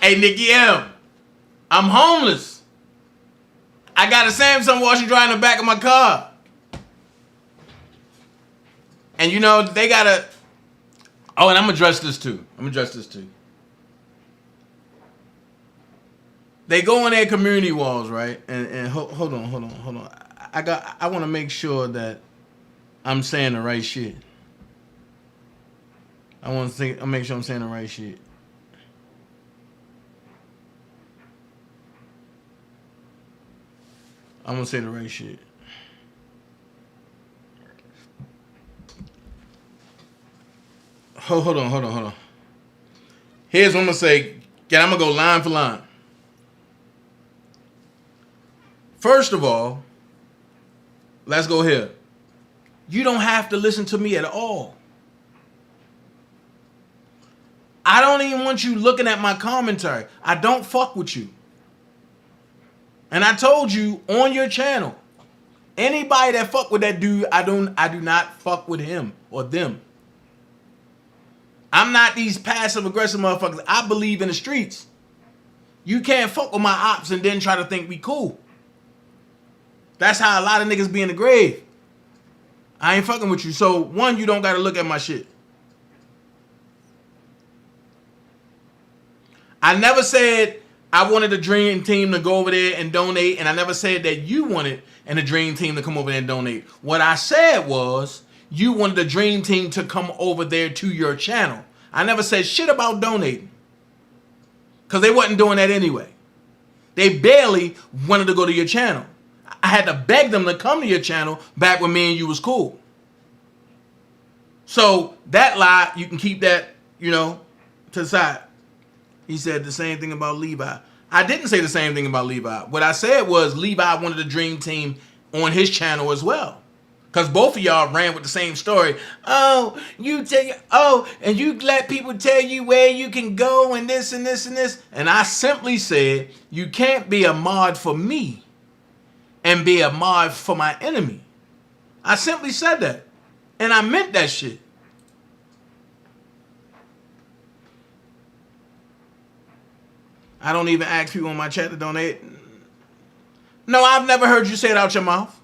Hey, Nikki M, I'm homeless. I got a Samsung washer dryer in the back of my car. And you know, they got a... Oh, and I'm going to address this too. They go on their community walls, right? And hold on. I want to make sure that I'm saying the right shit. I'll make sure I'm saying the right shit. I'm gonna say the right shit. Hold on. Here's what I'm gonna say. I'm gonna go line for line. First of all, let's go here. You don't have to listen to me at all. I don't even want you looking at my commentary. I don't fuck with you. And I told you on your channel, anybody that fuck with that dude, I do not fuck with him or them. I'm not these passive aggressive motherfuckers. I believe in the streets. You can't fuck with my ops and then try to think we cool. That's how a lot of niggas be in the grave. I ain't fucking with you. So one, you don't gotta look at my shit. I never said I wanted the dream team to go over there and donate, and I never said that you wanted and the dream team to come over there and donate. What I said was you wanted the dream team to come over there to your channel. I never said shit about donating, because they wasn't doing that anyway. They barely wanted to go to your channel. I had to beg them to come to your channel back when me and you was cool. So that lie, you can keep that, to the side. He said the same thing about Levi. I didn't say the same thing about Levi. What I said was Levi wanted the dream team on his channel as well. Because both of y'all ran with the same story. And you let people tell you where you can go and this and this and this. And I simply said, you can't be a mod for me and be a mod for my enemy. I simply said that. And I meant that shit. I don't even ask people in my chat to donate. No, I've never heard you say it out your mouth.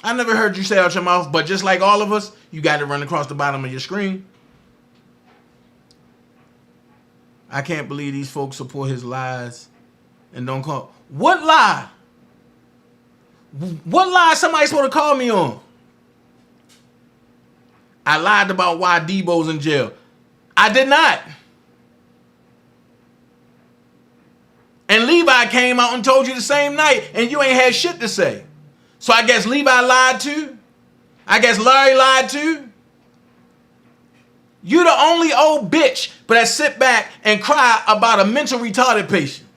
I never heard you say it out your mouth, but just like all of us, you got to run across the bottom of your screen. I can't believe these folks support his lies and don't call. What lie? What lie somebody's supposed to call me on? I lied about why Debo's in jail. I did not. And Levi came out and told you the same night, and you ain't had shit to say. So I guess Levi lied too. I guess Larry lied too. You the only old bitch but that sit back and cry about a mental retarded patient.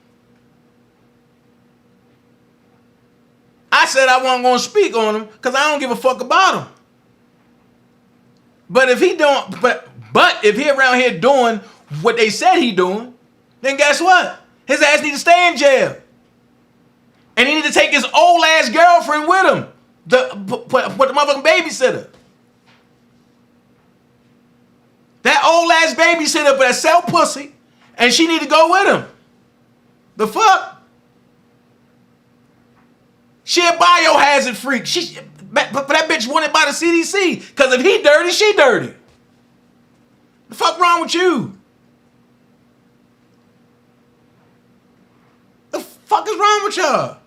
I said I wasn't going to speak on him because I don't give a fuck about him. But if he don't, but if he around here doing what they said he doing, then guess what? His ass need to stay in jail. And he need to take his old ass girlfriend with him. The motherfucking babysitter. That old ass babysitter that sell pussy, and she need to go with him. The fuck? She a biohazard freak. But that bitch wanted by the CDC. Because if he dirty, she dirty. The fuck wrong with you? The fuck is wrong with y'all?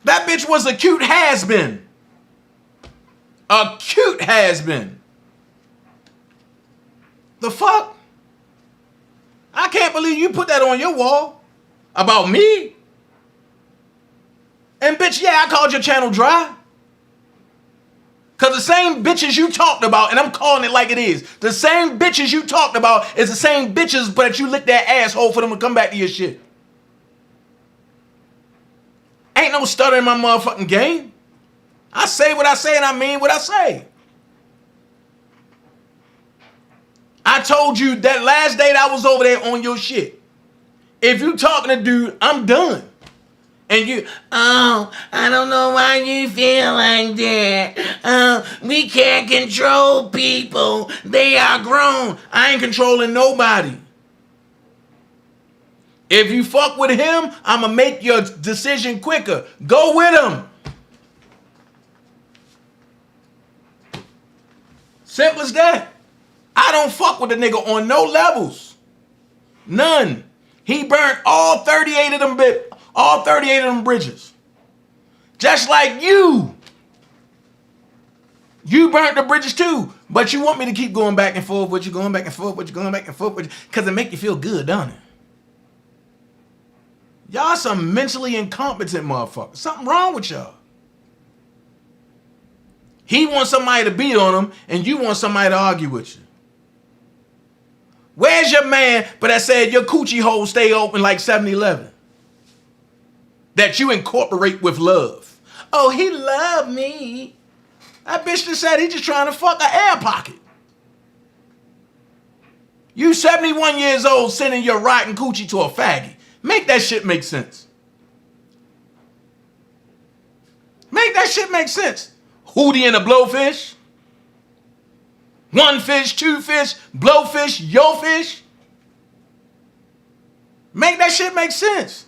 That bitch was a cute has-been. A cute has-been. The fuck? I can't believe you put that on your wall. About me? And bitch, yeah, I called your channel dry. the same bitches you talked about, and I'm calling it like it is, the same bitches you talked about is the same bitches, but you lick that asshole for them to come back to your shit. Ain't no stutter in my motherfucking game. I say what I say and I mean what I say. I told you that last date I was over there on your shit. If you talking to dude, I'm done. And you, oh, I don't know why you feel like that. We can't control people. They are grown. I ain't controlling nobody. If you fuck with him, I'ma make your decision quicker. Go with him. Simple as that. I don't fuck with the nigga on no levels. None. He burnt all 38 of them bridges. Just like you. You burnt the bridges too. But you want me to keep going back and forth with you, going back and forth with you, going back and forth with you, because it make you feel good, don't it? Y'all some mentally incompetent motherfuckers. Something wrong with y'all. He wants somebody to beat on him, and you want somebody to argue with you. Where's your man but that said your coochie hole stay open like 7-Eleven? That you incorporate with love. Oh, he loved me. That bitch just said he just trying to fuck an air pocket. You 71 years old sending your rotten coochie to a faggot. Make that shit make sense. Make that shit make sense. Hootie and a blowfish. One fish, two fish, blowfish, yo fish. Make that shit make sense.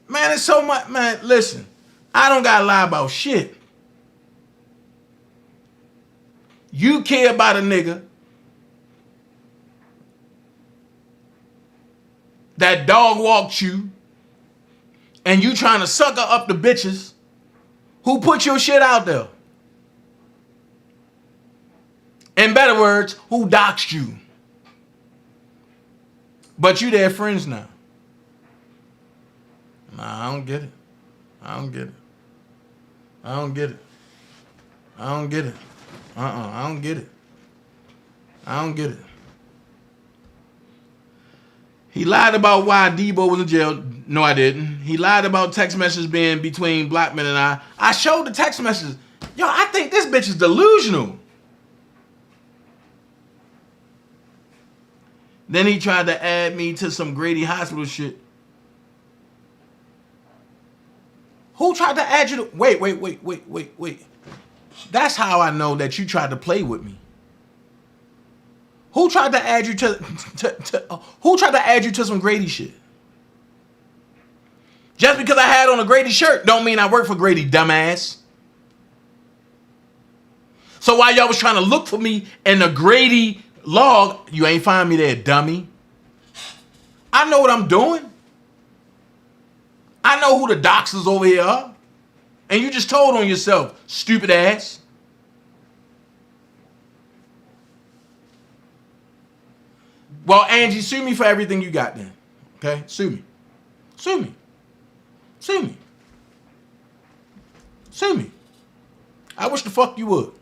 Man, it's so much. Man, listen. I don't gotta lie about shit. You care about a nigga that dog walked you, and you trying to sucker up the bitches who put your shit out there. In better words, who doxed you. But you their friends now. Nah, I don't get it. I don't get it. I don't get it. I don't get it. I don't get it. I don't get it. He lied about why Debo was in jail. No, I didn't. He lied about text messages being between Blackman and I. I showed the text messages. Yo, I think this bitch is delusional. Then he tried to add me to some Grady Hospital shit. Who tried to add you to... Wait. That's how I know that you tried to play with me. Who tried to add you who tried to add you to some Grady shit? Just because I had on a Grady shirt don't mean I work for Grady, dumbass. So while y'all was trying to look for me in the Grady log, you ain't find me there, dummy. I know what I'm doing. I know who the doxers over here are. And you just told on yourself, stupid ass. Well, Angie, sue me for everything you got then. Okay? Sue me. Sue me. Sue me. Sue me. I wish the fuck you would.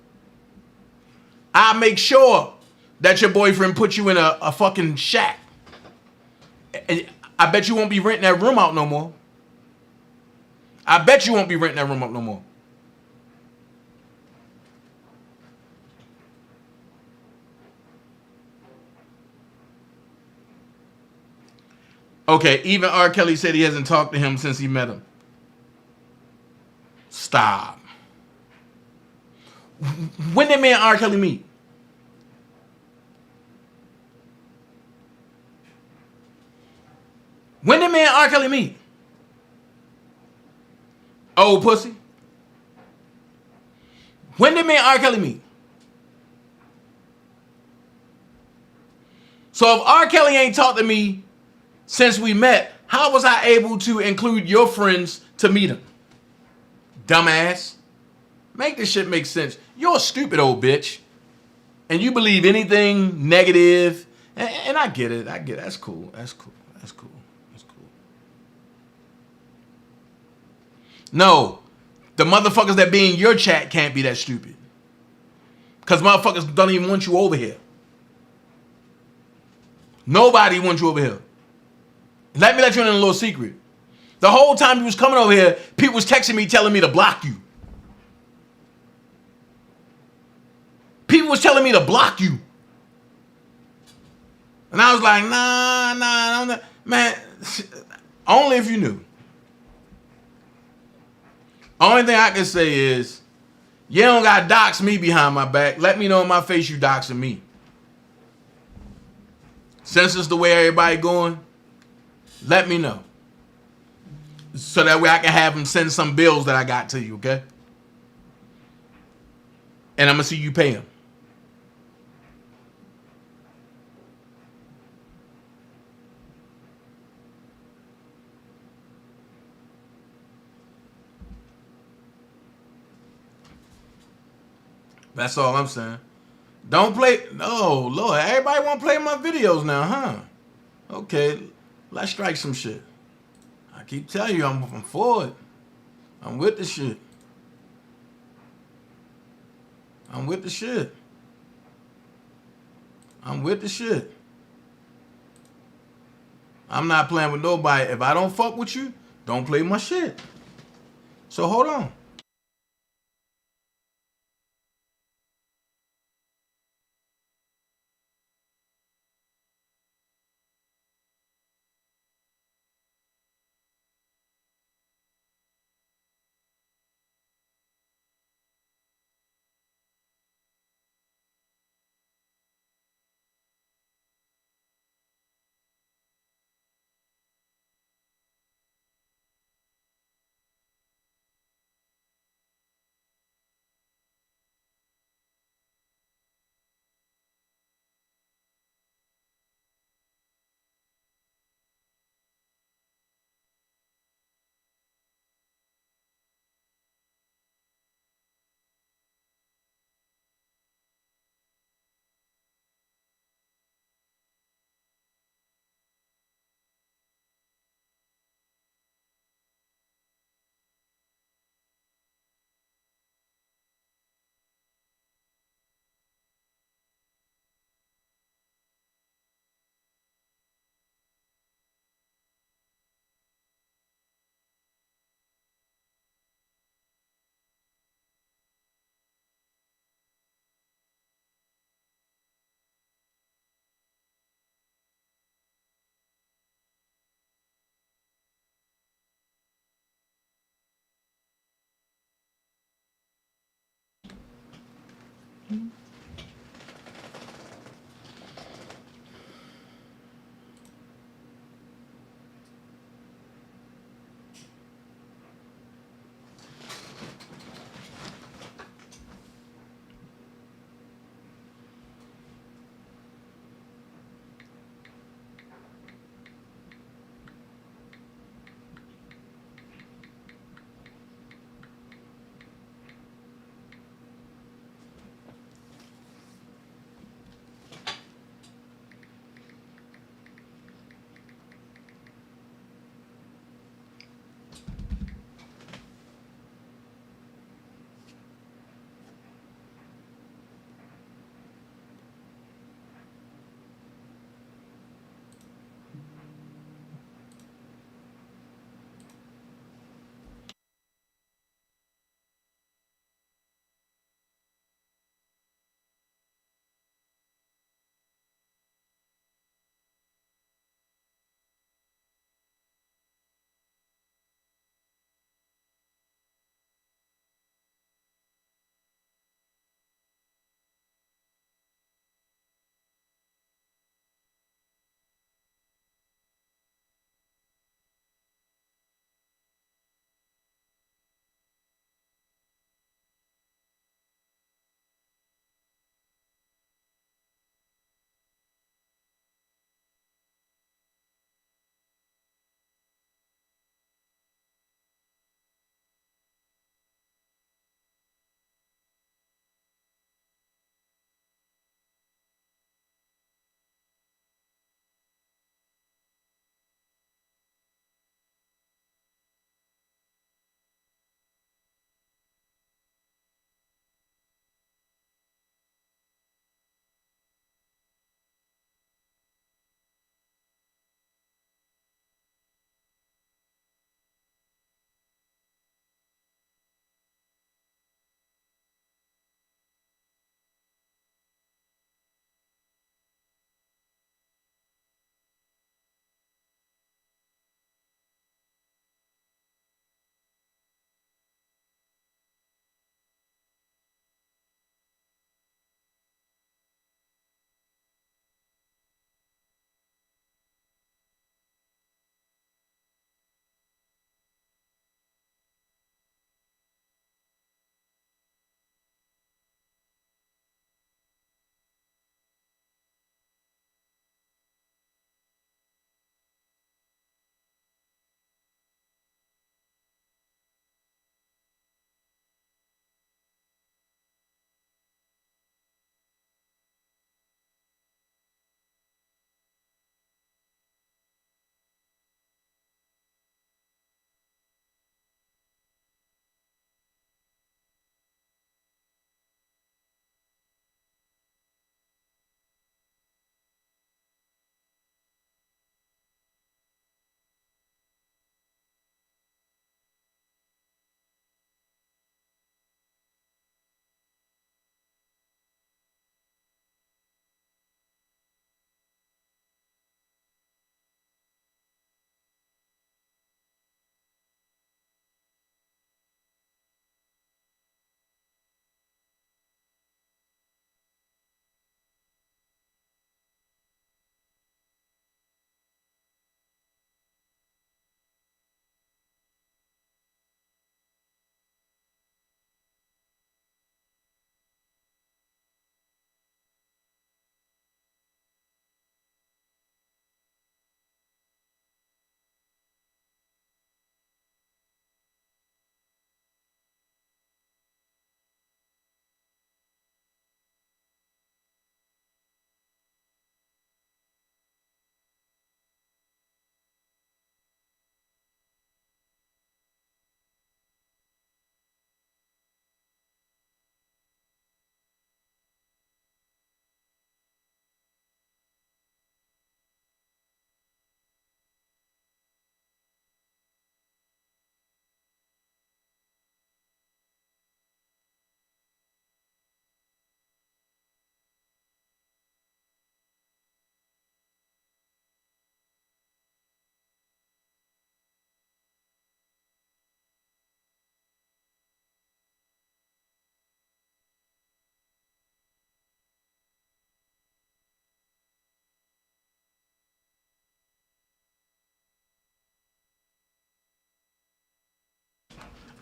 I'll make sure that your boyfriend put you in a fucking shack. And I bet you won't be renting that room out no more. I bet you won't be renting that room out no more. Okay, even R. Kelly said he hasn't talked to him since he met him. Stop. When did me and R. Kelly meet? When did me and R. Kelly meet? Old pussy. When did me and R. Kelly meet? So if R. Kelly ain't talked to me since we met, how was I able to include your friends to meet him? Dumbass. Make this shit make sense. You're a stupid old bitch. And you believe anything negative. And I get it. I get it. That's cool. That's cool. That's cool. That's cool. No, the motherfuckers that be in your chat can't be that stupid. Because motherfuckers don't even want you over here. Nobody wants you over here. Let me let you in a little secret. The whole time you was coming over here, people was texting me telling me to block you. People was telling me to block you. And I was like, nah, man, only if you knew. Only thing I can say is, you don't got to dox me behind my back. Let me know in my face you doxing me. Since it's the way everybody going, let me know. So that way I can have them send some bills that I got to you, okay? And I'm going to see you pay them. That's all I'm saying. Don't play. Oh, Lord. Everybody want to play my videos now, huh? Okay. Let's strike some shit. I keep telling you, I'm for it. I'm with the shit. I'm with the shit. I'm with the shit. I'm not playing with nobody. If I don't fuck with you, don't play my shit. So hold on.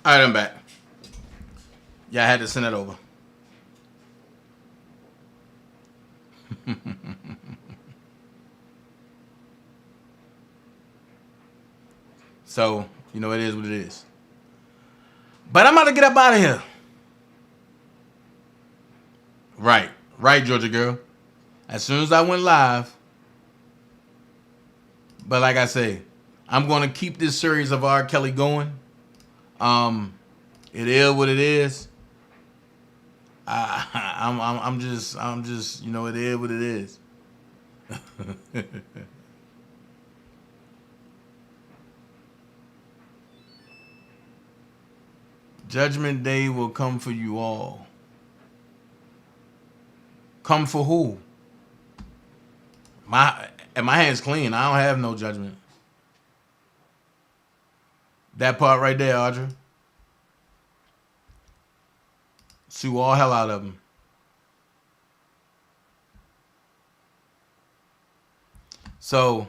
All right, I'm back. Yeah, I had to send it over. So, you know, it is what it is. But I'm about to get up out of here. Right, Georgia girl. As soon as I went live. But like I say, I'm going to keep this series of R. Kelly going. It is what it is. I'm just, you know, it is what it is. Judgment Day will come for you all. Come for who? My hand's clean. I don't have no judgment. That part right there, Audra. Sue all hell out of them. So,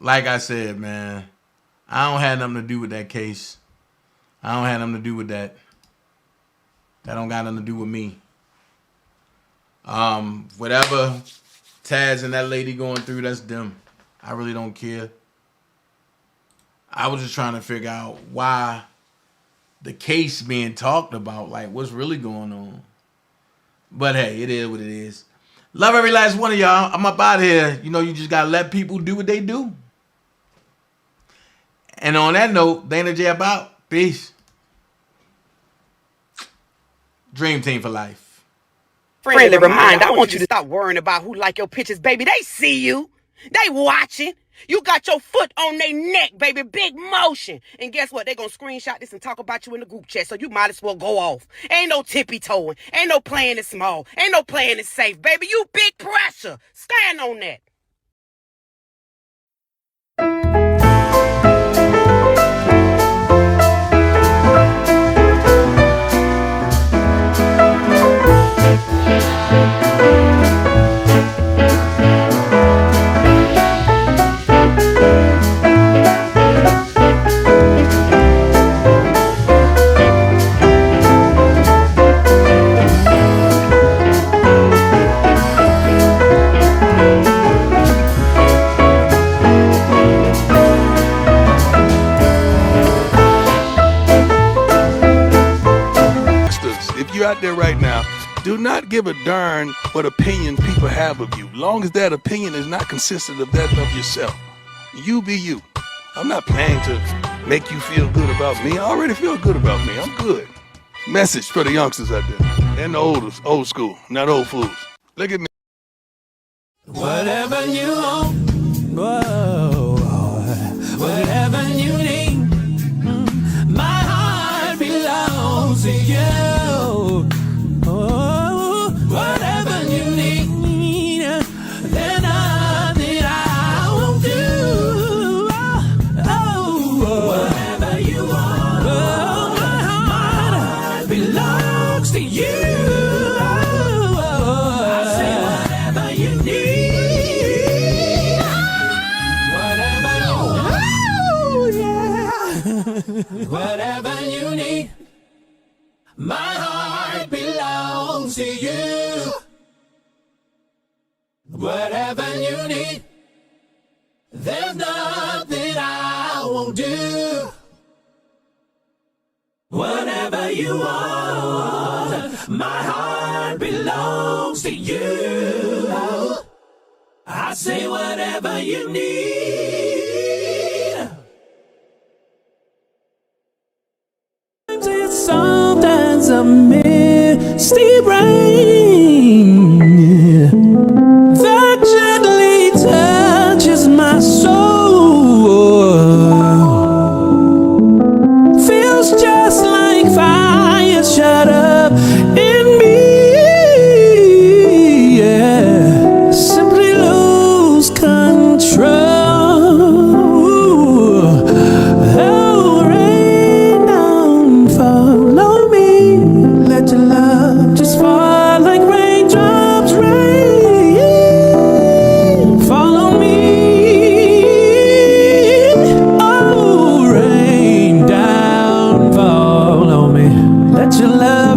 like I said, man, I don't have nothing to do with that case. I don't have nothing to do with that. That don't got nothing to do with me. Whatever Taz and that lady going through, that's them. I really don't care. I was just trying to figure out why the case being talked about, like what's really going on. But hey, it is what it is. Love every last one of y'all. I'm up out of here. You know, you just gotta let people do what they do. And on that note, Dana J about. Peace. Dream team for life. Friendly reminder, I want you to stop worrying about who like your pictures, baby. They see you. They watching. You got your foot on their neck, baby. Big motion. And guess what? They gonna screenshot this and talk about you in the group chat, so you might as well go off. Ain't no tippy-toeing. Ain't no playing it small. Ain't no playing it safe, baby. You big pressure. Stand on that. If you're out there right now, do not give a darn what opinion people have of you, long as that opinion is not consistent of that of yourself. You be you. I'm not planning to make you feel good about me. I already feel good about me. I'm good. Message for the youngsters out there and the old school, not old fools. Look at me. Whatever you want, whoa, whatever you need, my heart belongs to you. Oh, whatever you need, there's nothing I won't do. Oh, whatever you want, oh, my heart belongs to you. I say whatever you need, whatever you need, my heart belongs to you. Whatever you need, there's nothing I won't do. Whatever you want, my heart belongs to you. I say whatever you need. Sometimes a misty rain that gently touches my soul, feels just like fire shut up in me, yeah. Simply lose control. your love.